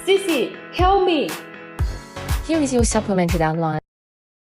Sissy, help me! Here is your supplemented outline.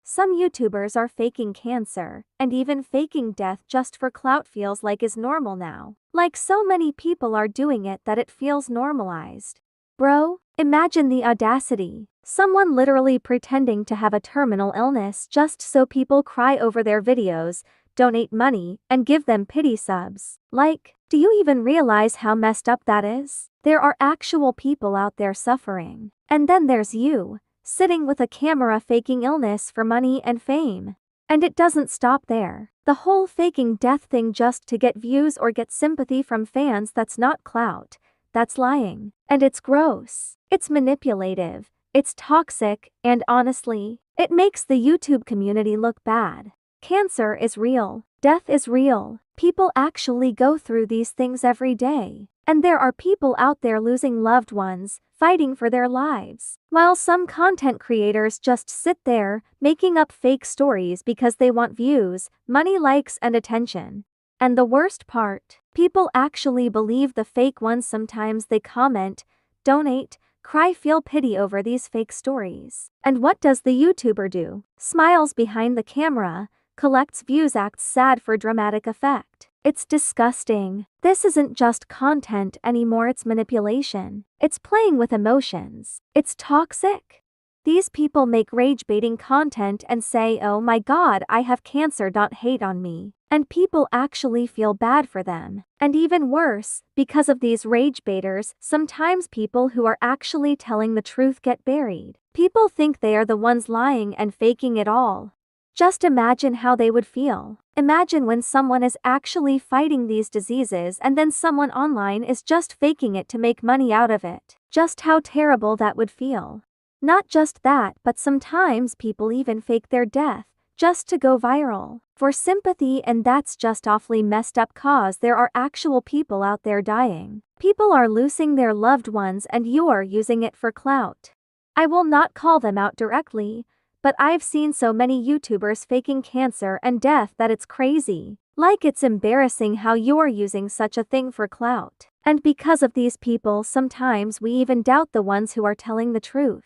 Some YouTubers are faking cancer, and even faking death just for clout feels like is normal now. Like so many people are doing it that it feels normalized. Bro, imagine the audacity. Someone literally pretending to have a terminal illness just so people cry over their videos, donate money, and give them pity subs. Like, do you even realize how messed up that is? There are actual people out there suffering. And then there's you, sitting with a camera faking illness for money and fame. And it doesn't stop there. The whole faking death thing just to get views or get sympathy from fans, that's not clout. That's lying. And it's gross. It's manipulative. It's toxic, and honestly, it makes the YouTube community look bad. Cancer is real. Death is real. People actually go through these things every day. And there are people out there losing loved ones, fighting for their lives. While some content creators just sit there, making up fake stories because they want views, money, likes, and attention. And the worst part, people actually believe the fake ones. Sometimes they comment, donate, cry, feel pity over these fake stories. And what does the YouTuber do? Smiles behind the camera, collects views, acts sad for dramatic effect. It's disgusting. This isn't just content anymore, it's manipulation. It's playing with emotions. It's toxic. These people make rage-baiting content and say, oh my god, I have cancer, don't hate on me. And people actually feel bad for them. And even worse, because of these rage baiters, sometimes people who are actually telling the truth get buried. People think they are the ones lying and faking it all. Just imagine how they would feel. Imagine when someone is actually fighting these diseases and then someone online is just faking it to make money out of it. Just how terrible that would feel. Not just that, but sometimes people even fake their death, just to go viral, for sympathy, and that's just awfully messed up cause there are actual people out there dying. People are losing their loved ones and you're using it for clout. I will not call them out directly, but I've seen so many YouTubers faking cancer and death that it's crazy. Like, it's embarrassing how you're using such a thing for clout. And because of these people, sometimes we even doubt the ones who are telling the truth.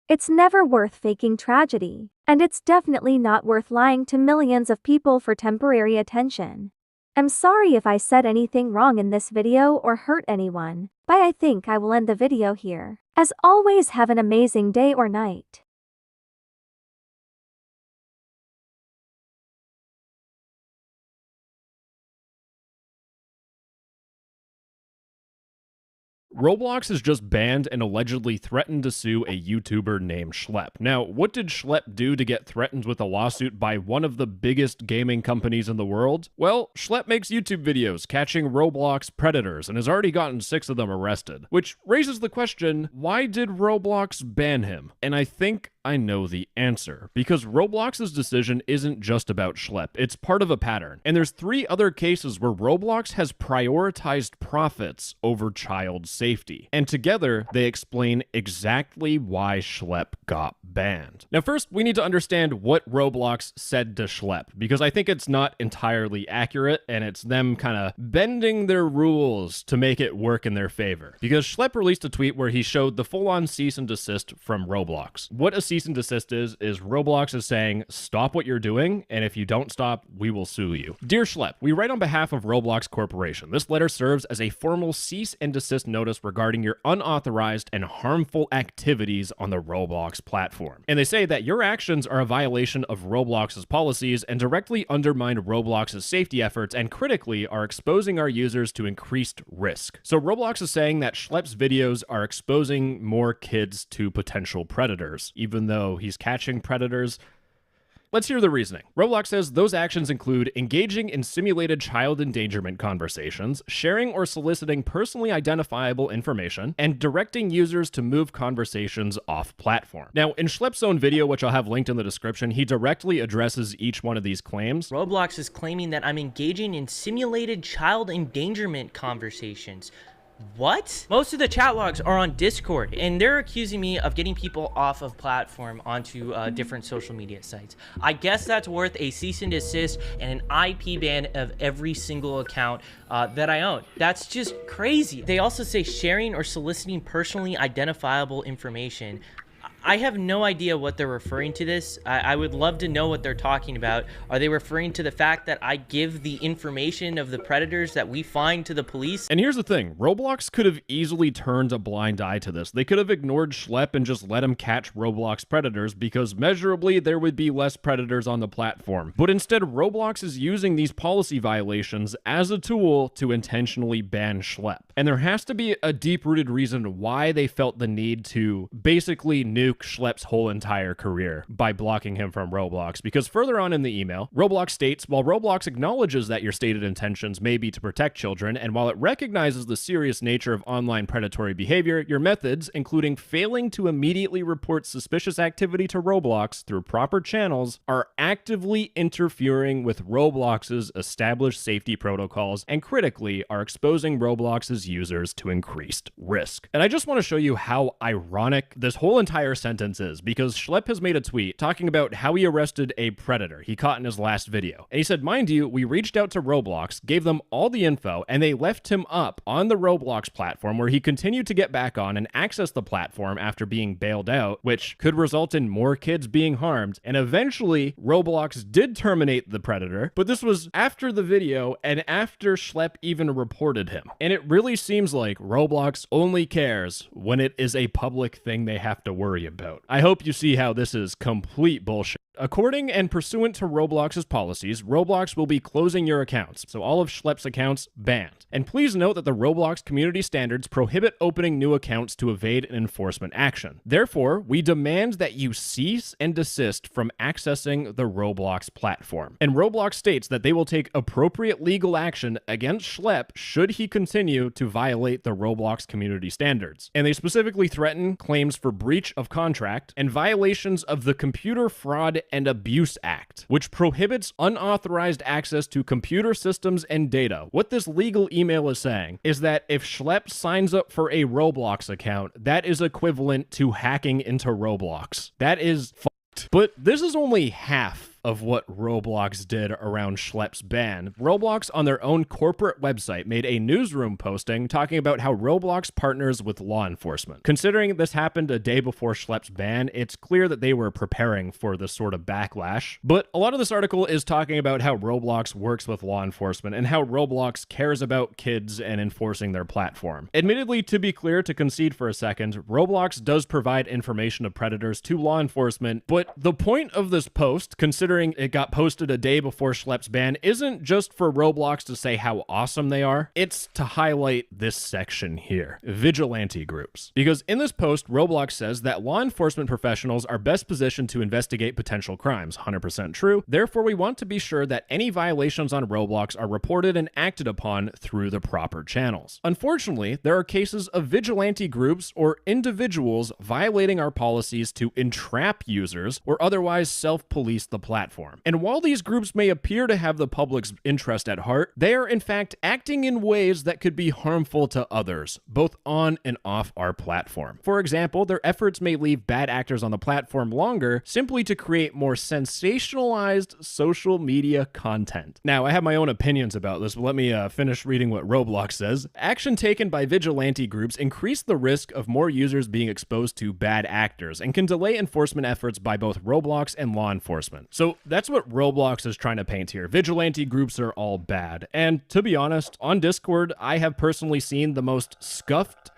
It's never worth faking tragedy, and it's definitely not worth lying to millions of people for temporary attention. I'm sorry if I said anything wrong in this video or hurt anyone, but I think I will end the video here. As always, have an amazing day or night. Roblox has just banned and allegedly threatened to sue a YouTuber named Schlepp. Now, what did Schlepp do to get threatened with a lawsuit by one of the biggest gaming companies in the world? Well, Schlepp makes YouTube videos catching Roblox predators and has already gotten 6 of them arrested. Which raises the question, why did Roblox ban him? And I think I know the answer, because Roblox's decision isn't just about Schlepp, it's part of a pattern. And there's 3 other cases where Roblox has prioritized profits over child safety. And together, they explain exactly why Schlepp got banned. Now first, we need to understand what Roblox said to Schlepp, because I think it's not entirely accurate, and it's them kind of bending their rules to make it work in their favor. Because Schlepp released a tweet where he showed the full-on cease and desist from Roblox. What a cease and desist is Roblox is saying, stop what you're doing, and if you don't stop, we will sue you. Dear Schlepp, we write on behalf of Roblox Corporation. This letter serves as a formal cease and desist notice regarding your unauthorized and harmful activities on the Roblox platform. And they say that your actions are a violation of Roblox's policies and directly undermine Roblox's safety efforts, and critically are exposing our users to increased risk. So Roblox is saying that Schlepp's videos are exposing more kids to potential predators, even though he's catching predators. Let's hear the reasoning. Roblox says those actions include engaging in simulated child endangerment conversations, sharing or soliciting personally identifiable information, and directing users to move conversations off platform. Now, in Schlepp's own video, which I'll have linked in the description, he directly addresses each one of these claims. Roblox is claiming that I'm engaging in simulated child endangerment conversations. What? Most of the chat logs are on Discord, and they're accusing me of getting people off of platform onto different social media sites. I guess that's worth a cease and desist and an IP ban of every single account that I own. That's just crazy. They also say sharing or soliciting personally identifiable information. I have no idea what they're referring to this. I would love to know what they're talking about. Are they referring to the fact that I give the information of the predators that we find to the police? And here's the thing, Roblox could have easily turned a blind eye to this. They could have ignored Schlepp and just let him catch Roblox predators because measurably there would be less predators on the platform. But instead, Roblox is using these policy violations as a tool to intentionally ban Schlepp. And there has to be a deep-rooted reason why they felt the need to basically nuke Schlepp's whole entire career by blocking him from Roblox, because further on in the email, Roblox states, while Roblox acknowledges that your stated intentions may be to protect children, and while it recognizes the serious nature of online predatory behavior, your methods, including failing to immediately report suspicious activity to Roblox through proper channels, are actively interfering with Roblox's established safety protocols and critically are exposing Roblox's users to increased risk. And I just want to show you how ironic this whole entire sentence is, because Schlepp has made a tweet talking about how he arrested a predator he caught in his last video. And he said, mind you, we reached out to Roblox, gave them all the info, and they left him up on the Roblox platform where he continued to get back on and access the platform after being bailed out, which could result in more kids being harmed. And eventually, Roblox did terminate the predator, but this was after the video and after Schlepp even reported him. And it really seems like Roblox only cares when it is a public thing they have to worry about. I hope you see how this is complete bullshit. According and pursuant to Roblox's policies, Roblox will be closing your accounts, so all of Schlepp's accounts banned. And please note that the Roblox community standards prohibit opening new accounts to evade an enforcement action. Therefore, we demand that you cease and desist from accessing the Roblox platform. And Roblox states that they will take appropriate legal action against Schlepp should he continue to violate the Roblox community standards. And they specifically threaten claims for breach of contract and violations of the Computer Fraud and Abuse Act, which prohibits unauthorized access to computer systems and data. What this legal email is saying is that if Schlepp signs up for a Roblox account, that is equivalent to hacking into Roblox. That is fucked. But this is only half of what Roblox did around Schlepp's ban. Roblox on their own corporate website made a newsroom posting talking about how Roblox partners with law enforcement. Considering this happened a day before Schlepp's ban, it's clear that they were preparing for this sort of backlash. But a lot of this article is talking about how Roblox works with law enforcement and how Roblox cares about kids and enforcing their platform. Admittedly, to be clear, to concede for a second, Roblox does provide information of predators to law enforcement, but the point of this post, considering it got posted a day before Schlepp's ban, isn't just for Roblox to say how awesome they are, it's to highlight this section here, vigilante groups. Because in this post, Roblox says that law enforcement professionals are best positioned to investigate potential crimes, 100% true. Therefore, we want to be sure that any violations on Roblox are reported and acted upon through the proper channels. Unfortunately, there are cases of vigilante groups or individuals violating our policies to entrap users or otherwise self-police the platform. And while these groups may appear to have the public's interest at heart, they are in fact acting in ways that could be harmful to others, both on and off our platform. For example, their efforts may leave bad actors on the platform longer simply to create more sensationalized social media content. Now, I have my own opinions about this, but let me finish reading what Roblox says. Action taken by vigilante groups increase the risk of more users being exposed to bad actors and can delay enforcement efforts by both Roblox and law enforcement. So that's what Roblox is trying to paint here. Vigilante groups are all bad. And to be honest, on Discord, I have personally seen the most scuffed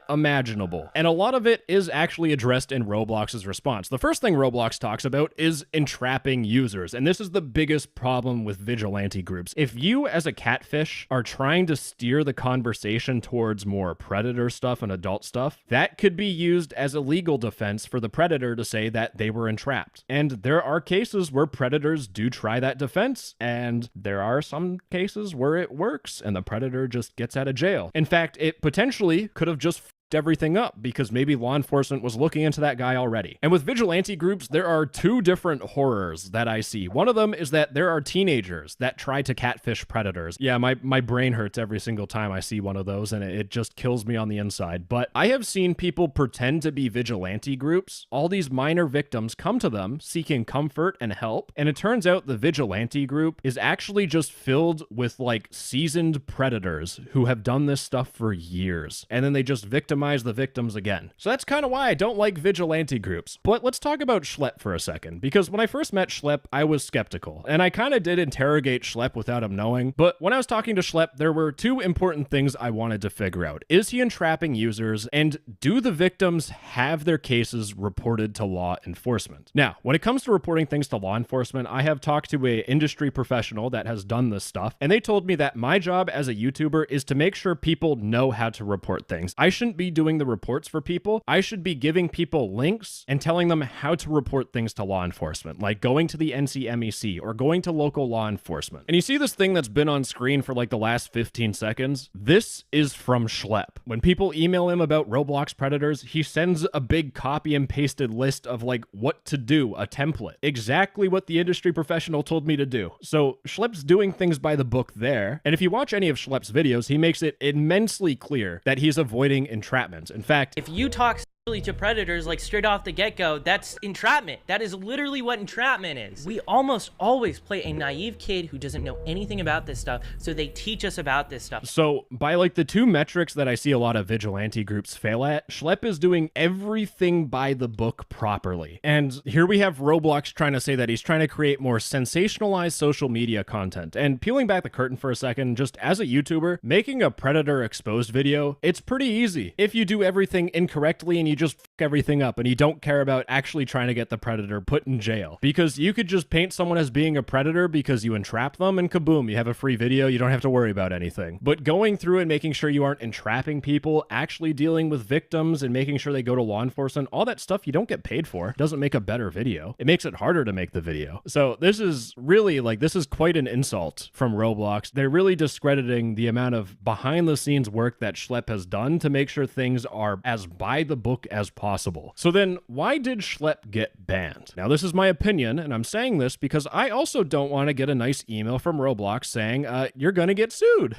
imaginable. And a lot of it is actually addressed in Roblox's response. The first thing Roblox talks about is entrapping users, and this is the biggest problem with vigilante groups. If you as a catfish are trying to steer the conversation towards more predator stuff and adult stuff, that could be used as a legal defense for the predator to say that they were entrapped. And there are cases where predators do try that defense, and there are some cases where it works and the predator just gets out of jail. In fact, it potentially could have just everything up because maybe law enforcement was looking into that guy already. And with vigilante groups, there are two different horrors that I see. One of them is that there are teenagers that try to catfish predators. Yeah, my brain hurts every single time I see one of those, and it just kills me on the inside. But I have seen people pretend to be vigilante groups. All these minor victims come to them seeking comfort and help, and it turns out the vigilante group is actually just filled with like seasoned predators who have done this stuff for years, and then they just victimize the victims again. So that's kind of why I don't like vigilante groups. But let's talk about Schlepp for a second, because when I first met Schlepp, I was skeptical, and I kind of did interrogate Schlepp without him knowing. But when I was talking to Schlepp, there were two important things I wanted to figure out. Is he entrapping users, and do the victims have their cases reported to law enforcement? Now, when it comes to reporting things to law enforcement, I have talked to an industry professional that has done this stuff, and they told me that my job as a YouTuber is to make sure people know how to report things. I shouldn't be doing the reports for people. I should be giving people links and telling them how to report things to law enforcement, like going to the NCMEC or going to local law enforcement. And you see this thing that's been on screen for like the last 15 seconds? This is from Schlepp. When people email him about Roblox predators, he sends a big copy and pasted list of like what to do, a template. Exactly what the industry professional told me to do. So Schlepp's doing things by the book there. And if you watch any of Schlepp's videos, he makes it immensely clear that he's avoiding entrapment. In fact, If you talk to predators like straight off the get-go, that's entrapment. That is literally what entrapment is. We almost always play a naive kid who doesn't know anything about this stuff, so they teach us about this stuff. So by like the two metrics that I see a lot of vigilante groups fail at, Schlepp is doing everything by the book properly. And here we have Roblox trying to say that he's trying to create more sensationalized social media content. And peeling back the curtain for a second, just as a YouTuber, making a predator exposed video, it's pretty easy. If you do everything incorrectly and you just fuck everything up and you don't care about actually trying to get the predator put in jail. Because you could just paint someone as being a predator because you entrap them, and kaboom, you have a free video, you don't have to worry about anything. But going through and making sure you aren't entrapping people, actually dealing with victims and making sure they go to law enforcement, all that stuff you don't get paid for, doesn't make a better video. It makes it harder to make the video. So this is really like, this is quite an insult from Roblox. They're really discrediting the amount of behind the scenes work that Schlepp has done to make sure things are as by the book as possible. So then why did Schlepp get banned? Now this is my opinion, and I'm saying this because I also don't want to get a nice email from Roblox saying, you're gonna get sued.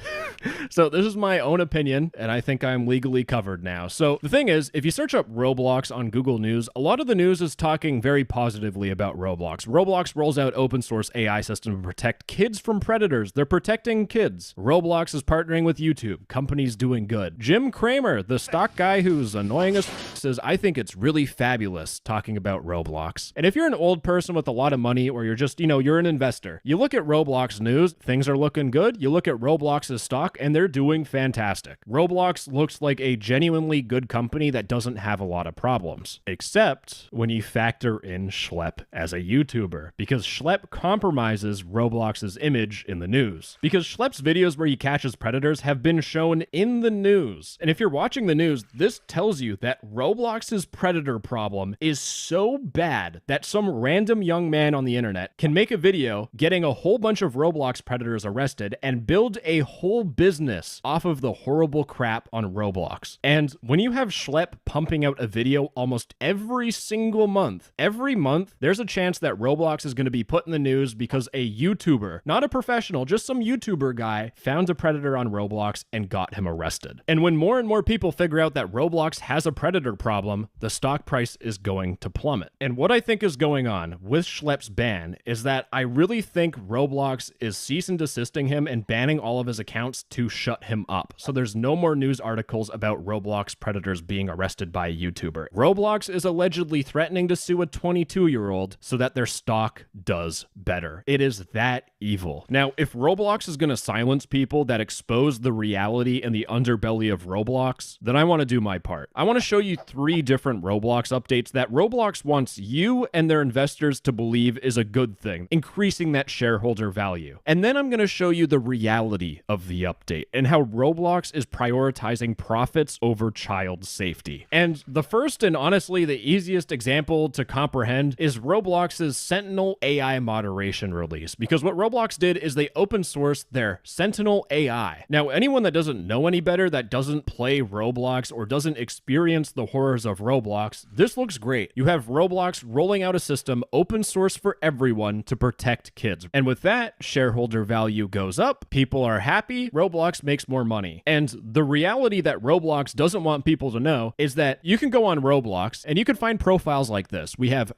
So this is my own opinion, and I think I'm legally covered now. So the thing is, if you search up Roblox on Google News, a lot of the news is talking very positively about Roblox. Roblox rolls out open source AI system to protect kids from predators. They're protecting kids. Roblox is partnering with YouTube. Companies doing good. Jim Cramer, the stock guy who's annoying as says, I think it's really fabulous talking about Roblox. And if you're an old person with a lot of money, or you're just, you're an investor, you look at Roblox news, things are looking good. You look at Roblox's stock and they're doing fantastic. Roblox looks like a genuinely good company that doesn't have a lot of problems, except when you factor in Schlepp as a YouTuber, because Schlepp compromises Roblox's image in the news. Because Schlepp's videos where he catches predators have been shown in the news. And if you're watching the news, this tells you that Roblox's predator problem is so bad that some random young man on the internet can make a video getting a whole bunch of Roblox predators arrested and build a whole business off of the horrible crap on Roblox. And when you have Schlepp pumping out a video almost every single month, there's a chance that Roblox is going to be put in the news because a YouTuber, not a professional, just some YouTuber guy, found a predator on Roblox and got him arrested. And when more and more people figure out that Roblox has a predator problem, the stock price is going to plummet. And what I think is going on with Schlepp's ban is that I really think Roblox is cease and desisting him and banning all of his accounts to shut him up. So there's no more news articles about Roblox predators being arrested by a YouTuber. Roblox is allegedly threatening to sue a 22-year-old so that their stock does better. It is that evil. Now, if Roblox is going to silence people that expose the reality and the underbelly of Roblox, then I want to do my part. I want to show you 3 different Roblox updates that Roblox wants you and their investors to believe is a good thing, increasing that shareholder value. And then I'm going to show you the reality of the update and how Roblox is prioritizing profits over child safety. And the first and honestly the easiest example to comprehend is Roblox's Sentinel AI moderation release, because what Roblox did is they open sourced their Sentinel AI. Now, anyone that doesn't know any better, that doesn't play Roblox or doesn't experience the horrors of Roblox, this looks great. You have Roblox rolling out a system open source for everyone to protect kids. And with that, shareholder value goes up, people are happy, Roblox makes more money. And the reality that Roblox doesn't want people to know is that you can go on Roblox and you can find profiles like this. We have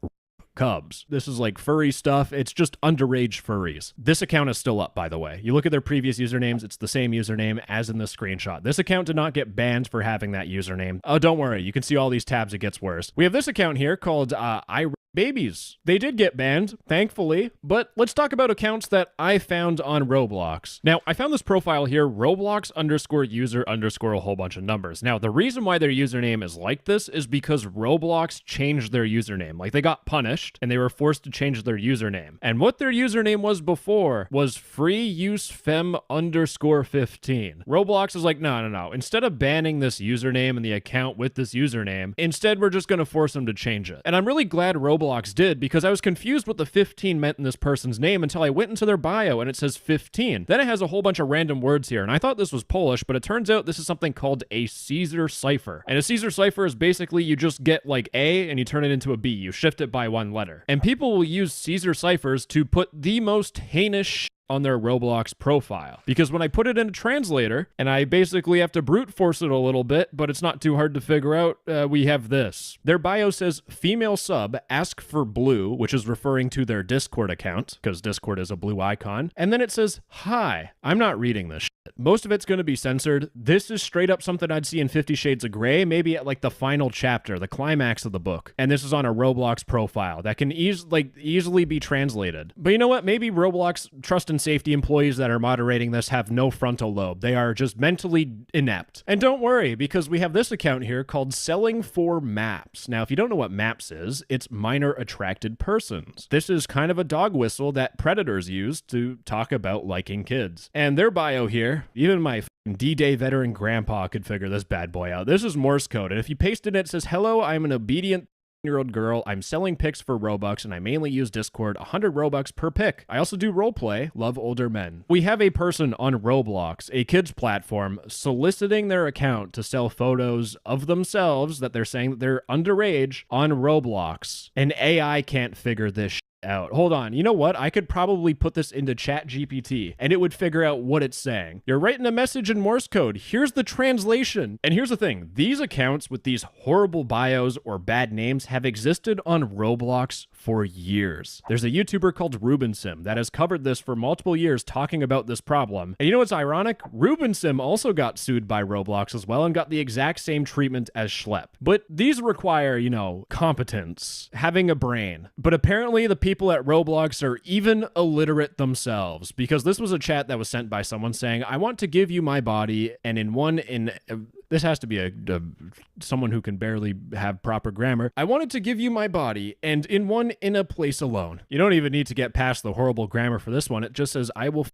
Cubs. This is like furry stuff. It's just underage furries. This account is still up, by the way. You look at their previous usernames, it's the same username as in the screenshot. This account did not get banned for having that username. Oh, don't worry. You can see all these tabs. It gets worse. We have this account here called Babies. They did get banned, thankfully, but let's talk about accounts that I found on Roblox. Now, I found this profile here, Roblox _user _ a whole bunch of numbers. Now, the reason why their username is like this is because Roblox changed their username. Like, they got punished and they were forced to change their username. And what their username was before was freeusefem _15. Roblox is like, no. Instead of banning this username and the account with this username, instead we're just going to force them to change it. And I'm really glad Roblox did, because I was confused what the 15 meant in this person's name until I went into their bio and it says 15. Then it has a whole bunch of random words here, and I thought this was Polish, but it turns out this is something called a Caesar cipher. And a Caesar cipher is basically you just get like A and you turn it into a B. You shift it by one letter. And people will use Caesar ciphers to put the most heinous on their Roblox profile. Because when I put it in a translator and I basically have to brute force it a little bit, but it's not too hard to figure out, we have this. Their bio says female sub ask for blue, which is referring to their Discord account because Discord is a blue icon. And then it says, hi. I'm not reading this shit. Most of it's going to be censored. This is straight up something I'd see in 50 Shades of Grey, maybe at like the final chapter, the climax of the book. And this is on a Roblox profile that can easily be translated. But you know what? Maybe Roblox trust and safety employees that are moderating this have no frontal lobe. They are just mentally inept. And don't worry, because we have this account here called Selling for Maps. Now, if you don't know what Maps is, it's minor attracted persons. This is kind of a dog whistle that predators use to talk about liking kids. And their bio here, even my D-Day veteran grandpa could figure this bad boy out. This is Morse code, and if you paste it, it says, hello, I'm an obedient year-old girl. I'm selling pics for Robux, and I mainly use Discord, 100 Robux per pic. I also do roleplay, love older men. We have a person on Roblox, a kids platform, soliciting their account to sell photos of themselves that they're saying that they're underage on Roblox. And AI can't figure this out. Hold on. You know what? I could probably put this into ChatGPT and it would figure out what it's saying. You're writing a message in Morse code. Here's the translation. And here's the thing. These accounts with these horrible bios or bad names have existed on Roblox for years. There's a YouTuber called Rubensim that has covered this for multiple years talking about this problem. And you know what's ironic? Rubensim also got sued by Roblox as well and got the exact same treatment as Schlepp. But these require, you know, competence, having a brain. But apparently the people at Roblox are even illiterate themselves, because this was a chat that was sent by someone saying, I want to give you my body, and this has to be someone who can barely have proper grammar. I wanted to give you my body, and in a place alone. You don't even need to get past the horrible grammar for this one. It just says, I will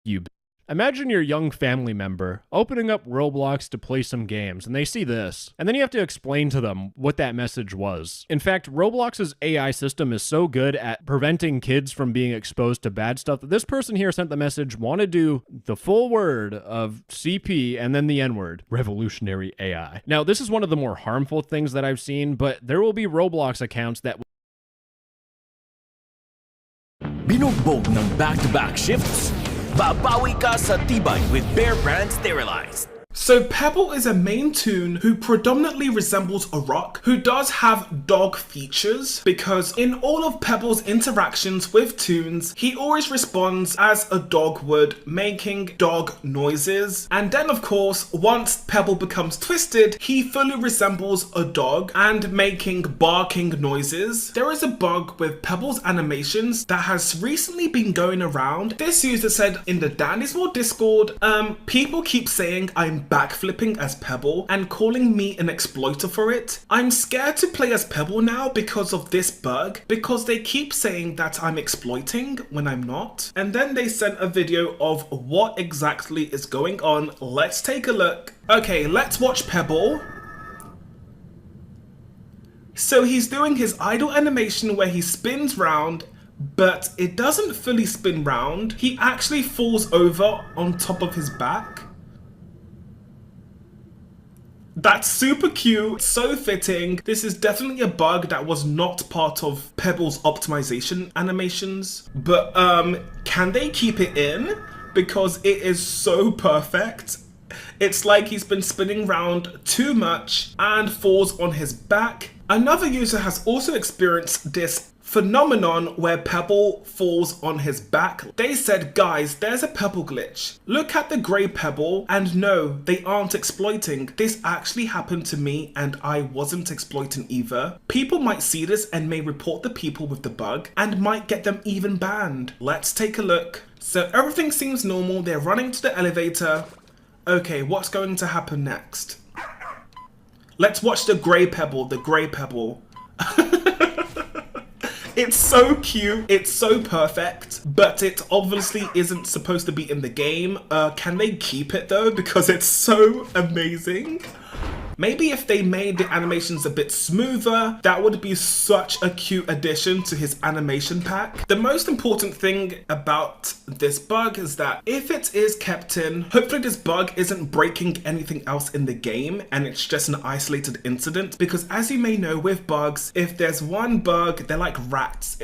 you. Imagine your young family member opening up Roblox to play some games, and they see this, and then you have to explain to them what that message was. In fact, Roblox's AI system is so good at preventing kids from being exposed to bad stuff that this person here sent the message, want to do the full word of CP and then the N-word. Revolutionary AI. Now, this is one of the more harmful things that I've seen, but there will be Roblox accounts that Binugbog ng back-to-back shifts? Babawi ka sa tibay with Bear Brand Sterilized. So Pebble is a main toon who predominantly resembles a rock, who does have dog features, because in all of Pebble's interactions with toons, he always responds as a dog would, making dog noises. And then of course, once Pebble becomes twisted, he fully resembles a dog and making barking noises. There is a bug with Pebble's animations that has recently been going around. This user said in the Danny's World Discord, people keep saying I'm backflipping as Pebble and calling me an exploiter for it. I'm scared to play as Pebble now because of this bug, because they keep saying that I'm exploiting when I'm not. And then they sent a video of what exactly is going on. Let's take a look. Okay, let's watch Pebble. So he's doing his idle animation where he spins round, but it doesn't fully spin round. He actually falls over on top of his back. That's super cute, so fitting. This is definitely a bug that was not part of Pebble's optimization animations. But can they keep it in? Because it is so perfect. It's like he's been spinning round too much and falls on his back. Another user has also experienced this phenomenon where Pebble falls on his back. They said, guys, there's a Pebble glitch. Look at the grey Pebble, and no, they aren't exploiting. This actually happened to me and I wasn't exploiting either. People might see this and may report the people with the bug and might get them even banned. Let's take a look. So everything seems normal. They're running to the elevator. Okay, what's going to happen next? Let's watch the grey Pebble, the grey Pebble. It's so cute, it's so perfect, but it obviously isn't supposed to be in the game. Can they keep it though? Because it's so amazing. Maybe if they made the animations a bit smoother, that would be such a cute addition to his animation pack. The most important thing about this bug is that if it is kept in, hopefully this bug isn't breaking anything else in the game and it's just an isolated incident, because as you may know with bugs, if there's one bug, they're like rats.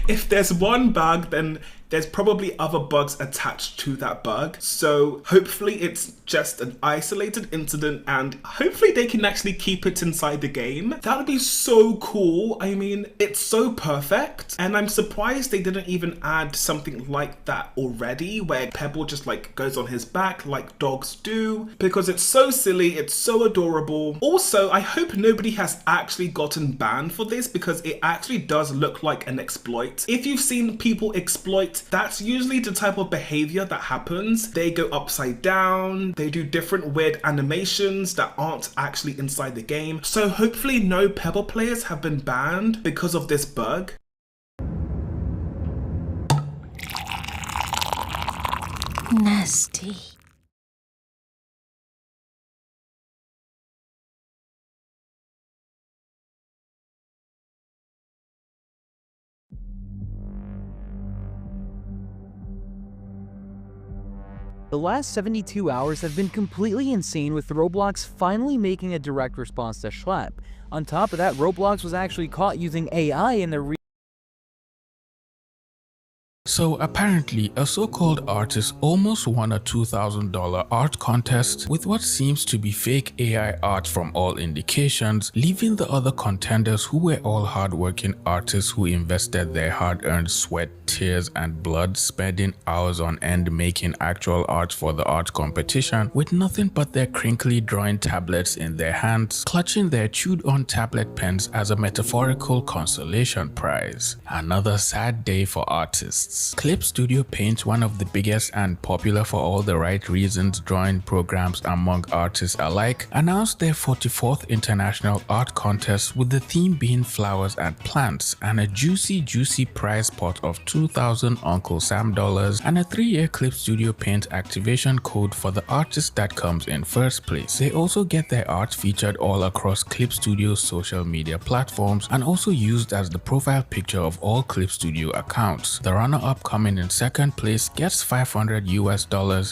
If there's one bug, then there's probably other bugs attached to that bug. So hopefully it's just an isolated incident and hopefully they can actually keep it inside the game. That would be so cool. I mean, it's so perfect. And I'm surprised they didn't even add something like that already, where Pebble just like goes on his back like dogs do, because it's so silly, it's so adorable. Also, I hope nobody has actually gotten banned for this, because it actually does look like an exploit. If you've seen people exploit, that's usually the type of behavior that happens. They go upside down, they do different weird animations that aren't actually inside the game. So hopefully no Pebble players have been banned because of this bug. Nasty. The last 72 hours have been completely insane, with Roblox finally making a direct response to Schlep. On top of that, Roblox was actually caught using AI in the So apparently, a so-called artist almost won a $2,000 art contest with what seems to be fake AI art from all indications, leaving the other contenders, who were all hardworking artists who invested their hard-earned sweat, tears and blood, spending hours on end making actual art for the art competition, with nothing but their crinkly drawing tablets in their hands, clutching their chewed-on tablet pens as a metaphorical consolation prize. Another sad day for artists. Clip Studio Paint, one of the biggest and popular for all the right reasons drawing programs among artists alike, announced their 44th International Art Contest, with the theme being flowers and plants, and a juicy prize pot of 2,000 Uncle Sam dollars and a 3-year Clip Studio Paint activation code for the artist that comes in first place. They also get their art featured all across Clip Studio's social media platforms and also used as the profile picture of all Clip Studio accounts. The runner-up, coming in second place, gets $500 US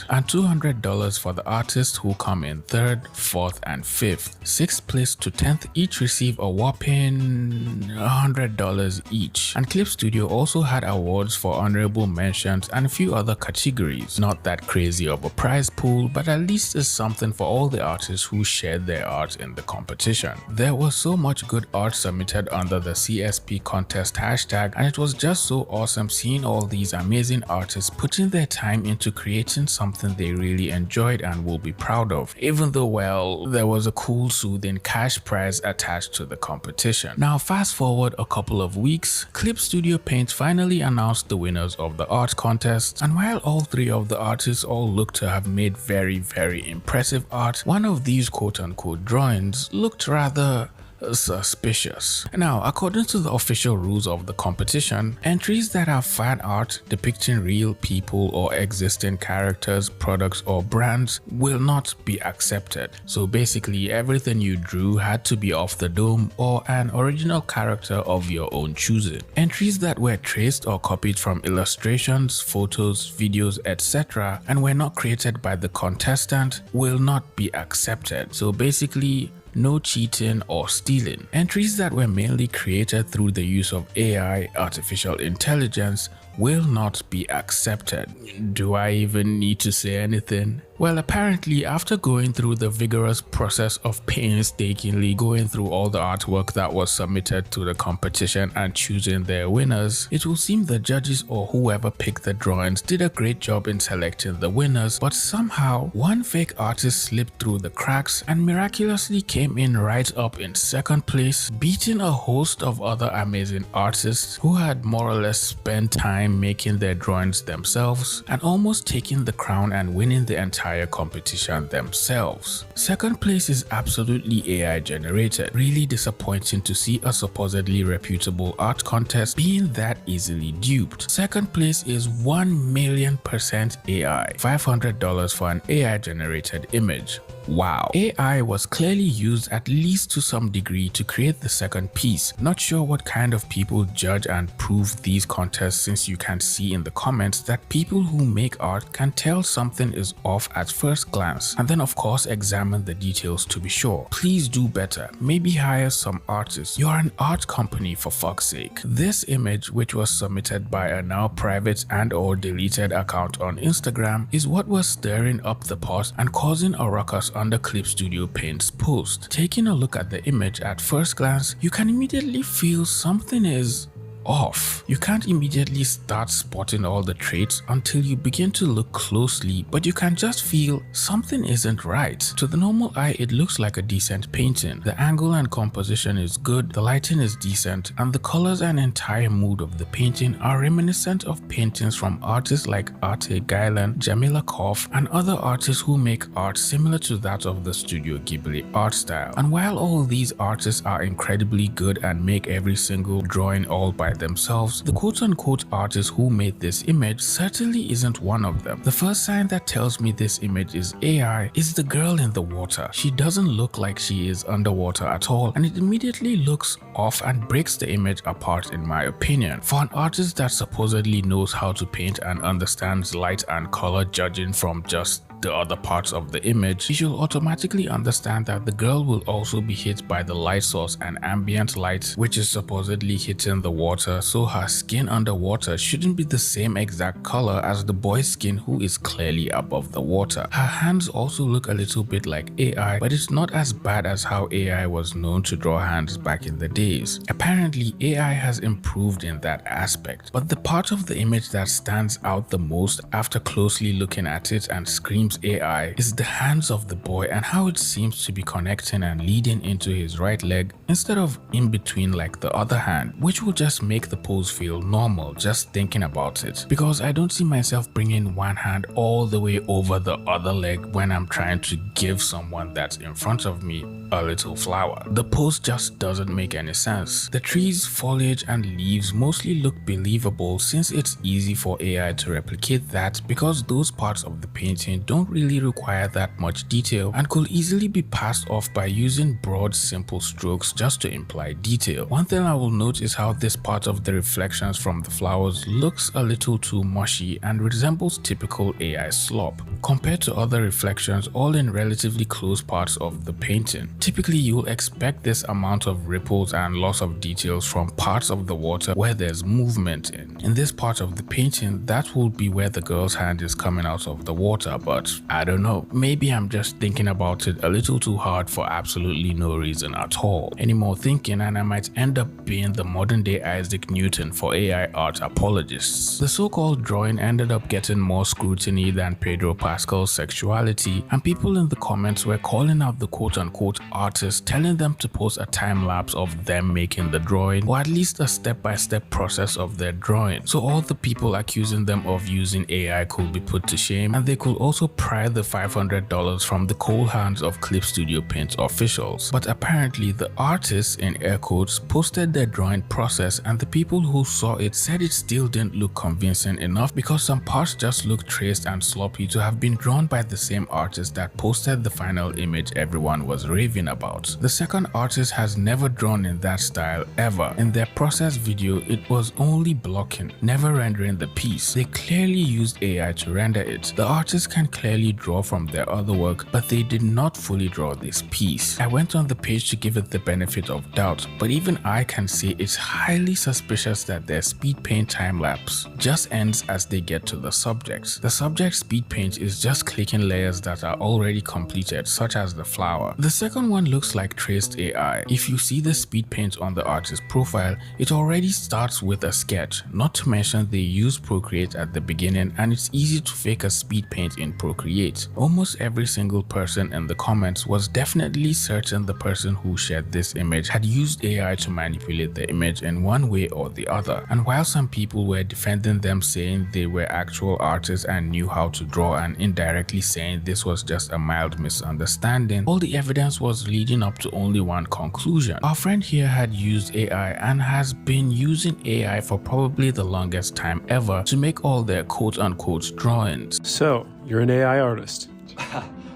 and $200 for the artists who come in third, fourth and fifth. 6th place to 10th each receive a whopping $100 each. And Clip Studio also had awards for honorable mentions and a few other categories. Not that crazy of a prize pool, but at least it's something for all the artists who shared their art in the competition. There was so much good art submitted under the CSP contest hashtag, and it was just so awesome seeing all all these amazing artists putting their time into creating something they really enjoyed and will be proud of, even though, well, there was a cool soothing cash prize attached to the competition. Now fast forward a couple of weeks, Clip Studio Paint finally announced the winners of the art contest, and while all three of the artists all looked to have made very impressive art, one of these quote-unquote drawings looked rather suspicious. Now, according to the official rules of the competition, entries that have fan art depicting real people or existing characters, products or brands will not be accepted. So basically everything you drew had to be off the dome or an original character of your own choosing. Entries that were traced or copied from illustrations, photos, videos, etc. and were not created by the contestant will not be accepted. So basically no cheating or stealing. Entries that were mainly created through the use of AI, artificial intelligence, will not be accepted. Do I even need to say anything? Well, apparently after going through the vigorous process of painstakingly going through all the artwork that was submitted to the competition and choosing their winners, it will seem the judges or whoever picked the drawings did a great job in selecting the winners, but somehow one fake artist slipped through the cracks and miraculously came in right up in second place, beating a host of other amazing artists who had more or less spent time making their drawings themselves and almost taking the crown and winning the entire competition themselves. Second place is absolutely AI generated. Really disappointing to see a supposedly reputable art contest being that easily duped. Second place is 1,000,000% AI, $500 for an AI generated image. Wow. AI was clearly used at least to some degree to create the second piece. Not sure what kind of people judge and prove these contests, since you can see in the comments that people who make art can tell something is off at first glance, and then of course examine the details to be sure. Please do better. Maybe hire some artists. You are an art company, for fuck's sake. This image, which was submitted by a now private and or deleted account on Instagram, is what was stirring up the pot and causing a ruckus under Clip Studio Paint's post. Taking a look at the image at first glance, you can immediately feel something is off. You can't immediately start spotting all the traits until you begin to look closely, but you can just feel something isn't right. To the normal eye, it looks like a decent painting. The angle and composition is good, the lighting is decent, and the colors and entire mood of the painting are reminiscent of paintings from artists like Arte Guylan, Jamila Koff, and other artists who make art similar to that of the Studio Ghibli art style. And while all these artists are incredibly good and make every single drawing all by themselves, the quote-unquote artist who made this image certainly isn't one of them. The first sign that tells me this image is AI is the girl in the water. She doesn't look like she is underwater at all, and it immediately looks off and breaks the image apart, in my opinion. For an artist that supposedly knows how to paint and understands light and color judging from just the other parts of the image, you should automatically understand that the girl will also be hit by the light source and ambient light, which is supposedly hitting the water, so her skin underwater shouldn't be the same exact color as the boy's skin who is clearly above the water. Her hands also look a little bit like AI, but it's not as bad as how AI was known to draw hands back in the days. Apparently, AI has improved in that aspect, but the part of the image that stands out the most after closely looking at it and screams AI is the hands of the boy and how it seems to be connecting and leading into his right leg instead of in between like the other hand, which will just make the pose feel normal just thinking about it, because I don't see myself bringing one hand all the way over the other leg when I'm trying to give someone that's in front of me a little flower. The pose just doesn't make any sense. The trees, foliage and leaves mostly look believable since it's easy for AI to replicate that, because those parts of the painting don't really require that much detail and could easily be passed off by using broad simple strokes just to imply detail. One thing I will note is how this part of the reflections from the flowers looks a little too mushy and resembles typical AI slop compared to other reflections all in relatively close parts of the painting. Typically you'll expect this amount of ripples and loss of details from parts of the water where there's movement in. In this part of the painting, that will be where the girl's hand is coming out of the water, but but I don't know. Maybe I'm just thinking about it a little too hard for absolutely no reason at all. Any more thinking and I might end up being the modern day Isaac Newton for AI art apologists. The so-called drawing ended up getting more scrutiny than Pedro Pascal's sexuality, and people in the comments were calling out the quote-unquote artist, telling them to post a time-lapse of them making the drawing, or at least a step-by-step process of their drawing, so all the people accusing them of using AI could be put to shame, and they could also pry the $500 from the cold hands of Clip Studio Paint officials. But apparently the artists, in air quotes, posted their drawing process, and the people who saw it said it still didn't look convincing enough because some parts just looked traced and sloppy to have been drawn by the same artist that posted the final image everyone was raving about. The second artist has never drawn in that style ever. In their process video, it was only blocking, never rendering the piece. They clearly used AI to render it. The artists can clearly draw from their other work, but they did not fully draw this piece. I went on the page to give it the benefit of doubt, but even I can say it's highly suspicious that their speed paint time-lapse just ends as they get to the subject. The subject speed paint is just clicking layers that are already completed, such as the flower. The second one looks like traced AI. If you see the speed paint on the artist's profile, it already starts with a sketch, not to mention they use Procreate at the beginning, and it's easy to fake a speed paint in Procreate. Almost every single person in the comments was definitely certain the person who shared this image had used AI to manipulate the image in one way or the other. And while some people were defending them, saying they were actual artists and knew how to draw, and indirectly saying this was just a mild misunderstanding, all the evidence was leading up to only one conclusion. Our friend here had used AI and has been using AI for probably the longest time ever to make all their quote-unquote drawings. So, you're an AI artist.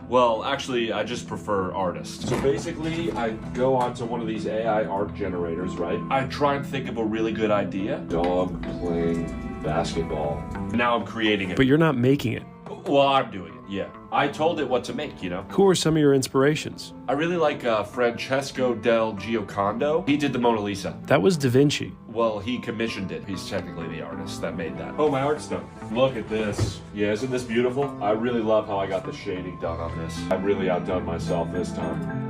Well, actually, I just prefer artists. So basically, I go onto one of these AI art generators, right? I try and think of a really good idea. Dog playing basketball. Now I'm creating it. But you're not making it. Well, I'm doing it, yeah. I told it what to make, you know? Who are some of your inspirations? I really like Francesco del Giocondo. He did the Mona Lisa. That was Da Vinci. Well, he commissioned it. He's technically the artist that made that. Oh, my art's done. Look at this. Yeah, isn't this beautiful? I really love how I got the shading done on this. I really outdone myself this time.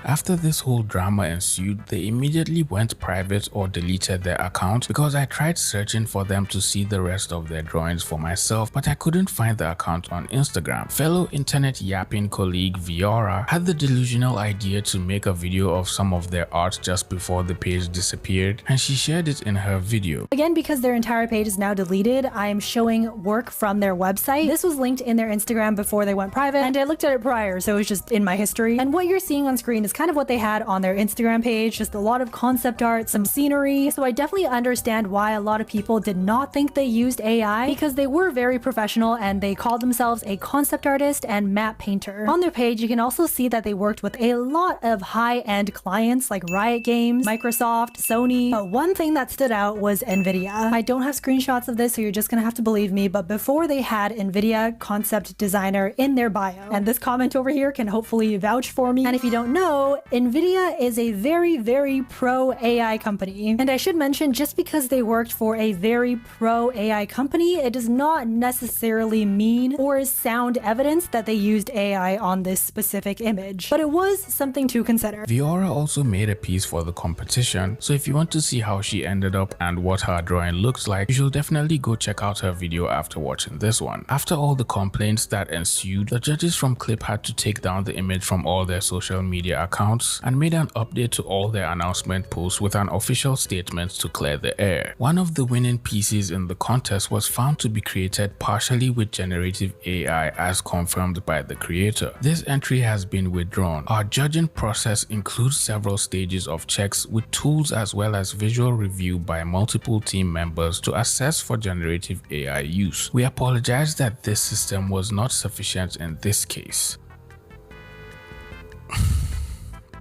After this whole drama ensued, they immediately went private or deleted their account because I tried searching for them to see the rest of their drawings for myself, but I couldn't find the account on Instagram. Fellow internet yapping colleague Viora had the delusional idea to make a video of some of their art just before the page disappeared, and she shared it in her video. Again, because their entire page is now deleted, I'm showing work from their website. This was linked in their Instagram before they went private, and I looked at it prior, so it was just in my history. And what you're seeing on screen is kind of what they had on their Instagram page, just a lot of concept art, some scenery. So I definitely understand why a lot of people did not think they used AI, because they were very professional and they called themselves a concept artist and map painter. On their page, you can also see that they worked with a lot of high-end clients like Riot Games, Microsoft, Sony. But one thing that stood out was Nvidia. I don't have screenshots of this, so you're just gonna have to believe me, but before they had Nvidia concept designer in their bio. And this comment over here can hopefully vouch for me. And if you don't know, Nvidia is a very, very pro AI company. And I should mention, just because they worked for a very pro AI company, it does not necessarily mean or is sound evidence that they used AI on this specific image. But it was something to consider. Viora also made a piece for the competition, so if you want to see how she ended up and what her drawing looks like, you should definitely go check out her video after watching this one. After all the complaints that ensued, the judges from Clip had to take down the image from all their social media accounts and made an update to all their announcement posts with an official statement to clear the air. One of the winning pieces in the contest was found to be created partially with generative AI as confirmed by the creator. This entry has been withdrawn. Our judging process includes several stages of checks with tools as well as visual review by multiple team members to assess for generative AI use. We apologize that this system was not sufficient in this case.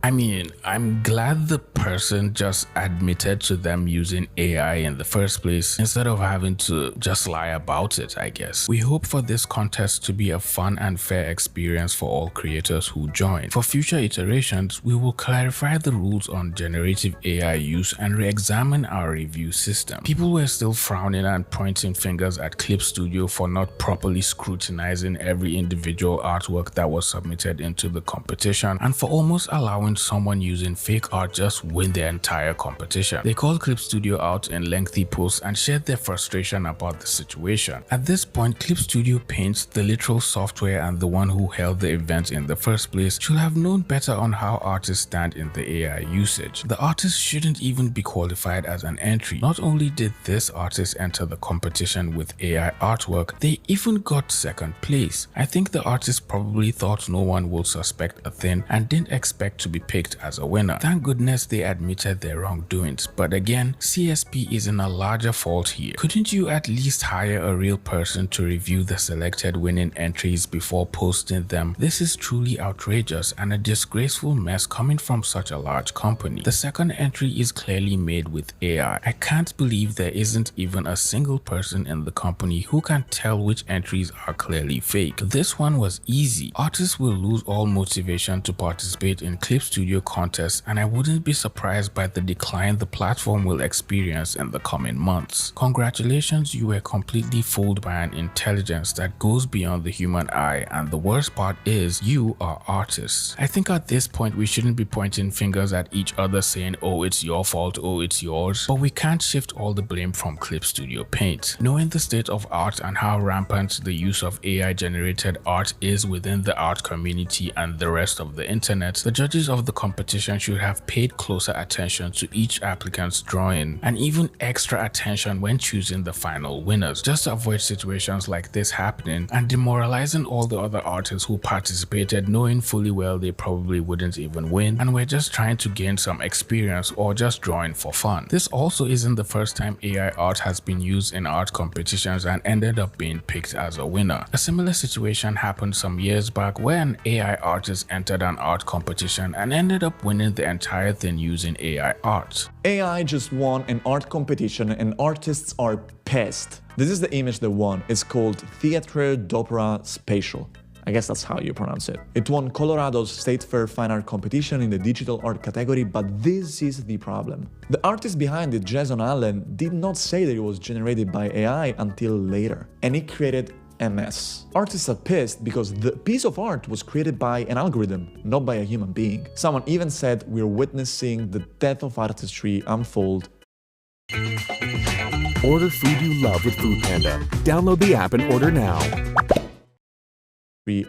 I mean, I'm glad the person just admitted to them using AI in the first place instead of having to just lie about it, I guess. We hope for this contest to be a fun and fair experience for all creators who join. For future iterations, we will clarify the rules on generative AI use and re-examine our review system. People were still frowning and pointing fingers at Clip Studio for not properly scrutinizing every individual artwork that was submitted into the competition and for almost allowing someone using fake art just win the entire competition. They called Clip Studio out in lengthy posts and shared their frustration about the situation. At this point, Clip Studio Paint, the literal software and the one who held the event in the first place, should have known better on how artists stand in the AI usage. The artist shouldn't even be qualified as an entry. Not only did this artist enter the competition with AI artwork, they even got second place. I think the artist probably thought no one would suspect a thing and didn't expect to be picked as a winner. Thank goodness they admitted their wrongdoings, but again, CSP is in a larger fault here. Couldn't you at least hire a real person to review the selected winning entries before posting them? This is truly outrageous and a disgraceful mess coming from such a large company. The second entry is clearly made with AI. I can't believe there isn't even a single person in the company who can tell which entries are clearly fake. This one was easy. Artists will lose all motivation to participate in Clip Studio contests, and I wouldn't be surprised by the decline the platform will experience in the coming months. Congratulations, you were completely fooled by an intelligence that goes beyond the human eye, and the worst part is you are artists. I think at this point we shouldn't be pointing fingers at each other saying, oh, it's your fault, oh, it's yours, but we can't shift all the blame from Clip Studio Paint. Knowing the state of art and how rampant the use of AI generated art is within the art community and the rest of the internet, the judges of the competition should have paid closer attention to each applicant's drawing and even extra attention when choosing the final winners, just to avoid situations like this happening and demoralizing all the other artists who participated knowing fully well they probably wouldn't even win and were just trying to gain some experience or just drawing for fun. This also isn't the first time AI art has been used in art competitions and ended up being picked as a winner. A similar situation happened some years back where an AI artist entered an art competition and ended up winning the entire thing using AI art. AI just won an art competition and artists are pissed. This is the image they won. It's called Theatre d'Opera Spatial. I guess that's how you pronounce it. It won Colorado's State Fair Fine Art Competition in the digital art category, but this is the problem. The artist behind it, Jason Allen, did not say that it was generated by AI until later, and it created a mess. Artists are pissed because the piece of art was created by an algorithm, not by a human being. Someone even said we're witnessing the death of artistry unfold. Order food you love with Foodpanda. Download the app and order now.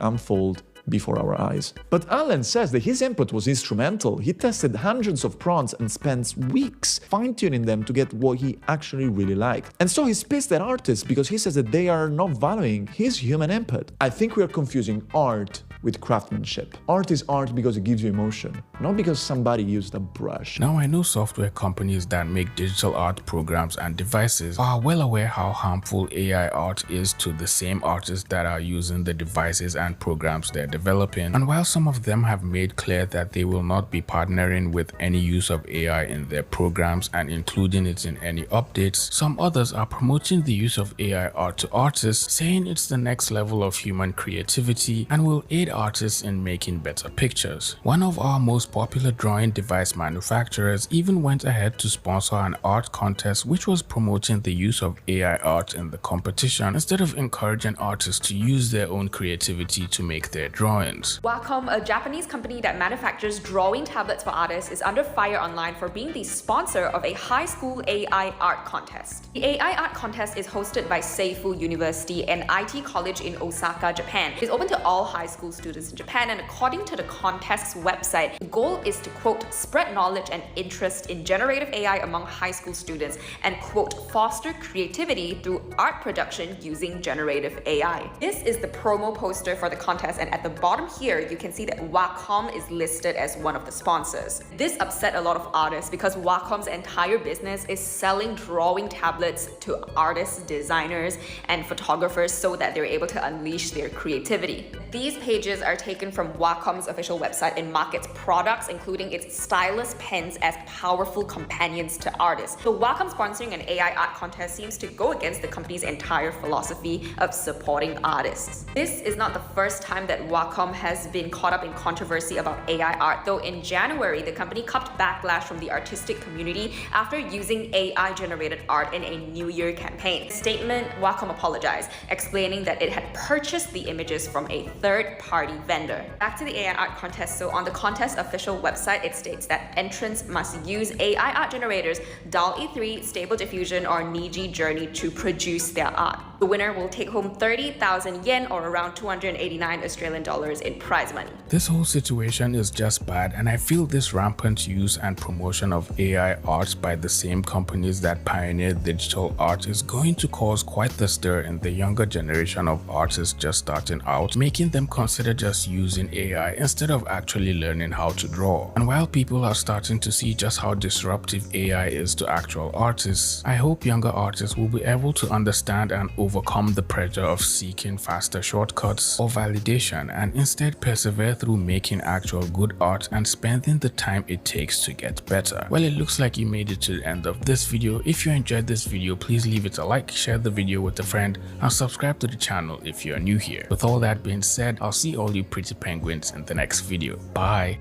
Unfold before our eyes. But Allen says that his input was instrumental. He tested hundreds of prompts and spent weeks fine-tuning them to get what he actually really liked. And so he's pissed at artists because he says that they are not valuing his human input. I think we are confusing art with craftsmanship. Art is art because it gives you emotion, not because somebody used a brush. Now I know software companies that make digital art programs and devices are well aware how harmful AI art is to the same artists that are using the devices and programs they're developing. And while some of them have made clear that they will not be partnering with any use of AI in their programs and including it in any updates, some others are promoting the use of AI art to artists, saying it's the next level of human creativity and will aid artists in making better pictures. One of our most popular drawing device manufacturers even went ahead to sponsor an art contest which was promoting the use of AI art in the competition instead of encouraging artists to use their own creativity to make their drawings. Wacom, a Japanese company that manufactures drawing tablets for artists, is under fire online for being the sponsor of a high school AI art contest. The AI art contest is hosted by Seifu University, an IT college in Osaka, Japan. It is open to all high school students in Japan, and according to the contest's website, the goal is to, quote, spread knowledge and interest in generative AI among high school students and, quote, foster creativity through art production using generative AI. This is the promo poster for the contest, and at the bottom here, you can see that Wacom is listed as one of the sponsors. This upset a lot of artists because Wacom's entire business is selling drawing tablets to artists, designers, and photographers so that they're able to unleash their creativity. These pages images are taken from Wacom's official website and markets products, including its stylus pens, as powerful companions to artists. So Wacom sponsoring an AI art contest seems to go against the company's entire philosophy of supporting artists. This is not the first time that Wacom has been caught up in controversy about AI art, though in January, the company copped backlash from the artistic community after using AI-generated art in a New Year campaign. In a statement, Wacom apologized, explaining that it had purchased the images from a third-party vendor. Back to the AI art contest. So on the contest official website, it states that entrants must use AI art generators DALL-E 3, Stable Diffusion, or Niji Journey to produce their art. The winner will take home 30,000 yen, or around 289 Australian dollars in prize money. This whole situation is just bad, and I feel this rampant use and promotion of AI art by the same companies that pioneered digital art is going to cause quite the stir in the younger generation of artists just starting out, making them consider just using AI instead of actually learning how to draw. And while people are starting to see just how disruptive AI is to actual artists, I hope younger artists will be able to understand and overcome the pressure of seeking faster shortcuts or validation, and instead persevere through making actual good art and spending the time it takes to get better. Well, it looks like you made it to the end of this video. If you enjoyed this video, please leave it a like, share the video with a friend, and subscribe to the channel if you are new here. With all that being said, I'll see all you pretty penguins in the next video. Bye.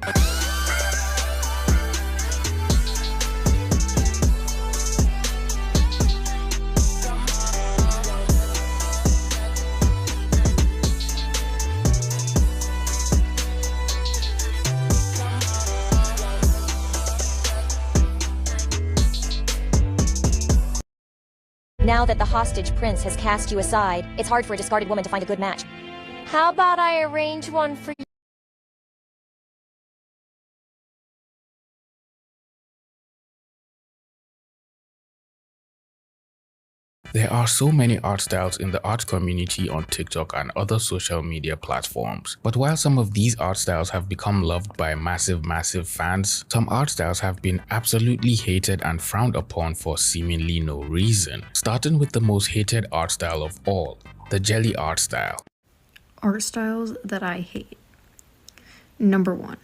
Now that the hostage prince has cast you aside, it's hard for a discarded woman to find a good match. How about I arrange one for you? There are so many art styles in the art community on TikTok and other social media platforms. But while some of these art styles have become loved by massive fans, some art styles have been absolutely hated and frowned upon for seemingly no reason. Starting with the most hated art style of all, the jelly art style. Art styles that I hate. Number 1.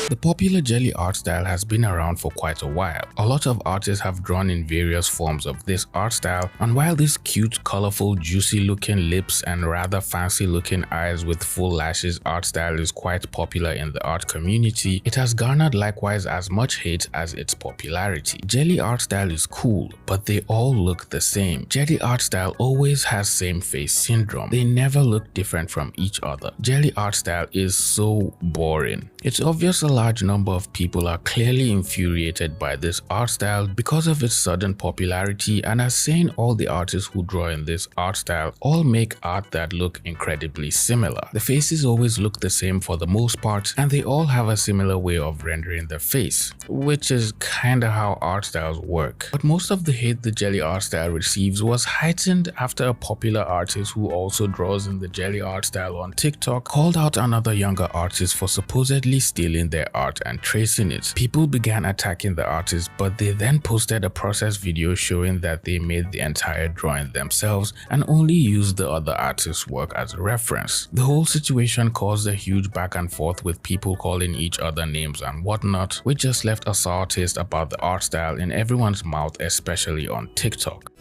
The popular jelly art style has been around for quite a while. A lot of artists have drawn in various forms of this art style, and while this cute, colorful, juicy looking lips and rather fancy looking eyes with full lashes art style is quite popular in the art community, it has garnered likewise as much hate as its popularity. Jelly art style is cool, but they all look the same. Jelly art style always has same face syndrome. They never look different from each other. Jelly art style is so boring. It's obvious a large number of people are clearly infuriated by this art style because of its sudden popularity, and are saying all the artists who draw in this art style all make art that look incredibly similar. The faces always look the same for the most part, and they all have a similar way of rendering the face, which is kinda how art styles work. But most of the hate the jelly art style receives was heightened after a popular artist who also draws in the jelly art style on TikTok called out another younger artist for supposedly stealing their art and tracing it. People began attacking the artist, but they then posted a process video showing that they made the entire drawing themselves and only used the other artist's work as a reference. The whole situation caused a huge back and forth with people calling each other names and whatnot, which just left a sour taste about the art style in everyone's mouth, especially on TikTok.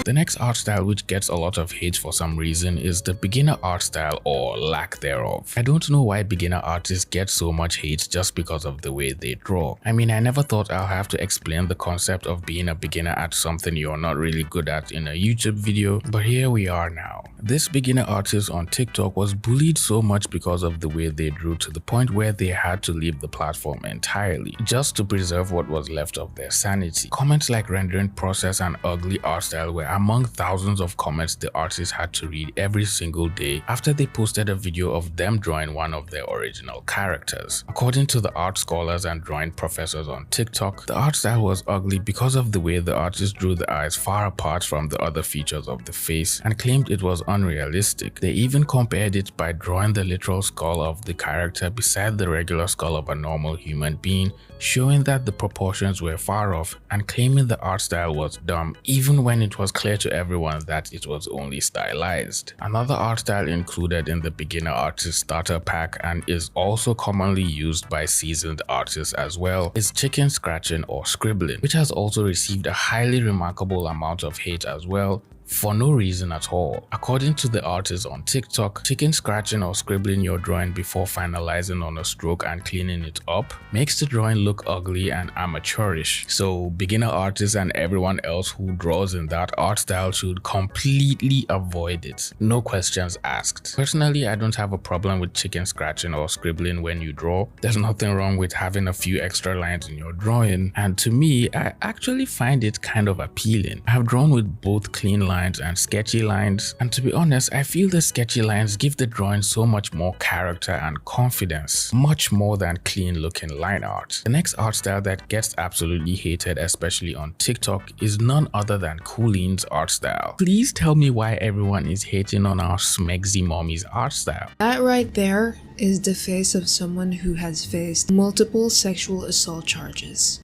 The next art style which gets a lot of hate for some reason is the beginner art style, or lack thereof. I don't know why beginner artists get so much hate just because of the way they draw. I mean, I never thought I'll have to explain the concept of being a beginner at something you're not really good at in a YouTube video, but here we are now. This beginner artist on TikTok was bullied so much because of the way they drew, to the point where they had to leave the platform entirely just to preserve what was left of their sanity. Comments like rendering process and ugly art style were among thousands of comments the artist had to read every single day after they posted a video of them drawing one of their original characters. According to the art scholars and drawing professors on TikTok, the art style was ugly because of the way the artist drew the eyes far apart from the other features of the face and claimed it was unrealistic. They even compared it by drawing the literal skull of the character beside the regular skull of a normal human being, showing that the proportions were far off and claiming the art style was dumb even when it was clear to everyone that it was only stylized. Another art style included in the beginner artist starter pack and is also commonly used by seasoned artists as well is chicken scratching or scribbling, which has also received a highly remarkable amount of hate as well, for no reason at all. According to the artist on TikTok, chicken scratching or scribbling your drawing before finalizing on a stroke and cleaning it up makes the drawing look ugly and amateurish. So beginner artists and everyone else who draws in that art style should completely avoid it. No questions asked. Personally, I don't have a problem with chicken scratching or scribbling when you draw. There's nothing wrong with having a few extra lines in your drawing, and to me, I actually find it kind of appealing. I have drawn with both clean lines and sketchy lines, and to be honest, I feel the sketchy lines give the drawing so much more character and confidence, much more than clean looking line art. The next art style that gets absolutely hated, especially on TikTok, is none other than Cooline's art style. Please tell me why everyone is hating on our smegsy mommy's art style. That right there is the face of someone who has faced multiple sexual assault charges.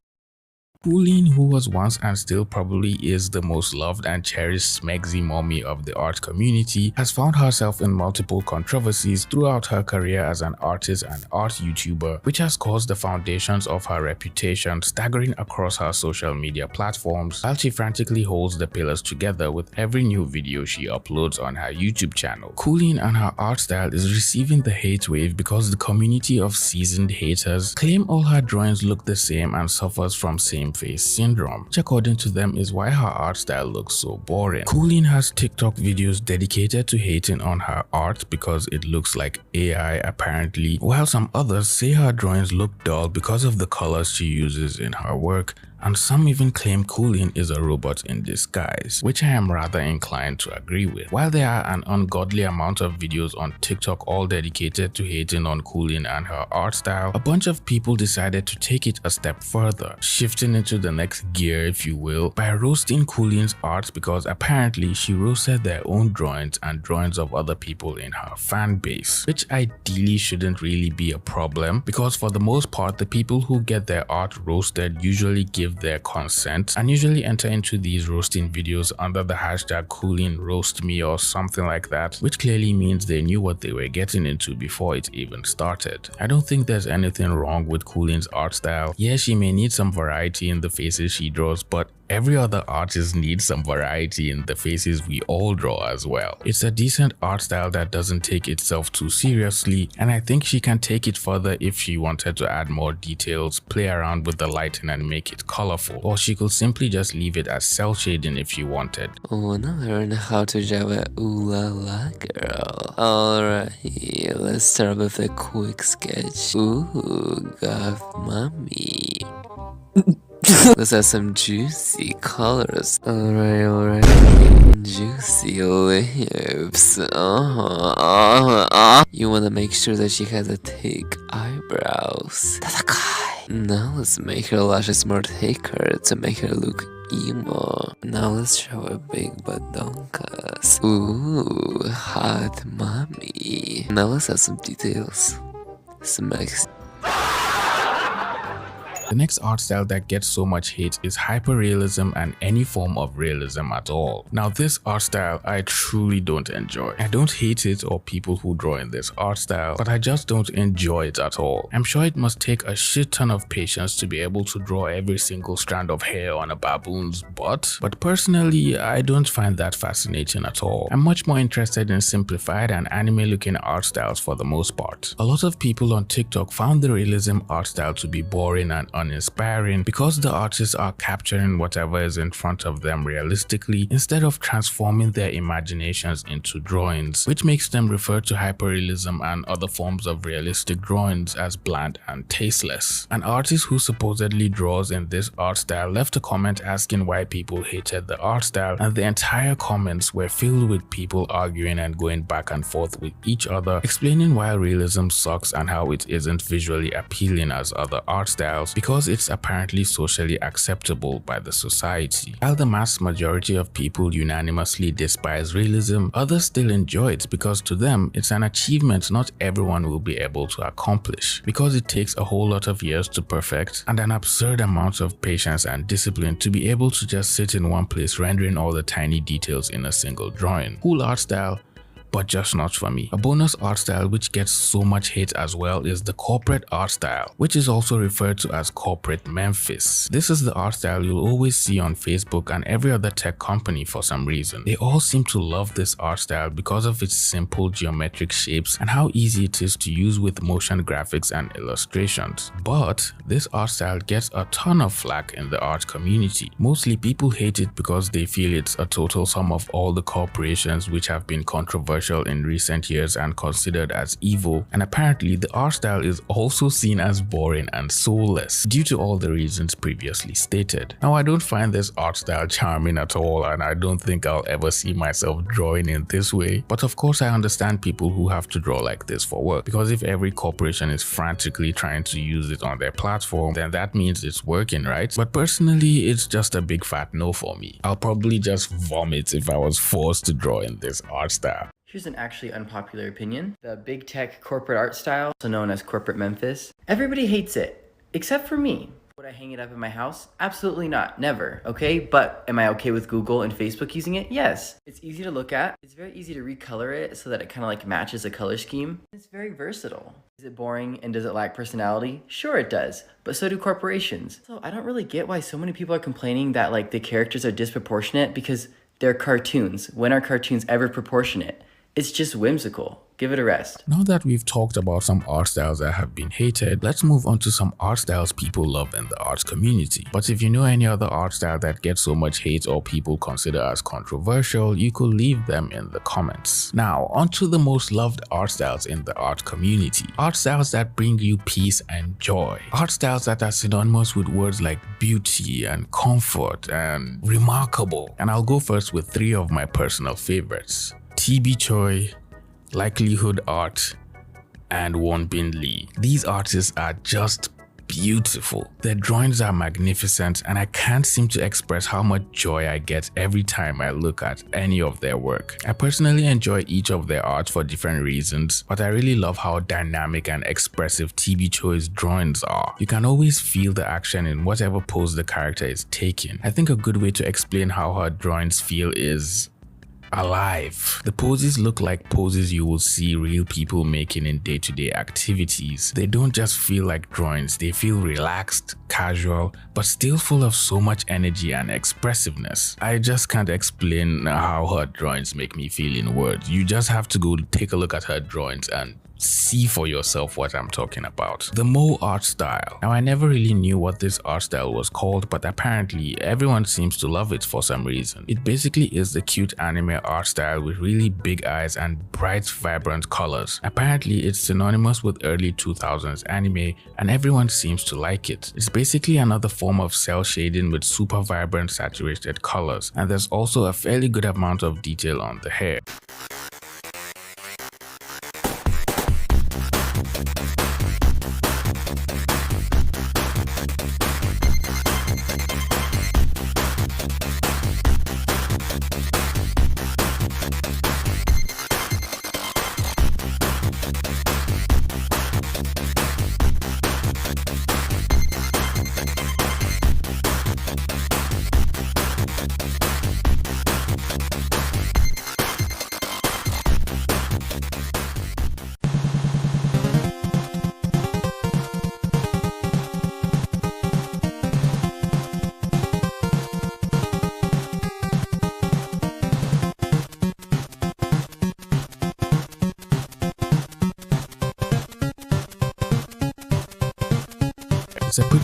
Cooline, who was once and still probably is the most loved and cherished smegsy mommy of the art community, has found herself in multiple controversies throughout her career as an artist and art YouTuber, which has caused the foundations of her reputation staggering across her social media platforms, while she frantically holds the pillars together with every new video she uploads on her YouTube channel. Cooline and her art style is receiving the hate wave because the community of seasoned haters claim all her drawings look the same and suffers from same face syndrome, which according to them is why her art style looks so boring. Cooline has TikTok videos dedicated to hating on her art because it looks like AI apparently, while some others say her drawings look dull because of the colors she uses in her work, and some even claim Cooline is a robot in disguise, which I am rather inclined to agree with. While there are an ungodly amount of videos on TikTok all dedicated to hating on Cooline and her art style, a bunch of people decided to take it a step further, shifting into the next gear if you will, by roasting Cooline's art because apparently she roasted their own drawings and drawings of other people in her fan base, which ideally shouldn't really be a problem because for the most part the people who get their art roasted usually give their consent and usually enter into these roasting videos under the hashtag #CoolineRoastMe or something like that, which clearly means they knew what they were getting into before it even started. I don't think there's anything wrong with Cooline's art style. Yeah, she may need some variety in the faces she draws, but every other artist needs some variety in the faces we all draw as well. It's a decent art style that doesn't take itself too seriously, and I think she can take it further if she wanted to add more details, play around with the lighting and make it colorful, or she could simply just leave it as cell shading if she wanted. Wanna learn how to draw a ooh la la girl? Alright, let's start with a quick sketch. Ooh, goth mommy. Let's add some juicy colors. Alright. Juicy lips. You wanna make sure that she has a thick eyebrows. Now let's make her lashes more thicker to make her look emo. Now let's show her big badonkas. Ooh, hot mommy. Now let's add some details. Smacks. The next art style that gets so much hate is hyperrealism and any form of realism at all. Now this art style I truly don't enjoy. I don't hate it or people who draw in this art style, but I just don't enjoy it at all. I'm sure it must take a shit ton of patience to be able to draw every single strand of hair on a baboon's butt, but personally I don't find that fascinating at all. I'm much more interested in simplified and anime looking art styles for the most part. A lot of people on TikTok found the realism art style to be boring and uninspiring because the artists are capturing whatever is in front of them realistically instead of transforming their imaginations into drawings, which makes them refer to hyperrealism and other forms of realistic drawings as bland and tasteless. An artist who supposedly draws in this art style left a comment asking why people hated the art style, and the entire comments were filled with people arguing and going back and forth with each other, explaining why realism sucks and how it isn't visually appealing as other art styles because it's apparently socially acceptable by the society. While the mass majority of people unanimously despise realism, others still enjoy it because to them it's an achievement not everyone will be able to accomplish, because it takes a whole lot of years to perfect and an absurd amount of patience and discipline to be able to just sit in one place rendering all the tiny details in a single drawing. Cool art style, but just not for me. A bonus art style which gets so much hate as well is the corporate art style, which is also referred to as corporate Memphis. This is the art style you'll always see on Facebook and every other tech company for some reason. They all seem to love this art style because of its simple geometric shapes and how easy it is to use with motion graphics and illustrations. But this art style gets a ton of flack in the art community. Mostly people hate it because they feel it's a total sum of all the corporations which have been controversial in recent years and considered as evil, and apparently the art style is also seen as boring and soulless due to all the reasons previously stated. Now, I don't find this art style charming at all, and I don't think I'll ever see myself drawing in this way, but of course I understand people who have to draw like this for work, because if every corporation is frantically trying to use it on their platform, then that means it's working, right? But personally, it's just a big fat no for me. I'll probably just vomit if I was forced to draw in this art style. Here's an actually unpopular opinion. The big tech corporate art style, also known as corporate Memphis, everybody hates it, except for me. Would I hang it up in my house? Absolutely not, never, okay? But am I okay with Google and Facebook using it? Yes. It's easy to look at. It's very easy to recolor it so that it kind of like matches a color scheme. It's very versatile. Is it boring and does it lack personality? Sure it does, but so do corporations. So I don't really get why so many people are complaining that like the characters are disproportionate because they're cartoons. When are cartoons ever proportionate? It's just whimsical. Give it a rest. Now that we've talked about some art styles that have been hated, let's move on to some art styles people love in the arts community. But if you know any other art style that gets so much hate or people consider as controversial, you could leave them in the comments. Now, on to the most loved art styles in the art community. Art styles that bring you peace and joy. Art styles that are synonymous with words like beauty and comfort and remarkable. And I'll go first with 3 of my personal favorites: TB Choi, Likelihood Art, and Wonbin Lee. These artists are just beautiful. Their drawings are magnificent, and I can't seem to express how much joy I get every time I look at any of their work. I personally enjoy each of their art for different reasons, but I really love how dynamic and expressive TB Choi's drawings are. You can always feel the action in whatever pose the character is taking. I think a good way to explain how her drawings feel is alive. The poses look like poses you will see real people making in day-to-day activities. They don't just feel like drawings, they feel relaxed, casual, but still full of so much energy and expressiveness. I just can't explain how her drawings make me feel in words. You just have to go take a look at her drawings and see for yourself what I'm talking about. The Mo art style. Now, I never really knew what this art style was called, but apparently everyone seems to love it for some reason. It basically is the cute anime art style with really big eyes and bright, vibrant colors. Apparently it's synonymous with early 2000s anime, and everyone seems to like it. It's basically another form of cell shading with super vibrant, saturated colors, and there's also a fairly good amount of detail on the hair.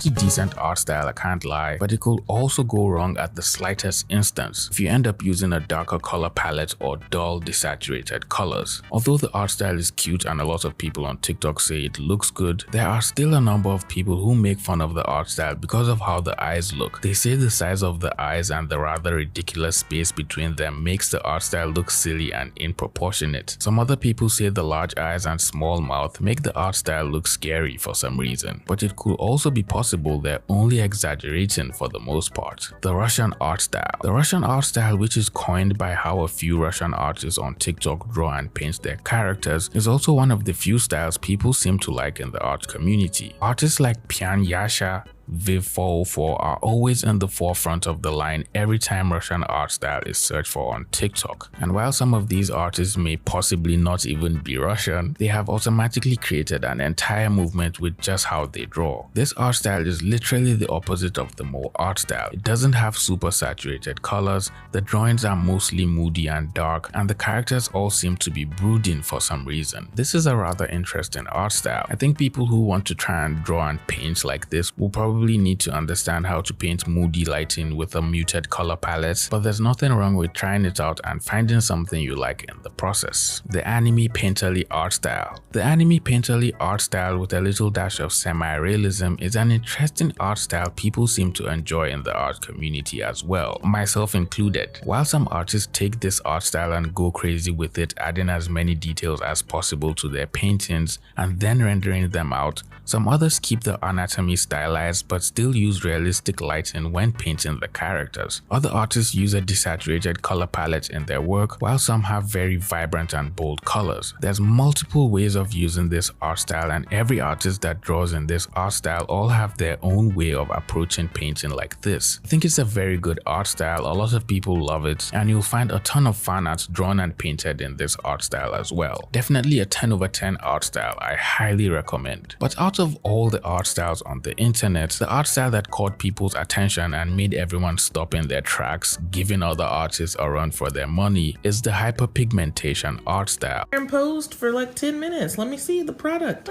pretty decent art style, I can't lie, but it could also go wrong at the slightest instance if you end up using a darker color palette or dull desaturated colors. Although the art style is cute and a lot of people on TikTok say it looks good, there are still a number of people who make fun of the art style because of how the eyes look. They say the size of the eyes and the rather ridiculous space between them makes the art style look silly and disproportionate. Some other people say the large eyes and small mouth make the art style look scary for some reason, but it could also be possible they're only exaggerating for the most part. The Russian art style. The Russian art style, which is coined by how a few Russian artists on TikTok draw and paint their characters, is also one of the few styles people seem to like in the art community. Artists like Pian Yasha, Viv404 are always in the forefront of the line every time Russian art style is searched for on TikTok. And while some of these artists may possibly not even be Russian, they have automatically created an entire movement with just how they draw. This art style is literally the opposite of the mole art style. It doesn't have super saturated colors, the drawings are mostly moody and dark, and the characters all seem to be brooding for some reason. This is a rather interesting art style. I think people who want to try and draw and paint like this will probably need to understand how to paint moody lighting with a muted color palette, but there's nothing wrong with trying it out and finding something you like in the process. The anime painterly art style. The anime painterly art style with a little dash of semi-realism is an interesting art style people seem to enjoy in the art community as well, myself included. While some artists take this art style and go crazy with it, adding as many details as possible to their paintings and then rendering them out, some others keep the anatomy stylized but still use realistic lighting when painting the characters. Other artists use a desaturated color palette in their work, while some have very vibrant and bold colors. There's multiple ways of using this art style, and every artist that draws in this art style all have their own way of approaching painting like this. I think it's a very good art style, a lot of people love it, and you'll find a ton of fan art drawn and painted in this art style as well. Definitely a 10 over 10 art style, I highly recommend. But out of all the art styles on the internet, the art style that caught people's attention and made everyone stop in their tracks, giving other artists a run for their money, is the hyperpigmentation art style. Posed for like 10 minutes. Let me see the product.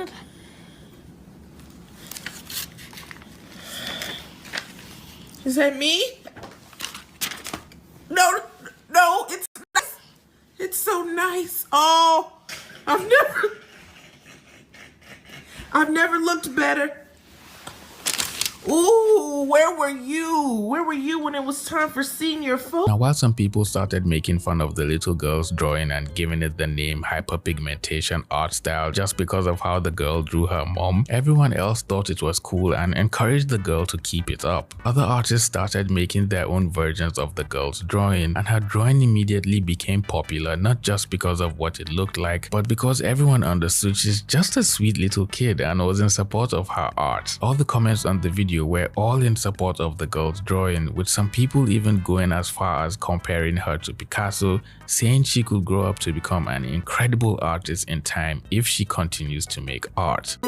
Is that me? No, it's nice. It's so nice. Oh, I've never looked better. Ooh, where were you? Where were you when it was time for senior photo? Now, while some people started making fun of the little girl's drawing and giving it the name hyperpigmentation art style just because of how the girl drew her mom, everyone else thought it was cool and encouraged the girl to keep it up. Other artists started making their own versions of the girl's drawing, and her drawing immediately became popular, not just because of what it looked like, but because everyone understood she's just a sweet little kid and was in support of her art. All the comments on the video were all in support of the girl's drawing, with some people even going as far as comparing her to Picasso, saying she could grow up to become an incredible artist in time if she continues to make art.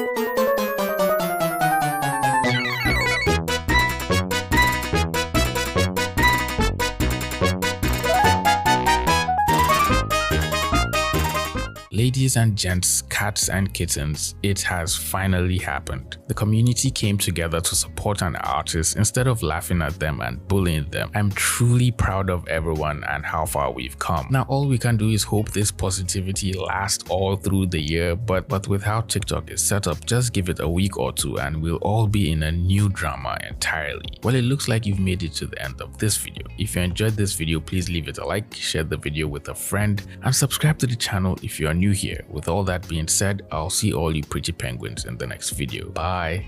Ladies and gents, cats and kittens, it has finally happened. The community came together to support an artist instead of laughing at them and bullying them. I'm truly proud of everyone and how far we've come. Now all we can do is hope this positivity lasts all through the year, but with how TikTok is set up, just give it a week or two and we'll all be in a new drama entirely. Well, it looks like you've made it to the end of this video. If you enjoyed this video, please leave it a like, share the video with a friend, and subscribe to the channel if you are new here. With all that being said, I'll see all you pretty penguins in the next video. Bye.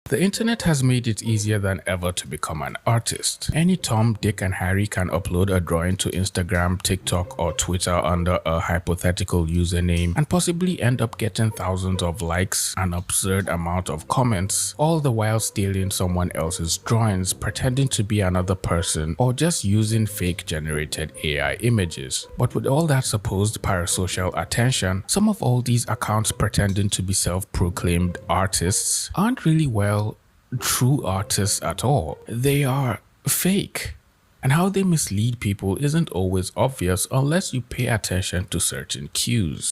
The internet has made it easier than ever to become an artist. Any Tom, Dick and Harry can upload a drawing to Instagram, TikTok or Twitter under a hypothetical username and possibly end up getting thousands of likes, an absurd amount of comments, all the while stealing someone else's drawings, pretending to be another person or just using fake generated AI images. But with all that supposed parasocial attention, some of all these accounts pretending to be self-proclaimed artists aren't really true artists at all. They are fake. And how they mislead people isn't always obvious unless you pay attention to certain cues.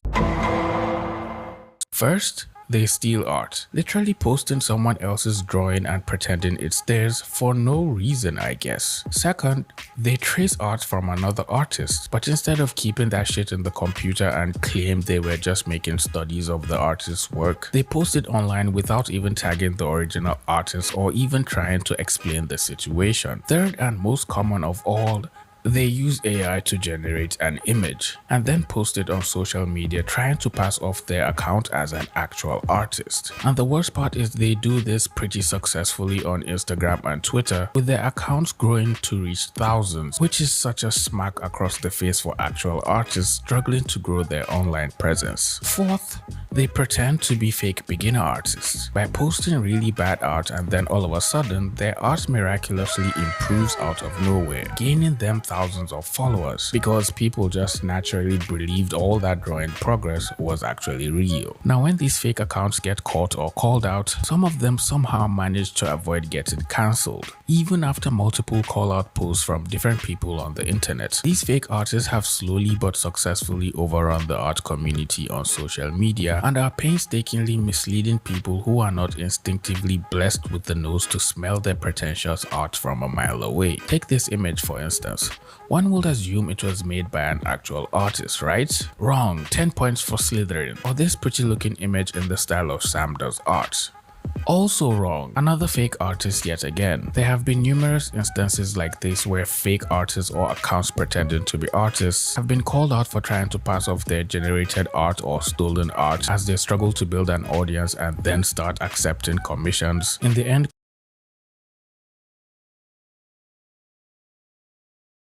First, they steal art, literally posting someone else's drawing and pretending it's theirs for no reason, I guess. Second, they trace art from another artist, but instead of keeping that shit in the computer and claim they were just making studies of the artist's work, they post it online without even tagging the original artist or even trying to explain the situation. Third, and most common of all, they use AI to generate an image and then post it on social media trying to pass off their account as an actual artist. And the worst part is they do this pretty successfully on Instagram and Twitter, with their accounts growing to reach thousands, which is such a smack across the face for actual artists struggling to grow their online presence. Fourth, they pretend to be fake beginner artists by posting really bad art, and then all of a sudden their art miraculously improves out of nowhere, gaining them thousands of followers because people just naturally believed all that drawing progress was actually real. Now when these fake accounts get caught or called out, some of them somehow manage to avoid getting cancelled, even after multiple call out posts from different people on the internet. These fake artists have slowly but successfully overrun the art community on social media and are painstakingly misleading people who are not instinctively blessed with the nose to smell their pretentious art from a mile away. Take this image for instance. One would assume it was made by an actual artist, right? Wrong, 10 points for Slytherin. Or this pretty looking image in the style of Sam Does Art. Also wrong, another fake artist yet again. There have been numerous instances like this where fake artists or accounts pretending to be artists have been called out for trying to pass off their generated art or stolen art as they struggle to build an audience and then start accepting commissions. In the end,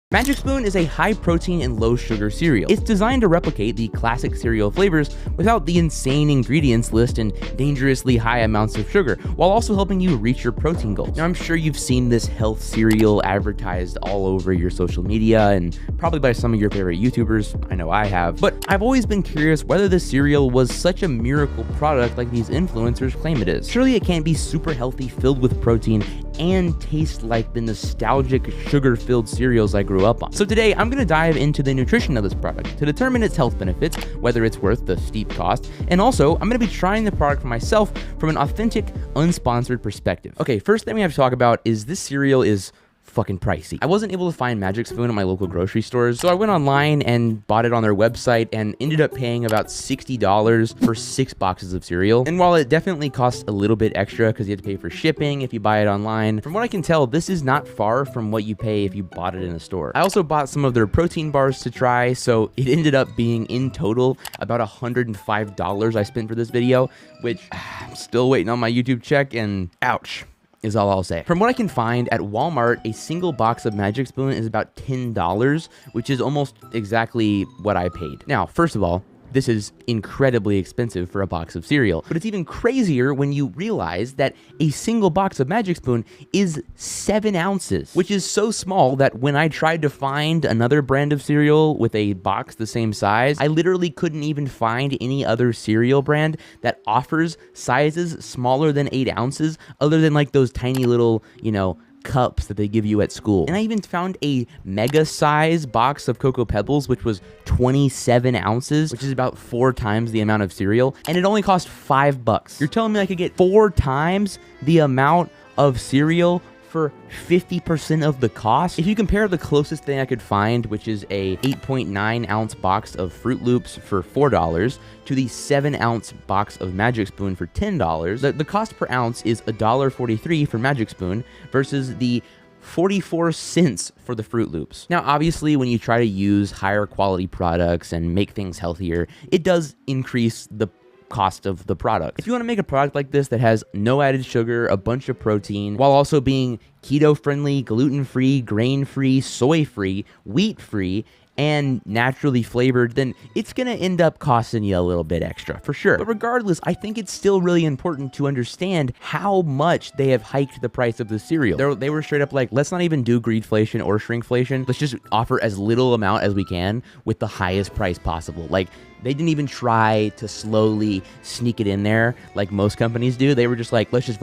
Magic Spoon is a high-protein and low-sugar cereal. It's designed to replicate the classic cereal flavors without the insane ingredients list and dangerously high amounts of sugar, while also helping you reach your protein goals. Now, I'm sure you've seen this health cereal advertised all over your social media and probably by some of your favorite YouTubers. I know I have. But I've always been curious whether this cereal was such a miracle product like these influencers claim it is. Surely it can't be super healthy, filled with protein, and taste like the nostalgic sugar-filled cereals I grew up on. So today, I'm gonna dive into the nutrition of this product to determine its health benefits, whether it's worth the steep cost, and also, I'm gonna be trying the product for myself from an authentic, unsponsored perspective. Okay, first thing we have to talk about is this cereal is fucking pricey. I wasn't able to find Magic Spoon at my local grocery stores, so I went online and bought it on their website and ended up paying about $60 for 6 boxes of cereal. And while it definitely costs a little bit extra because you have to pay for shipping if you buy it online, from what I can tell, this is not far from what you pay if you bought it in a store. I also bought some of their protein bars to try, so it ended up being in total about $105 I spent for this video, which I'm still waiting on my YouTube check, and ouch is all I'll say. From what I can find at Walmart, a single box of Magic Spoon is about $10, which is almost exactly what I paid. Now, first of all, this is incredibly expensive for a box of cereal, but it's even crazier when you realize that a single box of Magic Spoon is 7 ounces, which is so small that when I tried to find another brand of cereal with a box the same size, I literally couldn't even find any other cereal brand that offers sizes smaller than 8 ounces other than like those tiny little, you know, cups that they give you at school. And I even found a mega size box of Cocoa Pebbles, which was 27 ounces, which is about 4 times the amount of cereal, and it only cost $5. You're telling me I could get 4 times the amount of cereal for 50% of the cost? If you compare the closest thing I could find, which is a 8.9 ounce box of Fruit Loops for $4, to the 7 ounce box of Magic Spoon for $10, the cost per ounce is $1.43 for Magic Spoon versus the 44 cents for the Fruit Loops. Now, obviously, when you try to use higher quality products and make things healthier, it does increase the cost of the product. If you want to make a product like this that has no added sugar, a bunch of protein, while also being keto friendly, gluten free, grain free, soy free, wheat free, and naturally flavored, then it's gonna end up costing you a little bit extra, for sure. But regardless, I think it's still really important to understand how much they have hiked the price of the cereal. They were straight up like, let's not even do greedflation or shrinkflation. Let's just offer as little amount as we can with the highest price possible. Like, they didn't even try to slowly sneak it in there like most companies do. They were just like, let's just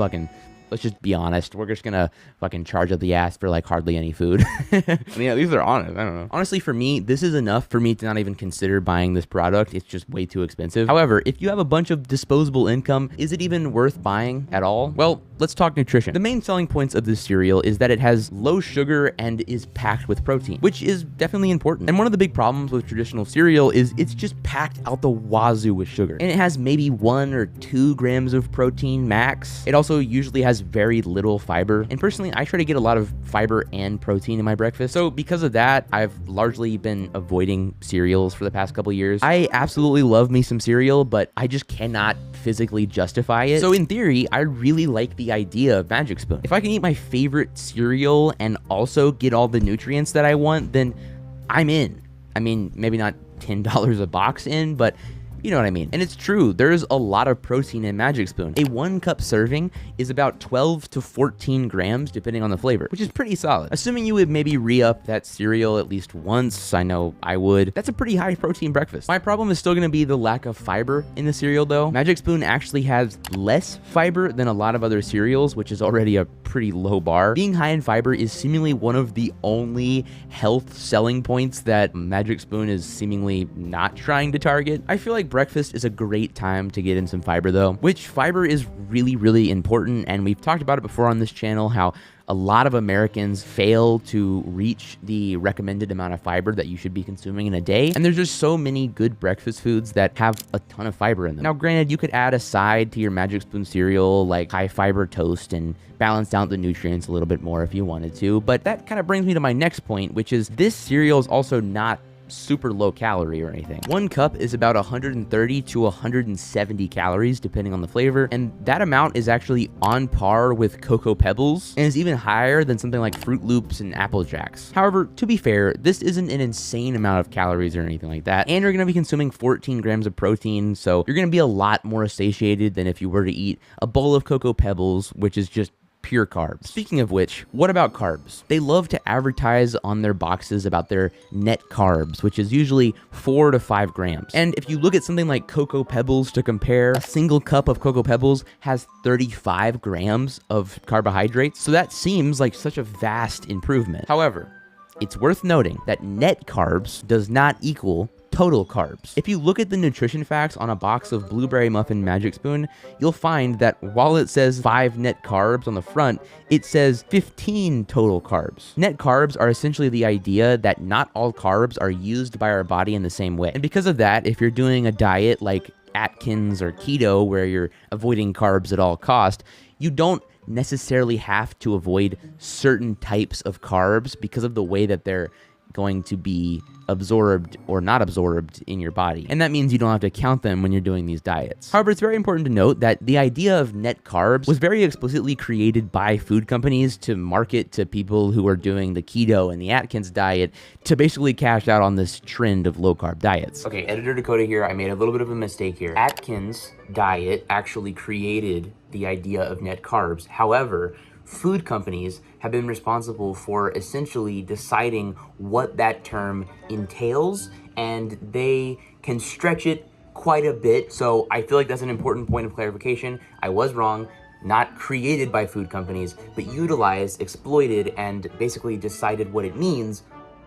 be honest. We're just gonna fucking charge up the ass for like hardly any food. I mean, at least they're honest. I don't know. Honestly, for me, this is enough for me to not even consider buying this product. It's just way too expensive. However, if you have a bunch of disposable income, is it even worth buying at all? Well, let's talk nutrition. The main selling points of this cereal is that it has low sugar and is packed with protein, which is definitely important. And one of the big problems with traditional cereal is it's just packed out the wazoo with sugar. And it has maybe 1 or 2 grams of protein max. It also usually has very little fiber. And personally, I try to get a lot of fiber and protein in my breakfast. So because of that, I've largely been avoiding cereals for the past couple years. I absolutely love me some cereal, but I just cannot physically justify it. So in theory, I really like the idea of Magic Spoon. If I can eat my favorite cereal and also get all the nutrients that I want, then I'm in. I mean, maybe not $10 a box in, but you know what I mean. And it's true, there's a lot of protein in Magic Spoon. A 1 cup serving is about 12 to 14 grams depending on the flavor, which is pretty solid. Assuming you would maybe re-up that cereal at least once, I know I would, that's a pretty high protein breakfast. My problem is still gonna be the lack of fiber in the cereal though. Magic Spoon actually has less fiber than a lot of other cereals, which is already a pretty low bar. Being high in fiber is seemingly one of the only health selling points that Magic Spoon is seemingly not trying to target. I feel like breakfast is a great time to get in some fiber though, which fiber is really, really important. And we've talked about it before on this channel, how a lot of Americans fail to reach the recommended amount of fiber that you should be consuming in a day. And there's just so many good breakfast foods that have a ton of fiber in them. Now, granted, you could add a side to your Magic Spoon cereal, like high fiber toast, and balance out the nutrients a little bit more if you wanted to. But that kind of brings me to my next point, which is this cereal is also not super low calorie or anything. 1 cup is about 130 to 170 calories depending on the flavor, and that amount is actually on par with Cocoa Pebbles and is even higher than something like Fruit Loops and Apple Jacks. However, to be fair, this isn't an insane amount of calories or anything like that, and you're going to be consuming 14 grams of protein, so you're going to be a lot more satiated than if you were to eat a bowl of Cocoa Pebbles, which is just pure carbs. Speaking of which, what about carbs? They love to advertise on their boxes about their net carbs, which is usually 4 to 5 grams. And if you look at something like Cocoa Pebbles to compare, a single cup of Cocoa Pebbles has 35 grams of carbohydrates. So that seems like such a vast improvement. However, it's worth noting that net carbs does not equal total carbs. If you look at the nutrition facts on a box of Blueberry Muffin Magic Spoon, you'll find that while it says 5 net carbs on the front, it says 15 total carbs. Net carbs are essentially the idea that not all carbs are used by our body in the same way. And because of that, if you're doing a diet like Atkins or keto, where you're avoiding carbs at all cost, you don't necessarily have to avoid certain types of carbs because of the way that they're going to be absorbed or not absorbed in your body. And that means you don't have to count them when you're doing these diets. However, it's very important to note that the idea of net carbs was very explicitly created by food companies to market to people who are doing the keto and the Atkins diet to basically cash out on this trend of low carb diets. Okay, Editor Dakota here. I made a little bit of a mistake here. Atkins diet actually created the idea of net carbs. However, food companies have been responsible for essentially deciding what that term entails, and they can stretch it quite a bit. So I feel like that's an important point of clarification. I was wrong. Not created by food companies, but utilized, exploited, and basically decided what it means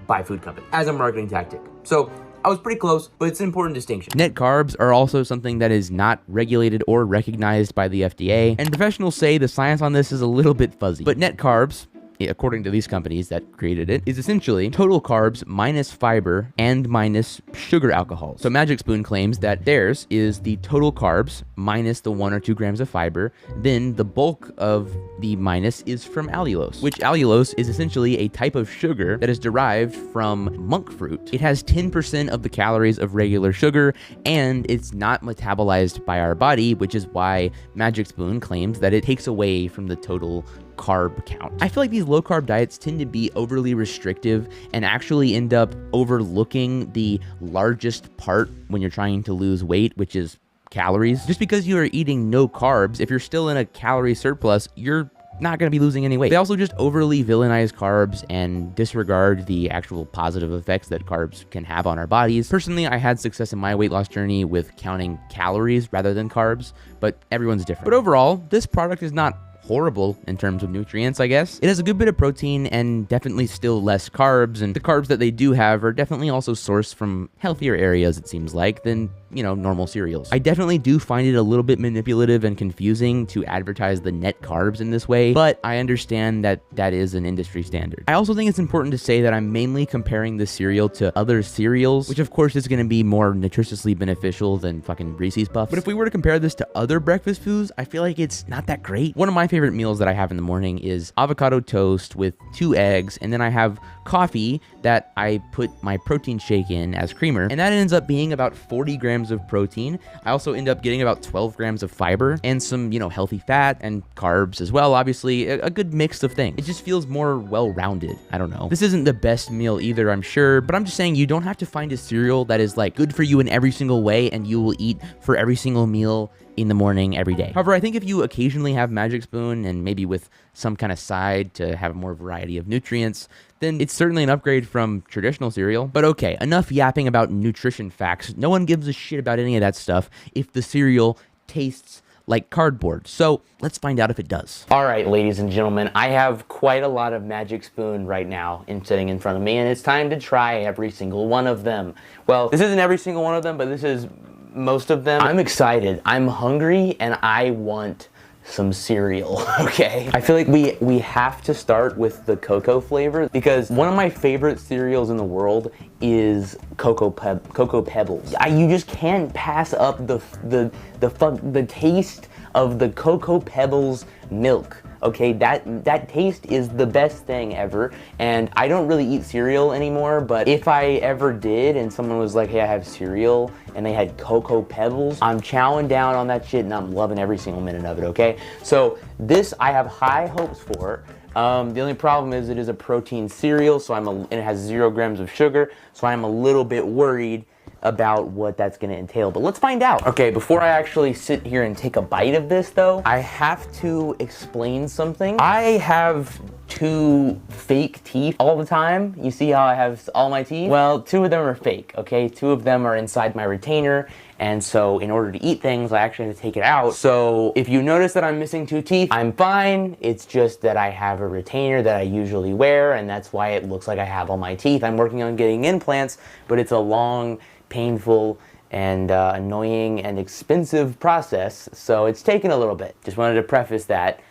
by food companies as a marketing tactic. So I was pretty close, but it's an important distinction. Net carbs are also something that is not regulated or recognized by the FDA, and professionals say the science on this is a little bit fuzzy. But net carbs, according to these companies that created it, is essentially total carbs minus fiber and minus sugar alcohols. So Magic Spoon claims that theirs is the total carbs minus the 1 or 2 grams of fiber, then the bulk of the minus is from allulose, which allulose is essentially a type of sugar that is derived from monk fruit. It has 10% of the calories of regular sugar, and it's not metabolized by our body, which is why Magic Spoon claims that it takes away from the total carb count. I feel like these low carb diets tend to be overly restrictive and actually end up overlooking the largest part when you're trying to lose weight, which is calories. Just because you are eating no carbs, if you're still in a calorie surplus, you're not going to be losing any weight. They also just overly villainize carbs and disregard the actual positive effects that carbs can have on our bodies. Personally, I had success in my weight loss journey with counting calories rather than carbs, but everyone's different. But overall, this product is not horrible in terms of nutrients, I guess. It has a good bit of protein and definitely still less carbs, and the carbs that they do have are definitely also sourced from healthier areas, it seems like, than, you know, normal cereals. I definitely do find it a little bit manipulative and confusing to advertise the net carbs in this way, but I understand that that is an industry standard. I also think it's important to say that I'm mainly comparing this cereal to other cereals, which of course is going to be more nutritiously beneficial than fucking Reese's Puffs. But if we were to compare this to other breakfast foods, I feel like it's not that great. One of my favorite meals that I have in the morning is avocado toast with 2 eggs, and then I have coffee that I put my protein shake in as creamer, and that ends up being about 40 grams of protein. I also end up getting about 12 grams of fiber and some, you know, healthy fat and carbs as well. Obviously, a good mix of things. It just feels more well-rounded. I don't know. This isn't the best meal either, I'm sure, but I'm just saying you don't have to find a cereal that is like good for you in every single way and you will eat for every single meal in the morning every day. However, I think if you occasionally have Magic Spoon and maybe with some kind of side to have more variety of nutrients, then it's certainly an upgrade from traditional cereal. But okay, enough yapping about nutrition facts. No one gives a shit about any of that stuff if the cereal tastes like cardboard. So let's find out if it does. All right, ladies and gentlemen, I have quite a lot of Magic Spoon right now sitting in front of me, and it's time to try every single one of them. Well, this isn't every single one of them, but this is most of them. I'm excited, I'm hungry, and I want some cereal, okay? I feel like we have to start with the cocoa flavor because one of my favorite cereals in the world is Cocoa Pebbles. You just can't pass up the taste of the Cocoa Pebbles milk. Okay, that taste is the best thing ever, and I don't really eat cereal anymore, but if I ever did and someone was like, hey, I have cereal, and they had Cocoa Pebbles, I'm chowing down on that shit and I'm loving every single minute of it, okay? So this I have high hopes for. The only problem is it is a protein cereal, so and it has 0 grams of sugar, so I'm a little bit worried about what that's going to entail, but let's find out. Okay, before I actually sit here and take a bite of this though, I have to explain something. I have 2 fake teeth all the time. You see how I have all my teeth? Well, 2 of them are fake, okay? 2 of them are inside my retainer, and so in order to eat things, I actually have to take it out. So if you notice that I'm missing 2 teeth, I'm fine. It's just that I have a retainer that I usually wear, and that's why it looks like I have all my teeth. I'm working on getting implants, but it's a long, painful, and annoying and expensive process, so it's taken a little bit. Just wanted to preface that.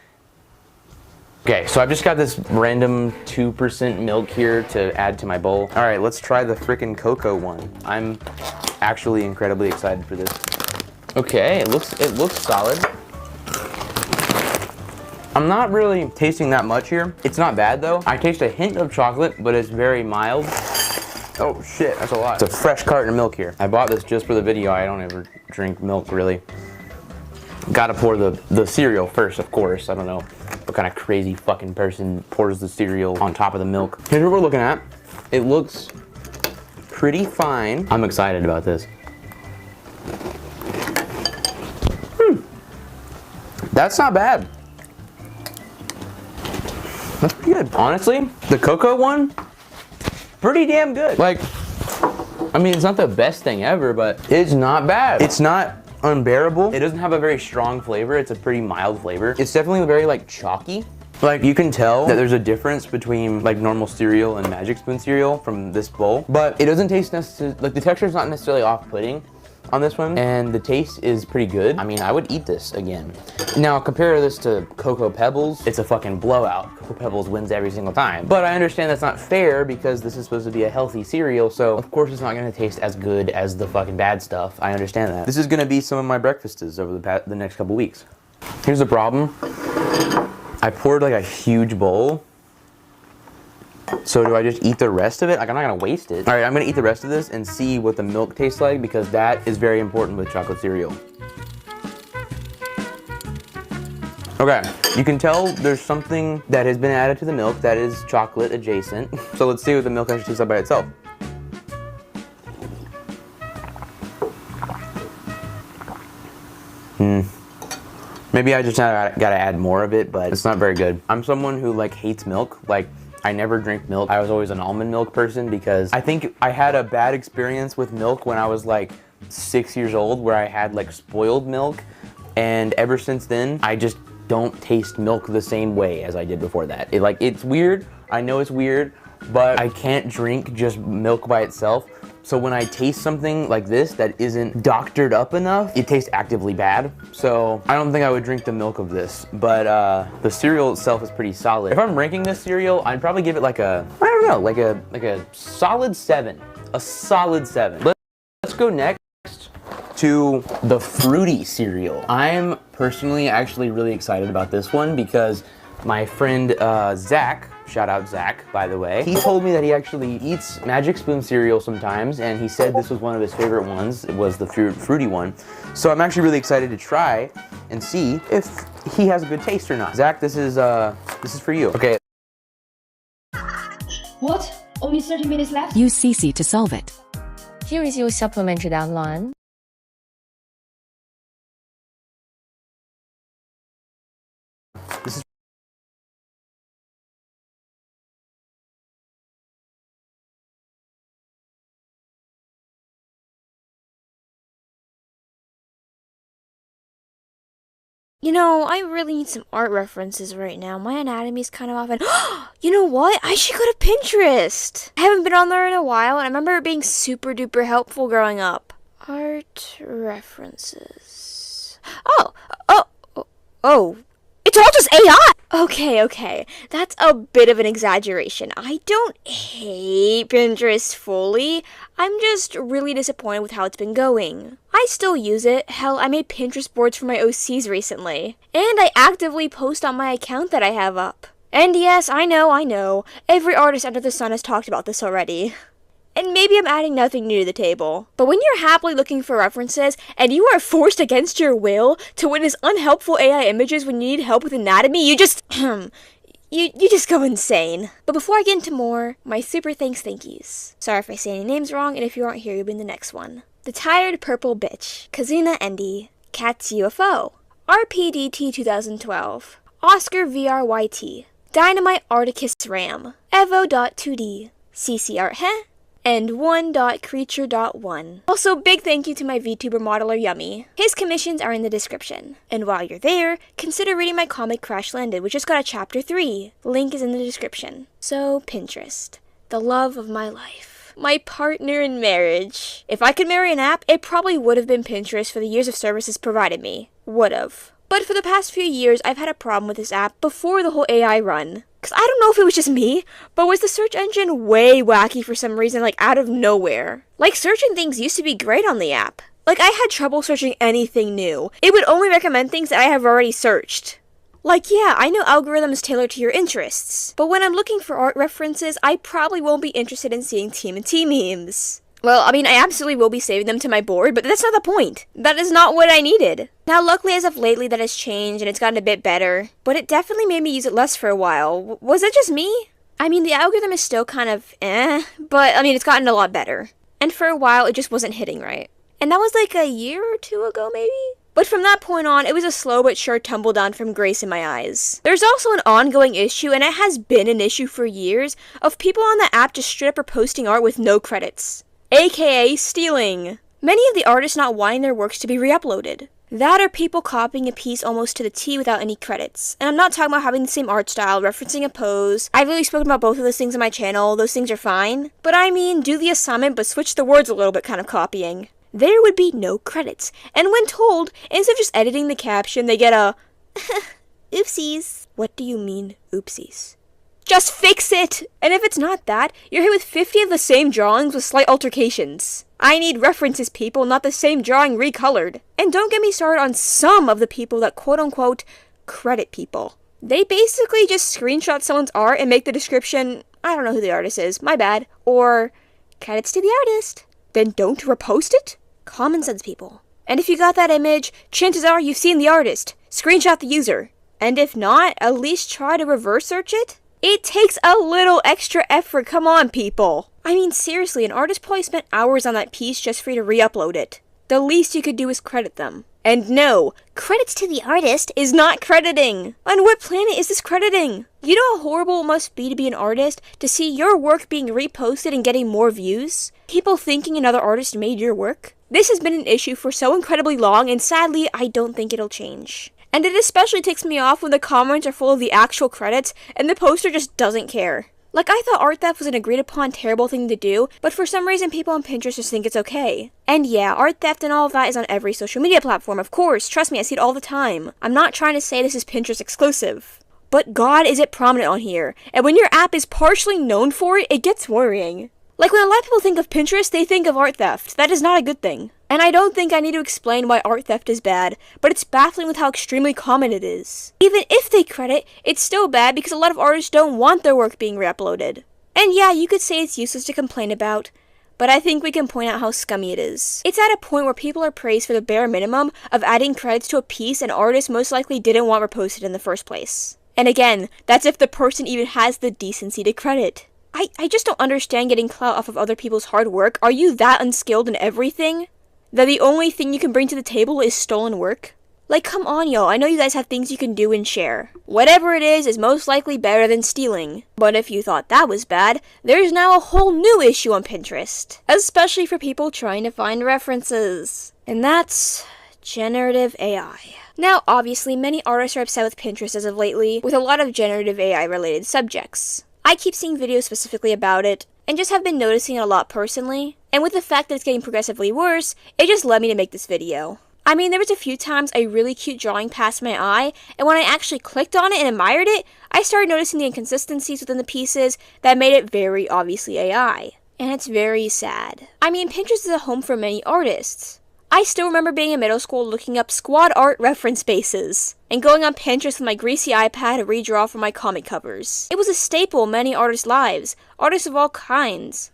Okay, so I've just got this random 2% milk here to add to my bowl. All right, let's try the frickin' cocoa one. I'm actually incredibly excited for this. Okay, it looks solid. I'm not really tasting that much here. It's not bad though. I taste a hint of chocolate, but it's very mild. Oh shit, that's a lot. It's a fresh carton of milk here. I bought this just for the video. I don't ever drink milk really. Gotta pour the cereal first, of course. I don't know what kind of crazy fucking person pours the cereal on top of the milk. Here's what we're looking at. It looks pretty fine. I'm excited about this. That's not bad. That's pretty good. Honestly, the cocoa one, pretty damn good. Like, I mean, it's not the best thing ever, but it's not bad. It's not unbearable. It doesn't have a very strong flavor. It's a pretty mild flavor. It's definitely very like chalky. Like you can tell that there's a difference between like normal cereal and Magic Spoon cereal from this bowl, but it doesn't taste necessarily, like the texture is not necessarily off-putting. on this one, and the taste is pretty good. I mean, I would eat this again. Now, compare this to Cocoa Pebbles. It's a fucking blowout. Cocoa Pebbles wins every single time. But I understand that's not fair because this is supposed to be a healthy cereal, so of course it's not gonna taste as good as the fucking bad stuff. I understand that. This is gonna be some of my breakfasts over the next couple weeks. Here's the problem. I poured like a huge bowl. So do I just eat the rest of it? Like, I'm not gonna waste it. All right, I'm gonna eat the rest of this and see what the milk tastes like because that is very important with chocolate cereal. Okay, you can tell there's something that has been added to the milk that is chocolate adjacent. So let's see what the milk actually tastes like by itself. Maybe I just gotta add more of it, but it's not very good. I'm someone who like hates milk. Like, I never drink milk. I was always an almond milk person because I think I had a bad experience with milk when I was like 6 years old where I had like spoiled milk, and ever since then I just don't taste milk the same way as I did before that. It's weird. I know it's weird, but I can't drink just milk by itself. So when I taste something like this that isn't doctored up enough, it tastes actively bad. So I don't think I would drink the milk of this, but the cereal itself is pretty solid. If I'm ranking this cereal, I'd probably give it like a, I don't know, like a solid 7. A solid 7. Let's go next to the fruity cereal. I'm personally actually really excited about this one because my friend Zach, shout out Zach, by the way, he told me that he actually eats Magic Spoon cereal sometimes, and he said this was one of his favorite ones. It was the fruity one. So I'm actually really excited to try and see if he has a good taste or not. Zach, this is for you. Okay. What? Only 30 minutes left? Use CC to solve it. Here is your supplementary downline. This is You know, I really need some art references right now. My anatomy's kind of off and you know what? I should go to Pinterest. I haven't been on there in a while and I remember it being super duper helpful growing up. Art references. Oh. It's all just AI! Okay. That's a bit of an exaggeration. I don't hate Pinterest fully. I'm just really disappointed with how it's been going. I still use it. Hell, I made Pinterest boards for my OCs recently. And I actively post on my account that I have up. And yes, I know. Every artist under the sun has talked about this already. And maybe I'm adding nothing new to the table. But when you're happily looking for references, and you are forced against your will to witness unhelpful AI images when you need help with anatomy, you just, you just go insane. But before I get into more, my super thanks-thankies. Sorry if I say any names wrong, and if you aren't here, you'll be in the next one. The Tired Purple Bitch, Kazuna Endy, Cat's UFO, RPDT 2012, Oscar VRYT, Dynamite Articus Ram, Evo.2D, CC Art Heh, and 1.creature.1. Also, big thank you to my VTuber modeler Yummy. His commissions are in the description. And while you're there, consider reading my comic Crash Landed, which just got a chapter 3. Link is in the description. So, Pinterest. The love of my life. My partner in marriage. If I could marry an app, it probably would have been Pinterest for the years of services provided me. Would've. But for the past few years, I've had a problem with this app before the whole AI run. Because I don't know if it was just me, but was the search engine way wacky for some reason, like out of nowhere? Like, searching things used to be great on the app. Like, I had trouble searching anything new. It would only recommend things that I have already searched. Like, yeah, I know algorithms tailor to your interests, but when I'm looking for art references, I probably won't be interested in seeing TMNT memes. Well, I mean, I absolutely will be saving them to my board, but that's not the point. That is not what I needed. Now, luckily, as of lately, that has changed and it's gotten a bit better, but it definitely made me use it less for a while. Was it just me? I mean, the algorithm is still kind of but I mean, it's gotten a lot better. And for a while, it just wasn't hitting right. And that was like a year or two ago, maybe? But from that point on, it was a slow but sure tumble down from grace in my eyes. There's also an ongoing issue, and it has been an issue for years, of people on the app just straight up are posting art with no credits. AKA stealing. Many of the artists not wanting their works to be re-uploaded. That or people copying a piece almost to the T without any credits. And I'm not talking about having the same art style, referencing a pose. I've really spoken about both of those things on my channel, those things are fine. But I mean, do the assignment but switch the words a little bit kind of copying. there would be no credits. And when told, instead of just editing the caption, they get a oopsies. What do you mean, oopsies? Just fix it! And if it's not that, you're hit with 50 of the same drawings with slight altercations. I need references, people, not the same drawing recolored. And don't get me started on some of the people that quote-unquote credit people. They basically just screenshot someone's art and make the description, I don't know who the artist is, my bad, or credits to the artist. Then don't repost it? Common sense, people. And if you got that image, chances are you've seen the artist. Screenshot the user. And if not, at least try to reverse search it. It takes a little extra effort, come on, people. I mean, seriously, an artist probably spent hours on that piece just for you to re-upload it. The least you could do is credit them. And no, credits to the artist is not crediting. On what planet is this crediting? You know how horrible it must be to be an artist, to see your work being reposted and getting more views? People thinking another artist made your work? This has been an issue for so incredibly long, and sadly, I don't think it'll change. And it especially ticks me off when the comments are full of the actual credits and the poster just doesn't care. Like, I thought art theft was an agreed upon terrible thing to do, but for some reason people on Pinterest just think it's okay. And yeah, art theft and all of that is on every social media platform, of course. Trust me, I see it all the time. I'm not trying to say this is Pinterest exclusive. But God, is it prominent on here. And when your app is partially known for it, it gets worrying. Like, when a lot of people think of Pinterest, they think of art theft. That is not a good thing. And I don't think I need to explain why art theft is bad, but it's baffling with how extremely common it is. Even if they credit, it's still bad because a lot of artists don't want their work being re-uploaded. And yeah, you could say it's useless to complain about, but I think we can point out how scummy it is. It's at a point where people are praised for the bare minimum of adding credits to a piece an artist most likely didn't want reposted in the first place. And again, that's if the person even has the decency to credit. I just don't understand getting clout off of other people's hard work. Are you that unskilled in everything? That the only thing you can bring to the table is stolen work? Like, come on, y'all. I know you guys have things you can do and share. Whatever it is most likely better than stealing. But if you thought that was bad, there's now a whole new issue on Pinterest. Especially for people trying to find references. And that's generative AI. Now, obviously, many artists are upset with Pinterest as of lately, with a lot of generative AI related subjects. I keep seeing videos specifically about it, and just have been noticing it a lot personally. And with the fact that it's getting progressively worse, it just led me to make this video. I mean, there was a few times a really cute drawing passed my eye, and when I actually clicked on it and admired it, I started noticing the inconsistencies within the pieces that made it very obviously AI. And it's very sad. I mean, Pinterest is a home for many artists. I still remember being in middle school looking up squad art reference spaces, and going on Pinterest with my greasy iPad to redraw for my comic covers. It was a staple in many artists' lives, artists of all kinds,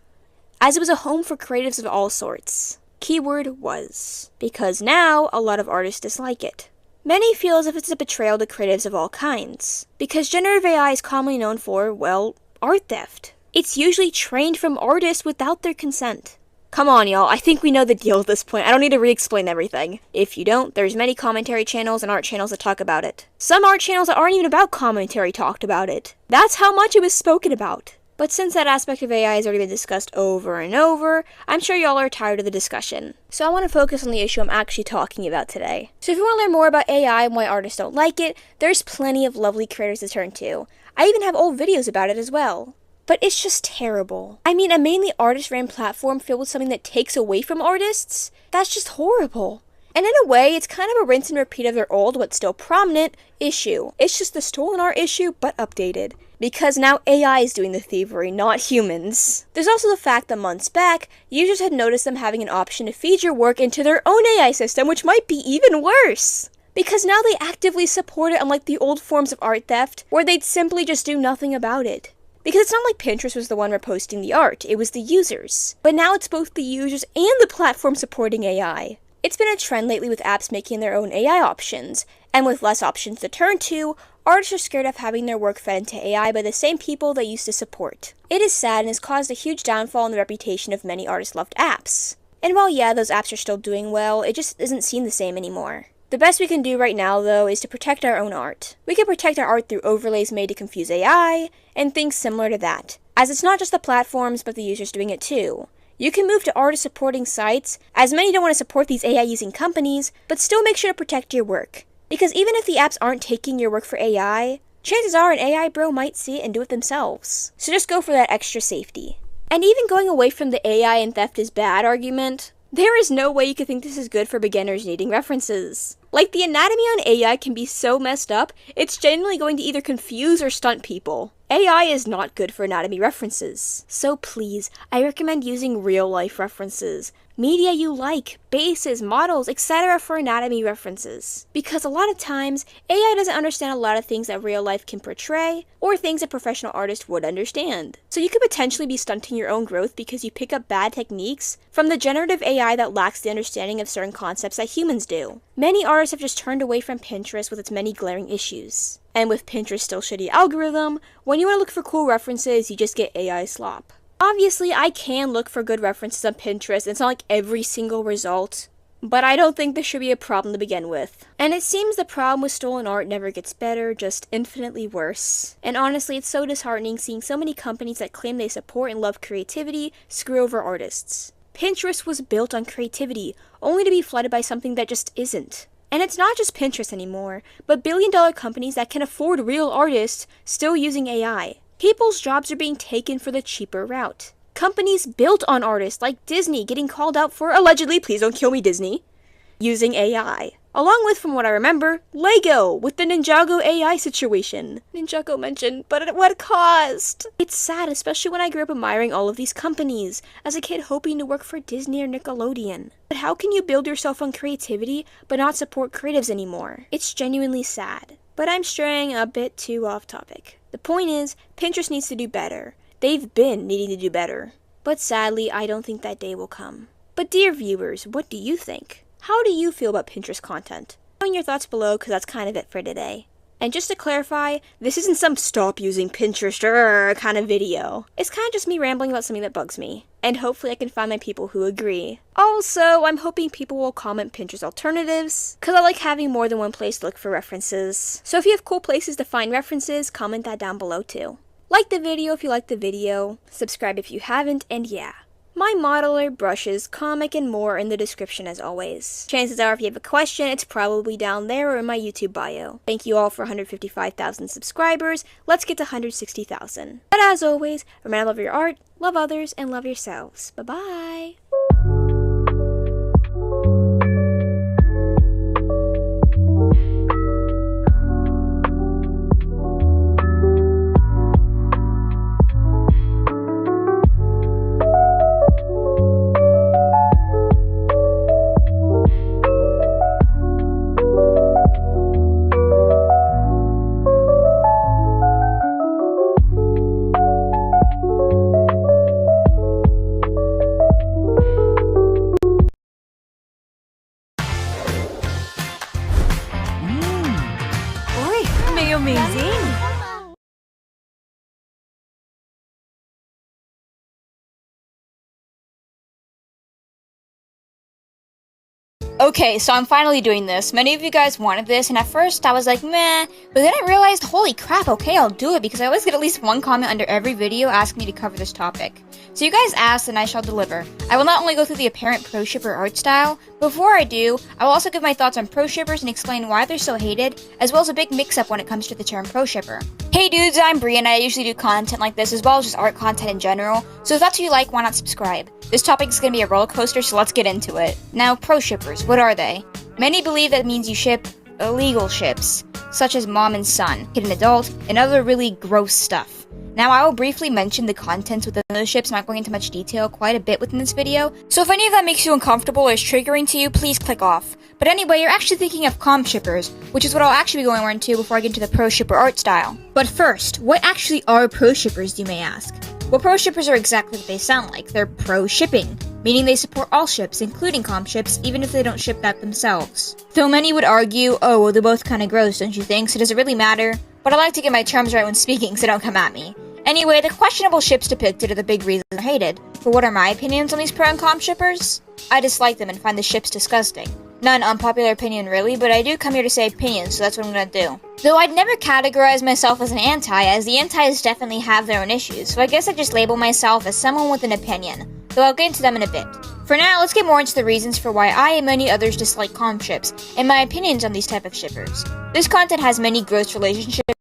as it was a home for creatives of all sorts. Keyword was, because now a lot of artists dislike it. Many feel as if it's a betrayal to creatives of all kinds, because generative AI is commonly known for, well, art theft. It's usually trained from artists without their consent. Come on, y'all, I think we know the deal at this point. I don't need to re-explain everything. If you don't, there's many commentary channels and art channels that talk about it. Some art channels that aren't even about commentary talked about it. That's how much it was spoken about. But since that aspect of AI has already been discussed over and over, I'm sure y'all are tired of the discussion. So I want to focus on the issue I'm actually talking about today. So if you want to learn more about AI and why artists don't like it, there's plenty of lovely creators to turn to. I even have old videos about it as well. But it's just terrible. I mean, a mainly artist-ran platform filled with something that takes away from artists? That's just horrible. And in a way, it's kind of a rinse and repeat of their old, but still prominent, issue. It's just the stolen art issue, but updated. Because now AI is doing the thievery, not humans. There's also the fact that months back, users had noticed them having an option to feed your work into their own AI system, which might be even worse. Because now they actively support it, unlike the old forms of art theft, where they'd simply just do nothing about it. Because it's not like Pinterest was the one reposting the art, it was the users. But now it's both the users and the platform supporting AI. It's been a trend lately with apps making their own AI options, and with less options to turn to, artists are scared of having their work fed into AI by the same people they used to support. It is sad and has caused a huge downfall in the reputation of many artist-loved apps. And while yeah, those apps are still doing well, it just isn't seen the same anymore. The best we can do right now, though, is to protect our own art. We can protect our art through overlays made to confuse AI, and things similar to that. As it's not just the platforms, but the users doing it too. You can move to artist-supporting sites, as many don't want to support these AI-using companies, but still make sure to protect your work. Because even if the apps aren't taking your work for AI, chances are an AI bro might see it and do it themselves. So just go for that extra safety. And even going away from the AI and theft is bad argument, There is no way you could think this is good for beginners needing references. Like, the anatomy on AI can be so messed up, it's genuinely going to either confuse or stunt people. AI is not good for anatomy references. So please, I recommend using real-life references. Media you like, bases, models, etc. for anatomy references. Because a lot of times, AI doesn't understand a lot of things that real life can portray, or things a professional artist would understand. So you could potentially be stunting your own growth because you pick up bad techniques from the generative AI that lacks the understanding of certain concepts that humans do. Many artists have just turned away from Pinterest with its many glaring issues. And with Pinterest's still shitty algorithm, when you want to look for cool references, you just get AI slop. Obviously, I can look for good references on Pinterest, it's not like every single result, but I don't think this should be a problem to begin with. And it seems the problem with stolen art never gets better, just infinitely worse. And honestly, it's so disheartening seeing so many companies that claim they support and love creativity screw over artists. Pinterest was built on creativity, only to be flooded by something that just isn't. And it's not just Pinterest anymore, but billion-dollar companies that can afford real artists still using AI. People's jobs are being taken for the cheaper route. Companies built on artists like Disney getting called out for, allegedly, please don't kill me Disney, using AI. Along with, from what I remember, Lego with the Ninjago AI situation. Ninjago mentioned, but at what cost? It's sad, especially when I grew up admiring all of these companies, as a kid hoping to work for Disney or Nickelodeon. But how can you build yourself on creativity, but not support creatives anymore? It's genuinely sad. But I'm straying a bit too off topic. The point is, Pinterest needs to do better. They've been needing to do better. But sadly, I don't think that day will come. But dear viewers, what do you think? How do you feel about Pinterest content? Tell me your thoughts below, because that's kind of it for today. And just to clarify, this isn't some stop using Pinterest kind of video. It's kind of just me rambling about something that bugs me. And hopefully I can find my people who agree. Also, I'm hoping people will comment Pinterest alternatives, because I like having more than one place to look for references. So if you have cool places to find references, comment that down below too. Like the video if you liked the video, subscribe if you haven't, and yeah. My modeler, brushes, comic, and more in the description as always. Chances are if you have a question, it's probably down there or in my YouTube bio. Thank you all for 155,000 subscribers. Let's get to 160,000. But as always, remember to love your art, love others, and love yourselves. Bye-bye! Amazing! Okay, so I'm finally doing this. Many of you guys wanted this, and at first I was like, meh, but then I realized, holy crap, okay, I'll do it, because I always get at least one comment under every video asking me to cover this topic. So you guys asked, and I shall deliver. I will not only go through the apparent pro shipper art style, but before I do, I will also give my thoughts on pro shippers and explain why they're so hated, as well as a big mix-up when it comes to the term pro shipper. Hey dudes, I'm Brie, and I usually do content like this, as well as just art content in general, so if that's what you like, why not subscribe? This topic is going to be a roller coaster, so let's get into it. Now, pro shippers, what are they? Many believe that means you ship illegal ships, such as mom and son, kid and adult, and other really gross stuff. Now, I will briefly mention the contents within those ships, not going into much detail, quite a bit within this video, so if any of that makes you uncomfortable or is triggering to you, please click off. But anyway, you're actually thinking of comp shippers, which is what I'll actually be going more into before I get into the pro shipper art style. But first, what actually are pro shippers, you may ask? Well, pro shippers are exactly what they sound like. They're pro shipping, meaning they support all ships, including comp ships, even if they don't ship that themselves. Though many would argue, oh, well, they're both kinda gross, don't you think, so does it really matter? But I like to get my terms right when speaking, so don't come at me. Anyway, the questionable ships depicted are the big reason they're hated. But what are my opinions on these pro and comp shippers? I dislike them and find the ships disgusting. Not an unpopular opinion really, but I do come here to say opinions, so that's what I'm gonna do. Though I'd never categorize myself as an anti, as the antis definitely have their own issues, so I guess I just label myself as someone with an opinion, though I'll get into them in a bit. For now, let's get more into the reasons for why I and many others dislike comp ships, and my opinions on these type of shippers. This content has many gross relationships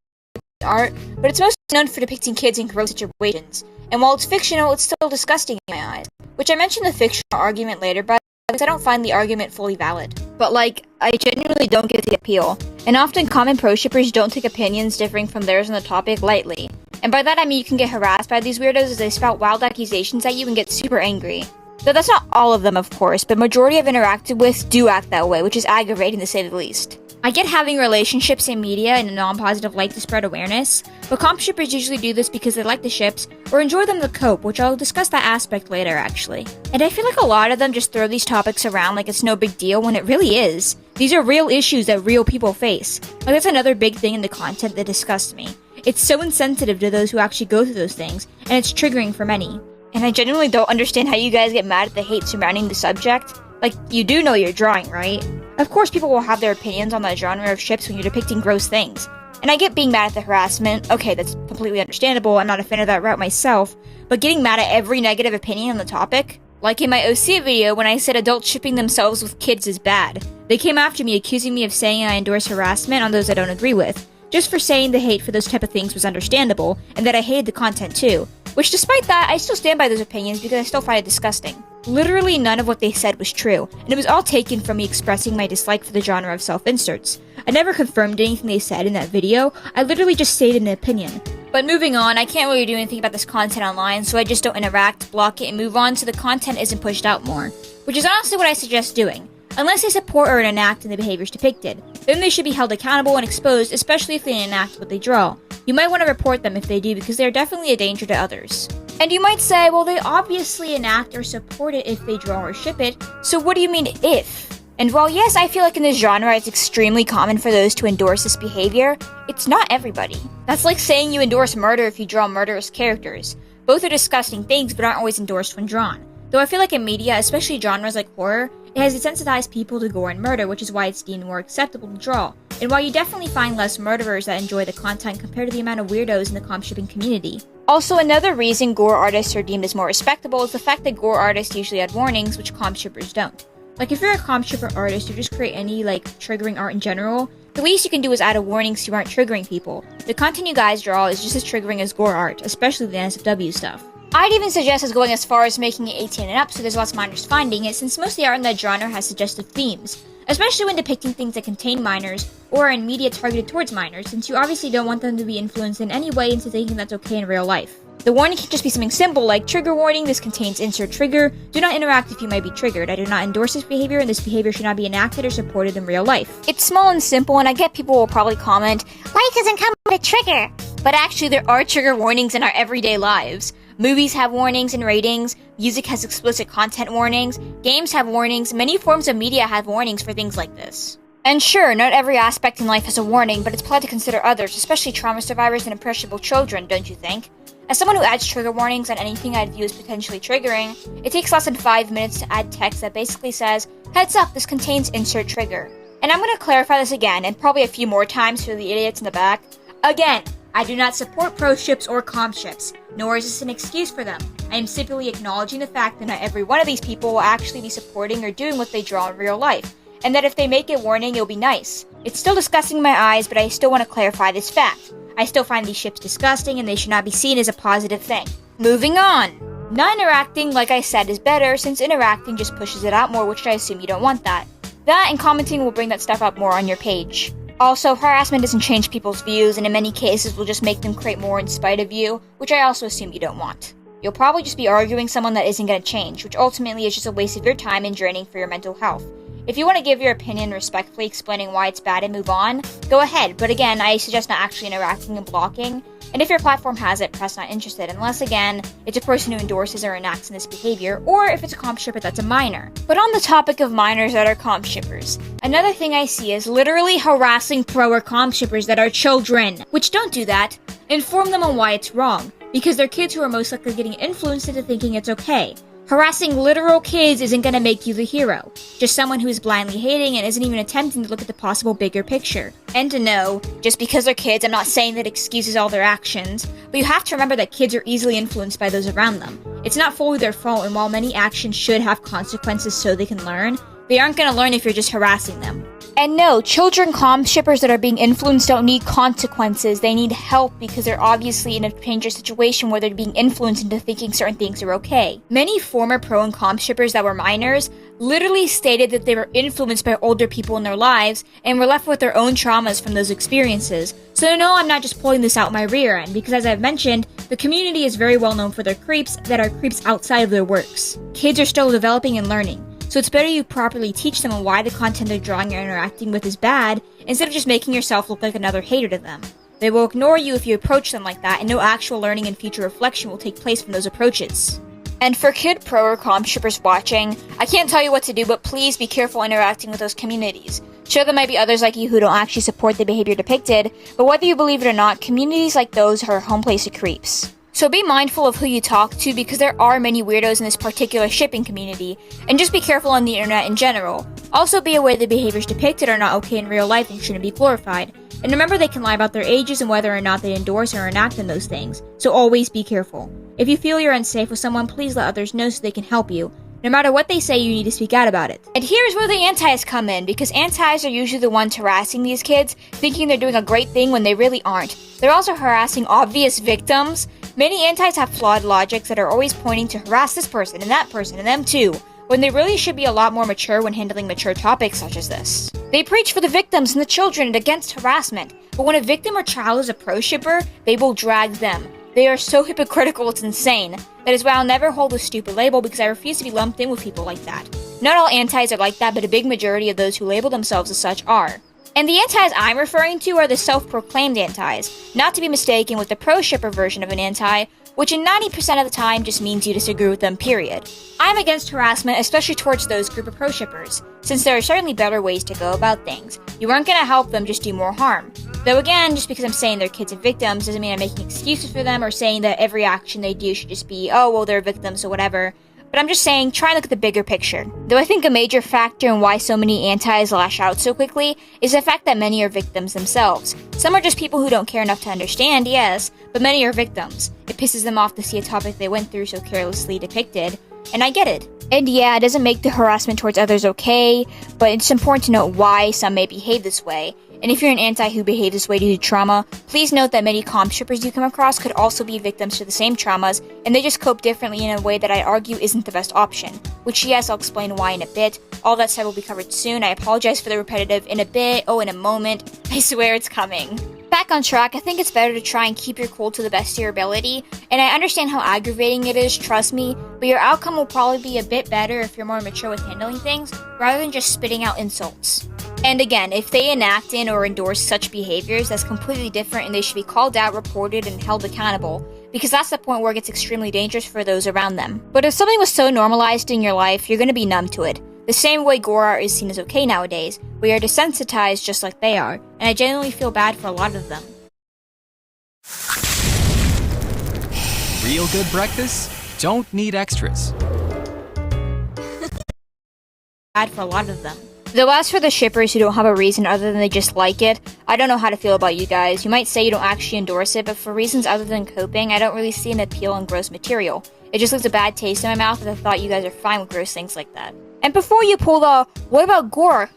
art, but it's mostly known for depicting kids in gross situations, and while it's fictional, it's still disgusting in my eyes. Which I mentioned the fictional argument later, but because I don't find the argument fully valid. But like, I genuinely don't get the appeal, and often common pro-shippers don't take opinions differing from theirs on the topic lightly. And by that I mean you can get harassed by these weirdos as they spout wild accusations at you and get super angry. Though that's not all of them, of course, but majority I've interacted with do act that way, which is aggravating to say the least. I get having relationships in media in a non-positive light to spread awareness, but comp shippers usually do this because they like the ships or enjoy them to cope, which I'll discuss that aspect later actually. And I feel like a lot of them just throw these topics around like it's no big deal when it really is. These are real issues that real people face. Like that's another big thing in the content that disgusts me. It's so insensitive to those who actually go through those things, and it's triggering for many. And I genuinely don't understand how you guys get mad at the hate surrounding the subject. Like, you do know you're drawing, right? Of course people will have their opinions on that genre of ships when you're depicting gross things. And I get being mad at the harassment, okay, that's completely understandable, I'm not a fan of that route myself, but getting mad at every negative opinion on the topic? Like in my OC video when I said adults shipping themselves with kids is bad. They came after me accusing me of saying I endorse harassment on those I don't agree with, just for saying the hate for those type of things was understandable, and that I hated the content too. Which despite that, I still stand by those opinions because I still find it disgusting. Literally none of what they said was true, and it was all taken from me expressing my dislike for the genre of self-inserts. I never confirmed anything they said in that video, I literally just stated an opinion. But moving on, I can't really do anything about this content online, so I just don't interact, block it, and move on so the content isn't pushed out more. Which is honestly what I suggest doing. Unless they support or enact in the behaviors depicted, then they should be held accountable and exposed, especially if they enact what they draw. You might want to report them if they do because they are definitely a danger to others. And you might say, well, they obviously enact or support it if they draw or ship it, so what do you mean if? And while yes, I feel like in this genre it's extremely common for those to endorse this behavior, it's not everybody. That's like saying you endorse murder if you draw murderous characters. Both are disgusting things but aren't always endorsed when drawn. Though I feel like in media, especially genres like horror, it has desensitized people to gore and murder, which is why it's deemed more acceptable to draw. And while you definitely find less murderers that enjoy the content compared to the amount of weirdos in the comp shipping community. Also, another reason gore artists are deemed as more respectable is the fact that gore artists usually add warnings, which comp shippers don't. Like if you're a comp shipper artist or just create any triggering art in general, the least you can do is add a warning so you aren't triggering people. The content you guys draw is just as triggering as gore art, especially the NSFW stuff. I'd even suggest us going as far as making it 18 and up so there's less minors finding it, since most of the art in that genre has suggestive themes, especially when depicting things that contain minors or are in media targeted towards minors, since you obviously don't want them to be influenced in any way into thinking that's okay in real life. The warning can just be something simple like, trigger warning, this contains insert trigger, do not interact if you might be triggered, I do not endorse this behavior and this behavior should not be enacted or supported in real life. It's small and simple, and I get people will probably comment, life doesn't come with a trigger! But actually there are trigger warnings in our everyday lives. Movies have warnings and ratings, music has explicit content warnings, games have warnings, many forms of media have warnings for things like this. And sure, not every aspect in life has a warning, but it's polite to consider others, especially trauma survivors and impressionable children, don't you think? As someone who adds trigger warnings on anything I'd view as potentially triggering, it takes less than 5 minutes to add text that basically says, heads up, this contains insert trigger. And I'm going to clarify this again, and probably a few more times for the idiots in the back. Again, I do not support pro ships or comp ships, nor is this an excuse for them. I am simply acknowledging the fact that not every one of these people will actually be supporting or doing what they draw in real life, and that if they make it warning, it'll be nice. It's still disgusting in my eyes, but I still want to clarify this fact. I still find these ships disgusting and they should not be seen as a positive thing. Moving on! Not interacting, like I said, is better since interacting just pushes it out more, which I assume you don't want that. That and commenting will bring that stuff up more on your page. Also, harassment doesn't change people's views, and in many cases will just make them create more in spite of you, which I also assume you don't want. You'll probably just be arguing someone that isn't going to change, which ultimately is just a waste of your time and draining for your mental health. If you want to give your opinion respectfully explaining why it's bad and move on, go ahead, but again, I suggest not actually interacting and blocking, and if your platform has it, press not interested, unless again, it's a person who endorses or enacts in this behavior, or if it's a comp shipper that's a minor. But on the topic of minors that are comp shippers, another thing I see is literally harassing pro or comp shippers that are children, which don't do that. Inform them on why it's wrong, because they're kids who are most likely getting influenced into thinking it's okay. Harassing literal kids isn't gonna make you the hero, just someone who is blindly hating and isn't even attempting to look at the possible bigger picture. And to know, just because they're kids, I'm not saying that excuses all their actions, but you have to remember that kids are easily influenced by those around them. It's not fully their fault, and while many actions should have consequences so they can learn, they aren't gonna learn if you're just harassing them. And no, children comm shippers that are being influenced don't need consequences. They need help because they're obviously in a dangerous situation where they're being influenced into thinking certain things are okay. Many former pro and comm shippers that were minors literally stated that they were influenced by older people in their lives and were left with their own traumas from those experiences. So no, I'm not just pulling this out my rear end, because as I've mentioned, the community is very well known for their creeps that are creeps outside of their works. Kids are still developing and learning, so it's better you properly teach them on why the content they're drawing or interacting with is bad, instead of just making yourself look like another hater to them. They will ignore you if you approach them like that, and no actual learning and future reflection will take place from those approaches. And for kid pro or comm shippers watching, I can't tell you what to do, but please be careful interacting with those communities. Sure, there might be others like you who don't actually support the behavior depicted, but whether you believe it or not, communities like those are home place of creeps. So be mindful of who you talk to, because there are many weirdos in this particular shipping community, and just be careful on the internet in general. Also be aware the behaviors depicted are not okay in real life and shouldn't be glorified. And remember, they can lie about their ages and whether or not they endorse or enact on those things, so always be careful. If you feel you're unsafe with someone, please let others know so they can help you. No matter what they say, you need to speak out about it. And here's where the antis come in, because antis are usually the ones harassing these kids, thinking they're doing a great thing when they really aren't. They're also harassing obvious victims. Many antis have flawed logics that are always pointing to harass this person and that person and them too, when they really should be a lot more mature when handling mature topics such as this. They preach for the victims and the children and against harassment, but when a victim or child is a pro shipper, they will drag them. They are so hypocritical, it's insane. That is why I'll never hold this stupid label, because I refuse to be lumped in with people like that. Not all antis are like that, but a big majority of those who label themselves as such are. And the antis I'm referring to are the self-proclaimed antis, not to be mistaken with the pro shipper version of an anti, which in 90% of the time just means you disagree with them, period. I'm against harassment, especially towards those group of pro shippers, since there are certainly better ways to go about things. You aren't gonna help them, just do more harm. Though again, just because I'm saying they're kids and victims doesn't mean I'm making excuses for them or saying that every action they do should just be, oh, well, they're victims or whatever. But I'm just saying, try and look at the bigger picture. Though I think a major factor in why so many antis lash out so quickly is the fact that many are victims themselves. Some are just people who don't care enough to understand, yes, but many are victims. It pisses them off to see a topic they went through so carelessly depicted, and I get it. And yeah, it doesn't make the harassment towards others okay, but it's important to note why some may behave this way. And if you're an anti who behaves this way due to trauma, please note that many comm shippers you come across could also be victims to the same traumas, and they just cope differently in a way that I argue isn't the best option. Which yes, I'll explain why in a bit. All that said will be covered soon. I apologize for the repetitive in a bit, oh in a moment. I swear it's coming. Back on track, I think it's better to try and keep your cool to the best of your ability, and I understand how aggravating it is, trust me, but your outcome will probably be a bit better if you're more mature with handling things, rather than just spitting out insults. And again, if they enact in or endorse such behaviors, that's completely different and they should be called out, reported, and held accountable, because that's the point where it gets extremely dangerous for those around them. But if something was so normalized in your life, you're gonna be numb to it. The same way gore art is seen as okay nowadays, we are desensitized just like they are, and I genuinely feel bad for a lot of them. Real good breakfast? Don't need extras. Bad for a lot of them. Though as for the shippers who don't have a reason other than they just like it, I don't know how to feel about you guys. You might say you don't actually endorse it, but for reasons other than coping, I don't really see an appeal in gross material. It just leaves a bad taste in my mouth, and I thought you guys are fine with gross things like that. And before you pull the, what about gore,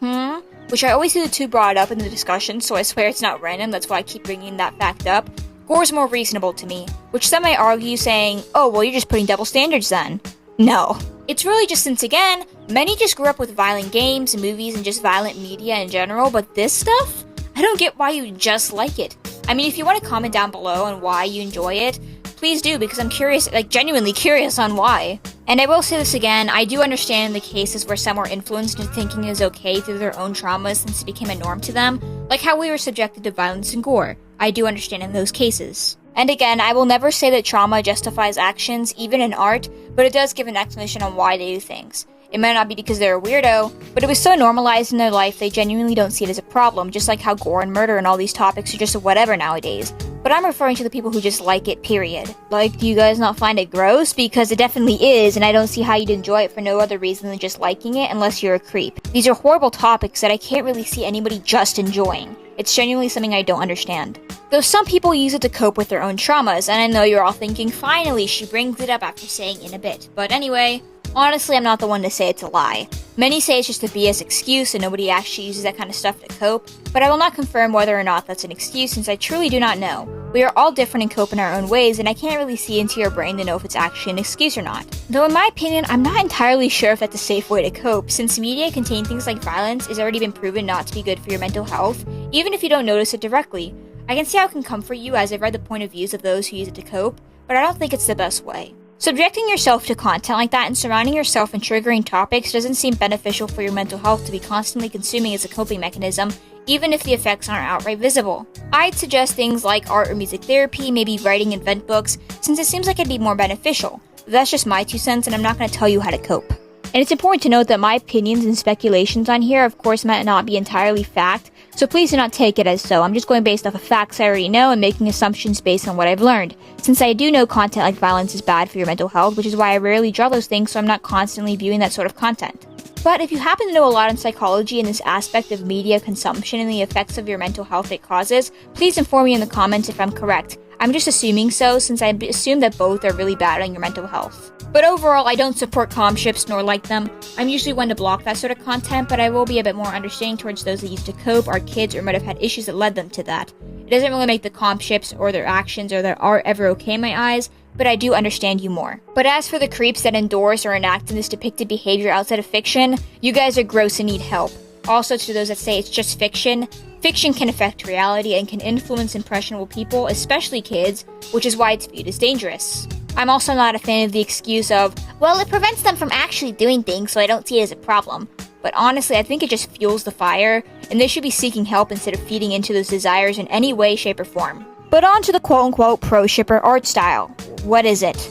which I always see the two brought up in the discussion, so I swear it's not random, that's why I keep bringing that fact up. Gore's more reasonable to me, which some may argue saying, oh, well, you're just putting double standards then. No. It's really just since, again, many just grew up with violent games and movies and just violent media in general, but this stuff? I don't get why you just like it. I mean, if you want to comment down below on why you enjoy it, please do, because I'm curious, like genuinely curious on why. And I will say this again, I do understand the cases where some were influenced into thinking it was okay through their own traumas since it became a norm to them, like how we were subjected to violence and gore. I do understand in those cases. And again, I will never say that trauma justifies actions, even in art, but it does give an explanation on why they do things. It might not be because they're a weirdo, but it was so normalized in their life they genuinely don't see it as a problem, just like how gore and murder and all these topics are just a whatever nowadays. But I'm referring to the people who just like it, period. Like, do you guys not find it gross? Because it definitely is, and I don't see how you'd enjoy it for no other reason than just liking it unless you're a creep. These are horrible topics that I can't really see anybody just enjoying. It's genuinely something I don't understand. Though some people use it to cope with their own traumas, and I know you're all thinking, finally, she brings it up after saying in a bit. But anyway, Honestly, I'm not the one to say it's a lie. Many say it's just a BS excuse and nobody actually uses that kind of stuff to cope, but I will not confirm whether or not that's an excuse since I truly do not know. We are all different and cope in our own ways, and I can't really see into your brain to know if it's actually an excuse or not. Though in my opinion, I'm not entirely sure if that's a safe way to cope, since media containing things like violence has already been proven not to be good for your mental health, even if you don't notice it directly. I can see how it can comfort you as I've read the point of views of those who use it to cope, but I don't think it's the best way. Subjecting yourself to content like that and surrounding yourself in triggering topics doesn't seem beneficial for your mental health to be constantly consuming as a coping mechanism, even if the effects aren't outright visible. I'd suggest things like art or music therapy, maybe writing and vent books, since it seems like it'd be more beneficial. But that's just my 2 cents, and I'm not going to tell you how to cope. And it's important to note that my opinions and speculations on here, of course, might not be entirely fact, so please do not take it as so. I'm just going based off of facts I already know and making assumptions based on what I've learned, since I do know content like violence is bad for your mental health, which is why I rarely draw those things, so I'm not constantly viewing that sort of content. But if you happen to know a lot on psychology and this aspect of media consumption and the effects of your mental health it causes, please inform me in the comments if I'm correct. I'm just assuming so, since I assume that both are really bad on your mental health. But overall, I don't support comm ships nor like them. I'm usually one to block that sort of content, but I will be a bit more understanding towards those that used to cope, are kids, or might have had issues that led them to that. It doesn't really make the comm ships or their actions or their art ever okay in my eyes, but I do understand you more. But as for the creeps that endorse or enact in this depicted behavior outside of fiction, you guys are gross and need help. Also, to those that say it's just fiction, fiction can affect reality and can influence impressionable people, especially kids, which is why it's viewed as dangerous. I'm also not a fan of the excuse of, well, it prevents them from actually doing things, so I don't see it as a problem. But honestly, I think it just fuels the fire, and they should be seeking help instead of feeding into those desires in any way, shape, or form. But on to the quote-unquote pro-shipper art style. What is it?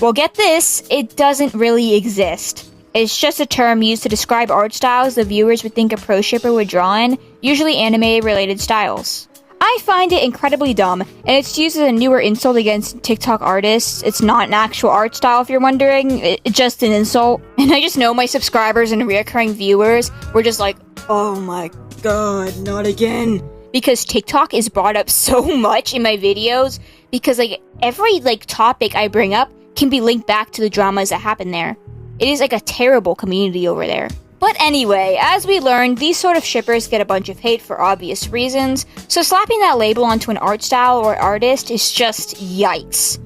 Well, get this, it doesn't really exist. It's just a term used to describe art styles the viewers would think a pro-shipper would draw in, usually anime-related styles. I find it incredibly dumb, and it's used as a newer insult against TikTok artists. It's not an actual art style if you're wondering, it's just an insult. And I just know my subscribers and reoccurring viewers were just like, oh my god, not again. Because TikTok is brought up so much in my videos, because every topic I bring up can be linked back to the dramas that happen there. It is a terrible community over there. But anyway, as we learned, these sort of shippers get a bunch of hate for obvious reasons, so slapping that label onto an art style or artist is just yikes.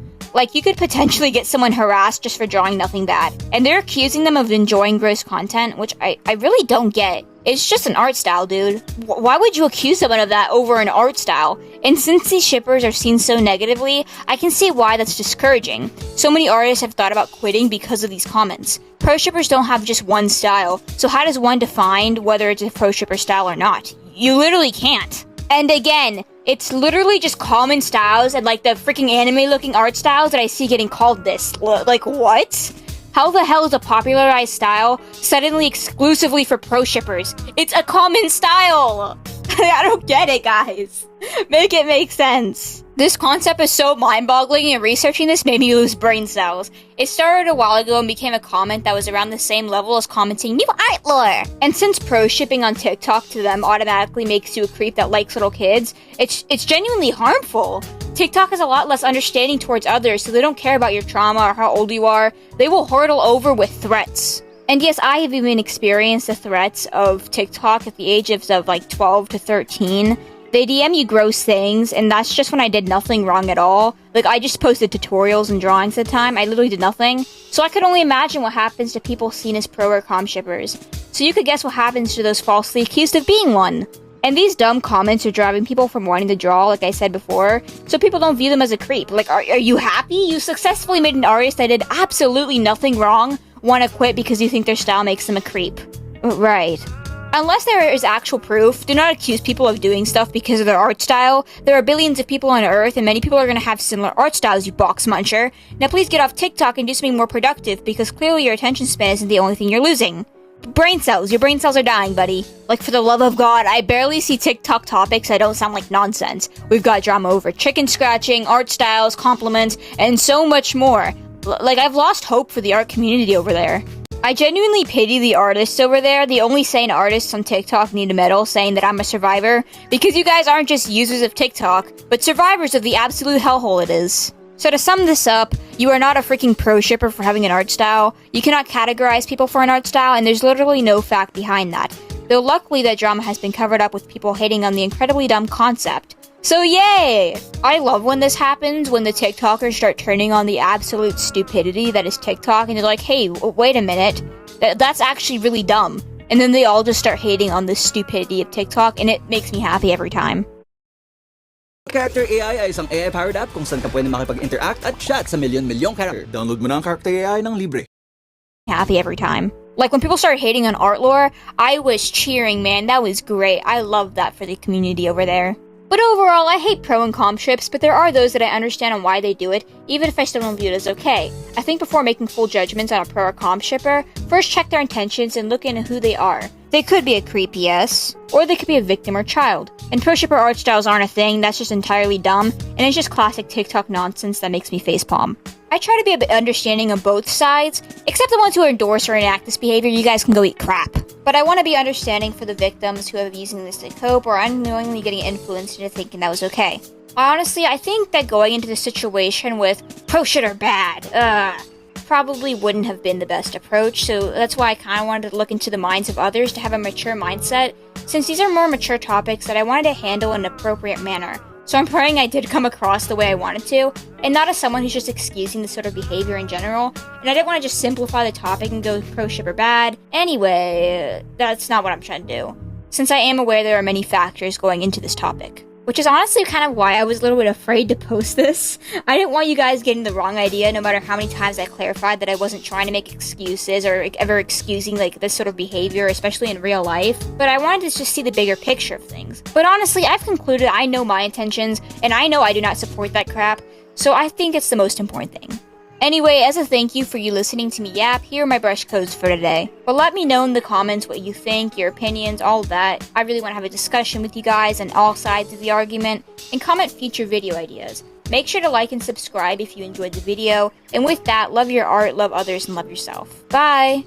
You could potentially get someone harassed just for drawing nothing bad. And they're accusing them of enjoying gross content, which I really don't get. It's just an art style, dude. Why would you accuse someone of that over an art style? And since these shippers are seen so negatively, I can see why that's discouraging. So many artists have thought about quitting because of these comments. Pro shippers don't have just one style, so how does one define whether it's a pro shipper style or not? You literally can't. And again, it's literally just common styles and the freaking anime looking art styles that I see getting called this. What? How the hell is a popularized style suddenly exclusively for pro shippers? It's a common style! I don't get it, guys. Make it make sense. This concept is so mind-boggling, and researching this made me lose brain cells. It started a while ago and became a comment that was around the same level as commenting new art lore. And since pro shipping on TikTok to them automatically makes you a creep that likes little kids, it's genuinely harmful. TikTok is a lot less understanding towards others, so they don't care about your trauma or how old you are. They will hurtle over with threats. And yes, I have even experienced the threats of TikTok at the age of 12 to 13. They DM you gross things, and that's just when I did nothing wrong at all. I just posted tutorials and drawings at the time. I literally did nothing. So I could only imagine what happens to people seen as pro or comm shippers. So you could guess what happens to those falsely accused of being one. And these dumb comments are driving people from wanting to draw, like I said before, so people don't view them as a creep. Are you happy? You successfully made an artist that did absolutely nothing wrong want to quit because you think their style makes them a creep. Right. Unless there is actual proof, do not accuse people of doing stuff because of their art style. There are billions of people on Earth, and many people are going to have similar art styles, you box muncher. Now please get off TikTok and do something more productive, because clearly your attention span isn't the only thing you're losing. Brain cells. Your brain cells are dying, buddy. For the love of God, I barely see TikTok topics that don't sound like nonsense. We've got drama over chicken scratching, art styles, compliments, and so much more. I've lost hope for the art community over there. I genuinely pity the artists over there. The only sane artists on TikTok need a medal saying that I'm a survivor, because you guys aren't just users of TikTok, but survivors of the absolute hellhole it is. So to sum this up, you are not a freaking pro shipper for having an art style, you cannot categorize people for an art style, and there's literally no fact behind that. Though luckily that drama has been covered up with people hating on the incredibly dumb concept. So yay! I love when this happens, when the TikTokers start turning on the absolute stupidity that is TikTok, and they're like, hey, wait a minute, that's actually really dumb. And then they all just start hating on the stupidity of TikTok, and it makes me happy every time. Character AI ay isang AI-powered app kung saan ka pwede makipag-interact at chat sa milyon-milyong character. Download mo na ang Character AI ng libre. Happy every time. Like, when people started hating on art lore, I was cheering, man. That was great. I love that for the community over there. But overall, I hate pro and comp ships, but there are those that I understand on why they do it, even if I still don't view it as okay. I think before making full judgments on a pro or comp shipper, first check their intentions and look into who they are. They could be a creep, yes, or they could be a victim or child. And pro shipper art styles aren't a thing, that's just entirely dumb, and it's just classic TikTok nonsense that makes me facepalm. I try to be a bit understanding of both sides, except the ones who endorse or enact this behavior, you guys can go eat crap. But I want to be understanding for the victims who have using this to cope or unknowingly getting influenced into thinking that was okay. Honestly, I think that going into this situation with pro shit or bad, probably wouldn't have been the best approach, so that's why I kind of wanted to look into the minds of others to have a mature mindset, since these are more mature topics that I wanted to handle in an appropriate manner. So I'm praying I did come across the way I wanted to, and not as someone who's just excusing this sort of behavior in general, and I didn't want to just simplify the topic and go pro ship or bad. Anyway, that's not what I'm trying to do, since I am aware there are many factors going into this topic. Which is honestly kind of why I was a little bit afraid to post this. I didn't want you guys getting the wrong idea, no matter how many times I clarified that I wasn't trying to make excuses or ever excusing like this sort of behavior, especially in real life. But I wanted to just see the bigger picture of things. But honestly, I've concluded I know my intentions, and I know I do not support that crap, so I think it's the most important thing. Anyway, as a thank you for you listening to me yap, here are my brush codes for today. But let me know in the comments what you think, your opinions, all of that. I really want to have a discussion with you guys on all sides of the argument, and comment future video ideas. Make sure to like and subscribe if you enjoyed the video, and with that, love your art, love others, and love yourself. Bye!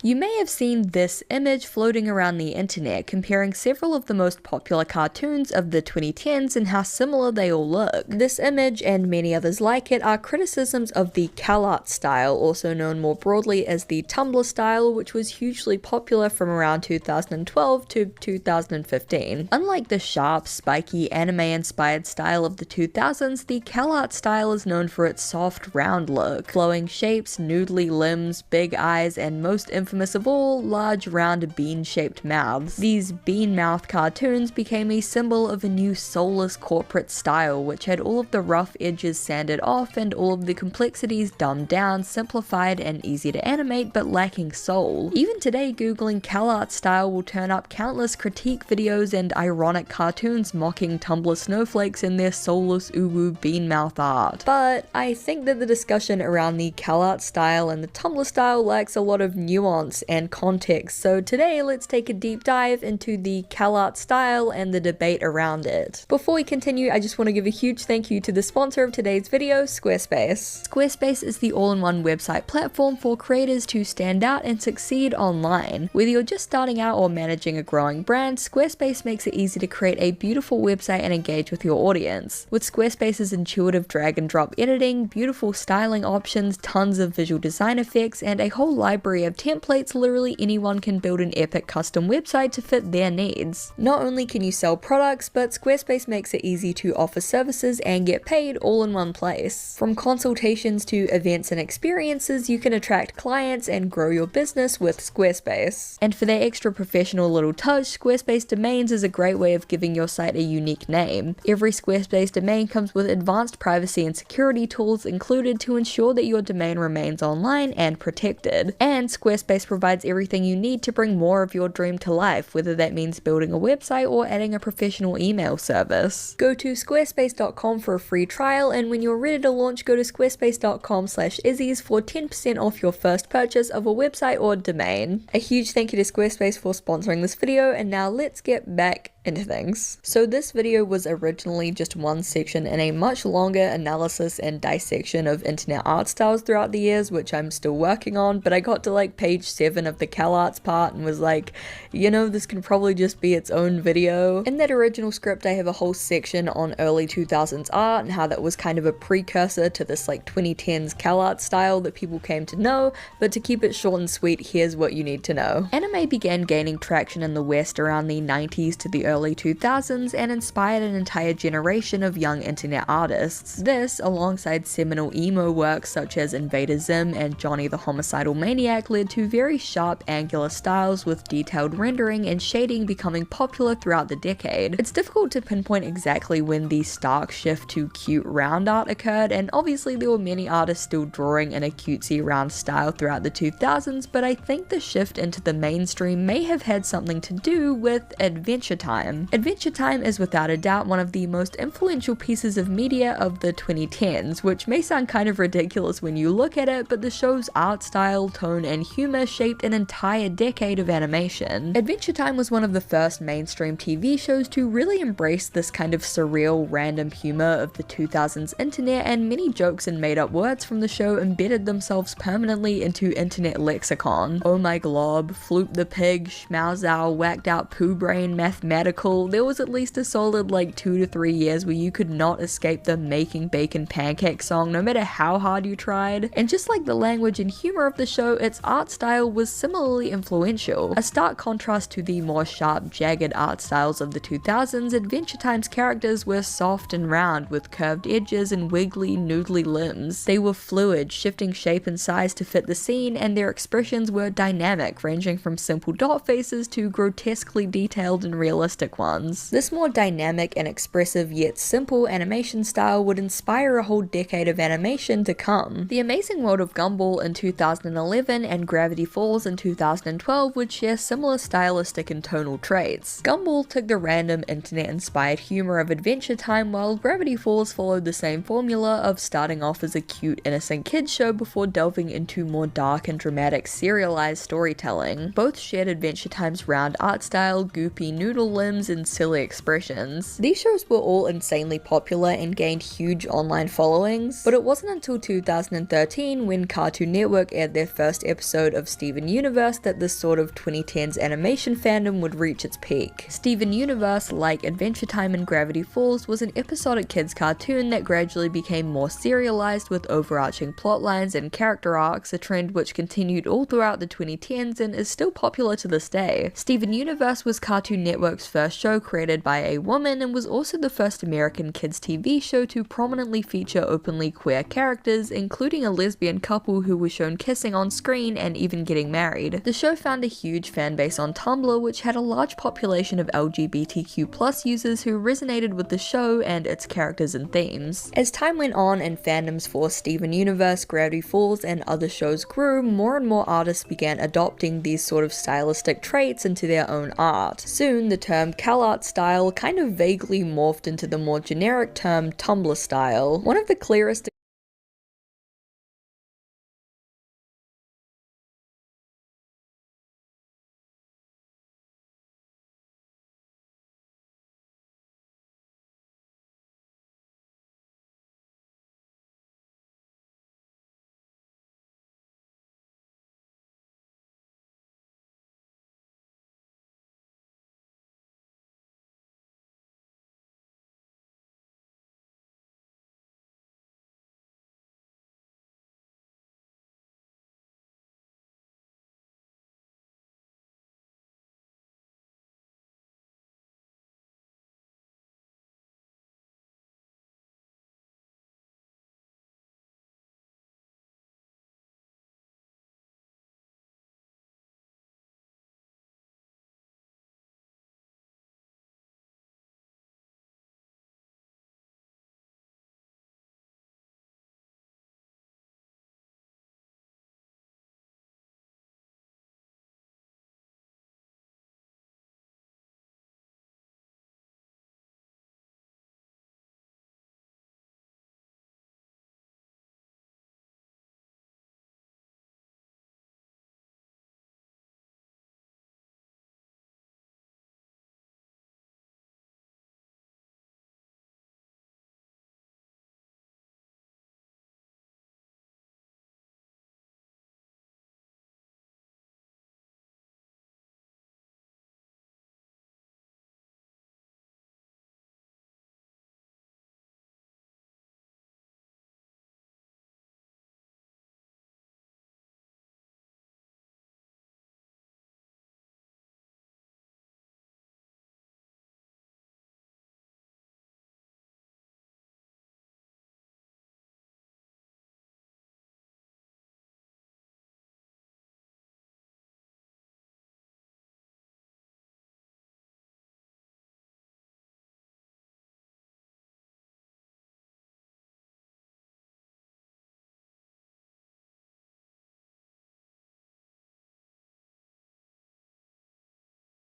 You may have seen this image floating around the internet comparing several of the most popular cartoons of the 2010s and how similar they all look. This image and many others like it are criticisms of the CalArt style, also known more broadly as the Tumblr style, which was hugely popular from around 2012 to 2015. Unlike the sharp, spiky, anime-inspired style of the 2000s, the CalArt style is known for its soft, round look, flowing shapes, noodly limbs, big eyes, and most infamous of all, large round bean-shaped mouths. These bean mouth cartoons became a symbol of a new soulless corporate style, which had all of the rough edges sanded off and all of the complexities dumbed down, simplified, and easy to animate but lacking soul. Even today, googling CalArt style will turn up countless critique videos and ironic cartoons mocking Tumblr snowflakes in their soulless uwu bean mouth art. But I think that the discussion around the CalArt style and the Tumblr style lacks a lot of nuance and context, so today let's take a deep dive into the CalArt style and the debate around it. Before we continue, I just want to give a huge thank you to the sponsor of today's video, Squarespace. Squarespace is the all-in-one website platform for creators to stand out and succeed online. Whether you're just starting out or managing a growing brand, Squarespace makes it easy to create a beautiful website and engage with your audience. With Squarespace's intuitive drag and drop editing, beautiful styling options, tons of visual design effects, and a whole library of templates, templates, literally anyone can build an epic custom website to fit their needs. Not only can you sell products, but Squarespace makes it easy to offer services and get paid all in one place. From consultations to events and experiences, you can attract clients and grow your business with Squarespace. And for their extra professional little touch, Squarespace Domains is a great way of giving your site a unique name. Every Squarespace domain comes with advanced privacy and security tools included to ensure that your domain remains online and protected. And Squarespace provides everything you need to bring more of your dream to life, whether that means building a website or adding a professional email service. Go to squarespace.com for a free trial, and when you're ready to launch, go to squarespace.com/izzies for 10% off your first purchase of a website or domain. A huge thank you to Squarespace for sponsoring this video, and now let's get back into things. So this video was originally just one section in a much longer analysis and dissection of internet art styles throughout the years, which I'm still working on, but I got to like page 7 of the CalArts part and was like, you know, this can probably just be its own video. In that original script, I have a whole section on early 2000s art and how that was kind of a precursor to this like 2010s CalArts style that people came to know, but to keep it short and sweet, here's what you need to know. Anime began gaining traction in the West around the 90s to the early 2000s and inspired an entire generation of young internet artists. This, alongside seminal emo works such as Invader Zim and Johnny the Homicidal Maniac, led to very sharp angular styles with detailed rendering and shading becoming popular throughout the decade. It's difficult to pinpoint exactly when the stark shift to cute round art occurred, and obviously there were many artists still drawing in a cutesy round style throughout the 2000s, but I think the shift into the mainstream may have had something to do with Adventure Time. Adventure Time is without a doubt one of the most influential pieces of media of the 2010s, which may sound kind of ridiculous when you look at it, but the show's art style, tone, and humor shaped an entire decade of animation. Adventure Time was one of the first mainstream TV shows to really embrace this kind of surreal, random humor of the 2000s internet, and many jokes and made-up words from the show embedded themselves permanently into internet lexicon. Oh my glob, floop the pig, schmauzow, whacked out poo brain, mathematical. There was at least a solid like 2 to 3 years where you could not escape the making bacon pancake song no matter how hard you tried. And just like the language and humor of the show, its art style was similarly influential. A stark contrast to the more sharp, jagged art styles of the 2000s, Adventure Time's characters were soft and round with curved edges and wiggly, noodly limbs. They were fluid, shifting shape and size to fit the scene, and their expressions were dynamic, ranging from simple dot faces to grotesquely detailed and realistic ones. This more dynamic and expressive yet simple animation style would inspire a whole decade of animation to come. The Amazing World of Gumball in 2011 and Gravity Falls in 2012 would share similar stylistic and tonal traits. Gumball took the random internet-inspired humor of Adventure Time, while Gravity Falls followed the same formula of starting off as a cute, innocent kids show before delving into more dark and dramatic serialized storytelling. Both shared Adventure Time's round art style, goopy noodle limbs, and silly expressions. These shows were all insanely popular and gained huge online followings, but it wasn't until 2013 when Cartoon Network aired their first episode of Steven Universe that this sort of 2010s animation fandom would reach its peak. Steven Universe, like Adventure Time and Gravity Falls, was an episodic kids cartoon that gradually became more serialized with overarching plotlines and character arcs, a trend which continued all throughout the 2010s and is still popular to this day. Steven Universe was Cartoon Network's first show created by a woman and was also the first American kids TV show to prominently feature openly queer characters, including a lesbian couple who was shown kissing on screen and even getting married. The show found a huge fan base on Tumblr, which had a large population of LGBTQ+ users who resonated with the show and its characters and themes. As time went on and fandoms for Steven Universe, Gravity Falls, and other shows grew, more and more artists began adopting these sort of stylistic traits into their own art. Soon, the term CalArt style kind of vaguely morphed into the more generic term Tumblr style. One of the clearest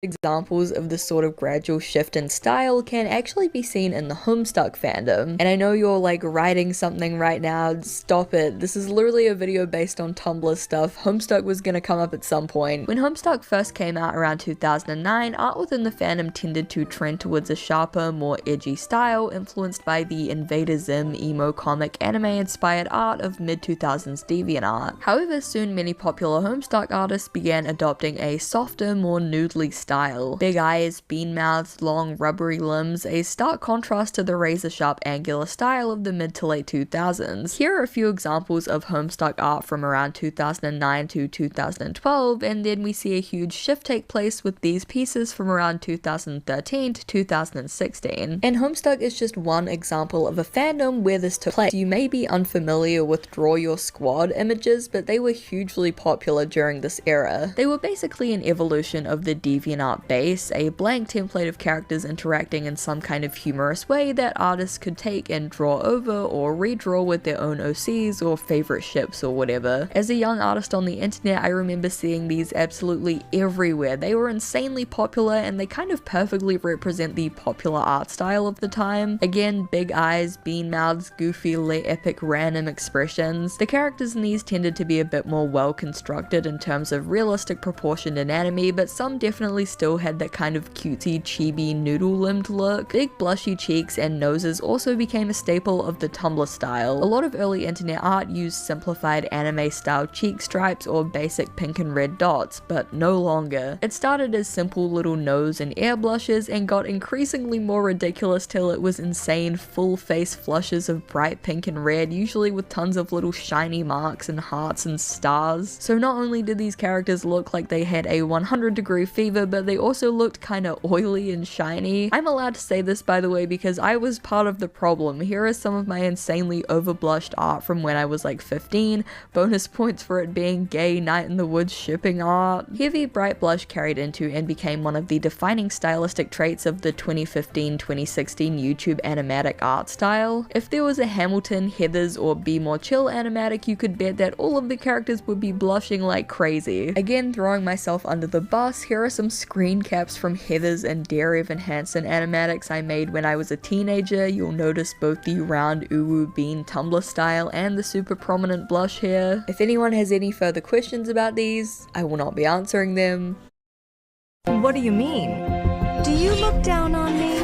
Examples of this sort of gradual shift in style can actually be seen in the Homestuck fandom. And I know you're like writing something right now, stop it. This is literally a video based on Tumblr stuff. Homestuck was gonna come up at some point. When Homestuck first came out around 2009, art within the fandom tended to trend towards a sharper, more edgy style, influenced by the Invader Zim emo comic anime inspired art of mid-2000s DeviantArt. However, soon many popular Homestuck artists began adopting a softer, more noodly style. Big eyes, bean mouths, long rubbery limbs, a stark contrast to the razor-sharp angular style of the mid to late 2000s. Here are a few examples of Homestuck art from around 2009 to 2012, and then we see a huge shift take place with these pieces from around 2013 to 2016. And Homestuck is just one example of a fandom where this took place. You may be unfamiliar with Draw Your Squad images, but they were hugely popular during this era. They were basically an evolution of the DeviantArt base, a blank template of characters interacting in some kind of humorous way that artists could take and draw over or redraw with their own OCs or favorite ships or whatever. As a young artist on the internet, I remember seeing these absolutely everywhere. They were insanely popular and they kind of perfectly represent the popular art style of the time. Again, big eyes, bean mouths, goofy, epic random expressions. The characters in these tended to be a bit more well constructed in terms of realistic proportioned anatomy, but some definitely still had that kind of cutesy, chibi, noodle-limbed look. Big blushy cheeks and noses also became a staple of the Tumblr style. A lot of early internet art used simplified anime-style cheek stripes or basic pink and red dots, but no longer. It started as simple little nose and ear blushes and got increasingly more ridiculous till it was insane full-face flushes of bright pink and red, usually with tons of little shiny marks and hearts and stars. So not only did these characters look like they had a 100-degree fever, but they also looked kinda oily and shiny. I'm allowed to say this, by the way, because I was part of the problem. Here are some of my insanely overblushed art from when I was like 15, bonus points for it being gay Night in the Woods shipping art. Heavy bright blush carried into and became one of the defining stylistic traits of the 2015-2016 YouTube animatic art style. If there was a Hamilton, Heathers, or Be More Chill animatic, you could bet that all of the characters would be blushing like crazy. Again, throwing myself under the bus, here are some screen caps from Heathers and Dare Evan Hansen animatics I made when I was a teenager. You'll notice both the round uwu bean Tumblr style and the super prominent blush here. If anyone has any further questions about these, I will not be answering them. What do you mean? Do you look down on me?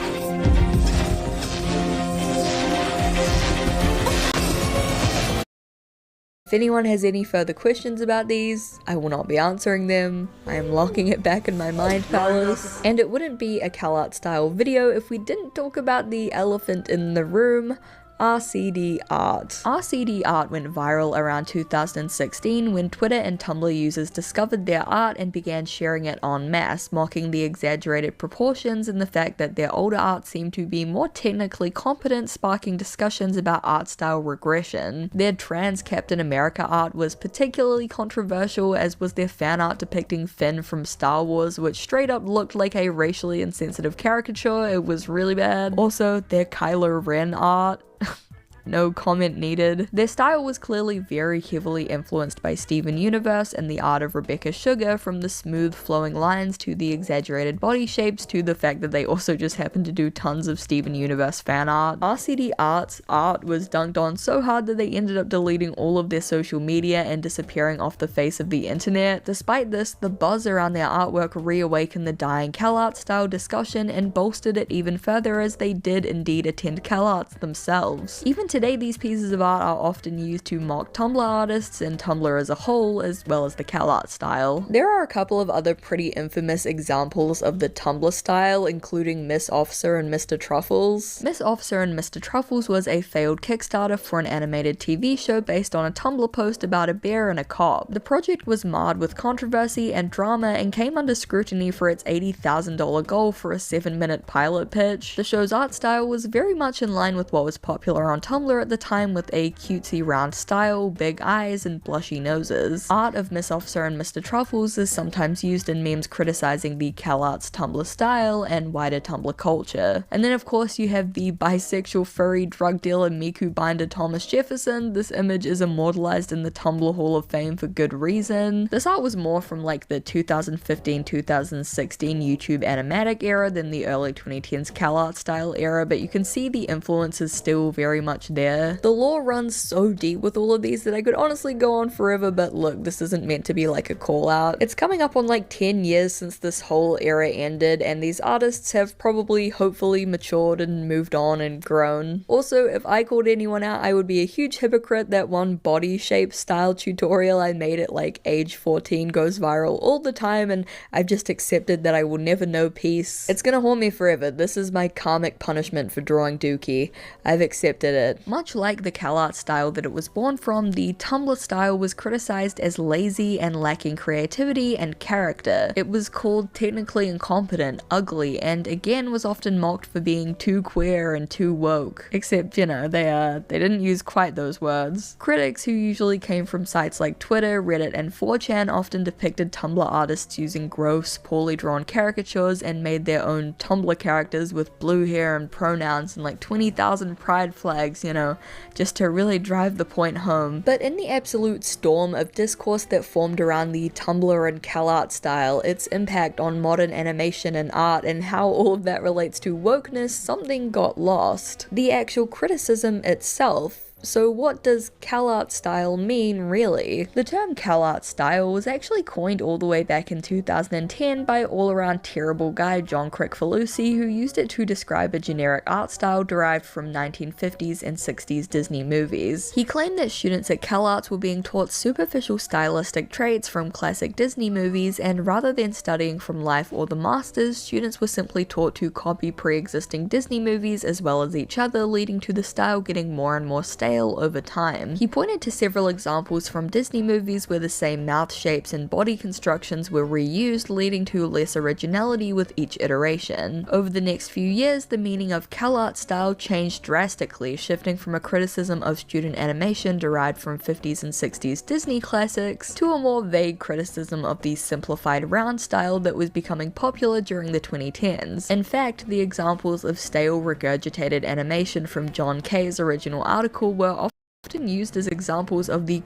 If anyone has any further questions about these, I will not be answering them. I am locking it back in my mind palace. And it wouldn't be a CalArt style video if we didn't talk about the elephant in the room, RCD art. RCD art went viral around 2016 when Twitter and Tumblr users discovered their art and began sharing it en masse, mocking the exaggerated proportions and the fact that their older art seemed to be more technically competent, sparking discussions about art style regression. Their trans Captain America art was particularly controversial, as was their fan art depicting Finn from Star Wars, which straight up looked like a racially insensitive caricature. It was really bad. Also, their Kylo Ren art. No comment needed. Their style was clearly very heavily influenced by Steven Universe and the art of Rebecca Sugar, from the smooth flowing lines to the exaggerated body shapes to the fact that they also just happened to do tons of Steven Universe fan art. RCD Art's art was dunked on so hard that they ended up deleting all of their social media and disappearing off the face of the internet. Despite this, the buzz around their artwork reawakened the dying CalArt style discussion and bolstered it even further, as they did indeed attend CalArts themselves. Even today, these pieces of art are often used to mock Tumblr artists and Tumblr as a whole, as well as the CalArt style. There are a couple of other pretty infamous examples of the Tumblr style, including Miss Officer and Mr. Truffles. Miss Officer and Mr. Truffles was a failed Kickstarter for an animated TV show based on a Tumblr post about a bear and a cop. The project was marred with controversy and drama and came under scrutiny for its $80,000 goal for a 7-minute pilot pitch. The show's art style was very much in line with what was popular on Tumblr, Tumblr at the time with a cutesy round style, big eyes, and blushy noses. Art of Miss Officer and Mr. Truffles is sometimes used in memes criticizing the CalArts Tumblr style and wider Tumblr culture. And then of course you have the bisexual furry drug dealer Miku Binder Thomas Jefferson. This image is immortalized in the Tumblr Hall of Fame for good reason. This art was more from like the 2015-2016 YouTube animatic era than the early 2010s CalArts style era, but you can see the influence is still very much there. The lore runs so deep with all of these that I could honestly go on forever, but look, this isn't meant to be like a call out. It's coming up on like 10 years since this whole era ended, and these artists have probably hopefully matured and moved on and grown. Also, if I called anyone out, I would be a huge hypocrite. That one body shape style tutorial I made at like age 14 goes viral all the time, and I've just accepted that I will never know peace. It's gonna haunt me forever. This is my karmic punishment for drawing Dookie. I've accepted it. Much like the CalArts style that it was born from, the Tumblr style was criticized as lazy and lacking creativity and character. It was called technically incompetent, ugly, and again was often mocked for being too queer and too woke. Except, you know, they didn't use quite those words. Critics, who usually came from sites like Twitter, Reddit, and 4chan, often depicted Tumblr artists using gross, poorly drawn caricatures and made their own Tumblr characters with blue hair and pronouns and like 20,000 pride flags, you know, just to really drive the point home. But in the absolute storm of discourse that formed around the Tumblr and CalArts style, its impact on modern animation and art, and how all of that relates to wokeness, something got lost. The actual criticism itself. So what does CalArts style mean, really? The term CalArts style was actually coined all the way back in 2010 by all-around terrible guy John Kricfalusi, who used it to describe a generic art style derived from 1950s and 60s Disney movies. He claimed that students at CalArts were being taught superficial stylistic traits from classic Disney movies, and rather than studying from life or the masters, students were simply taught to copy pre-existing Disney movies as well as each other, leading to the style getting more and more stale over time. He pointed to several examples from Disney movies where the same mouth shapes and body constructions were reused, leading to less originality with each iteration. Over the next few years, the meaning of CalArts style changed drastically, shifting from a criticism of student animation derived from 50s and 60s Disney classics to a more vague criticism of the simplified round style that was becoming popular during the 2010s. In fact, the examples of stale regurgitated animation from John K's original article were often used as examples of the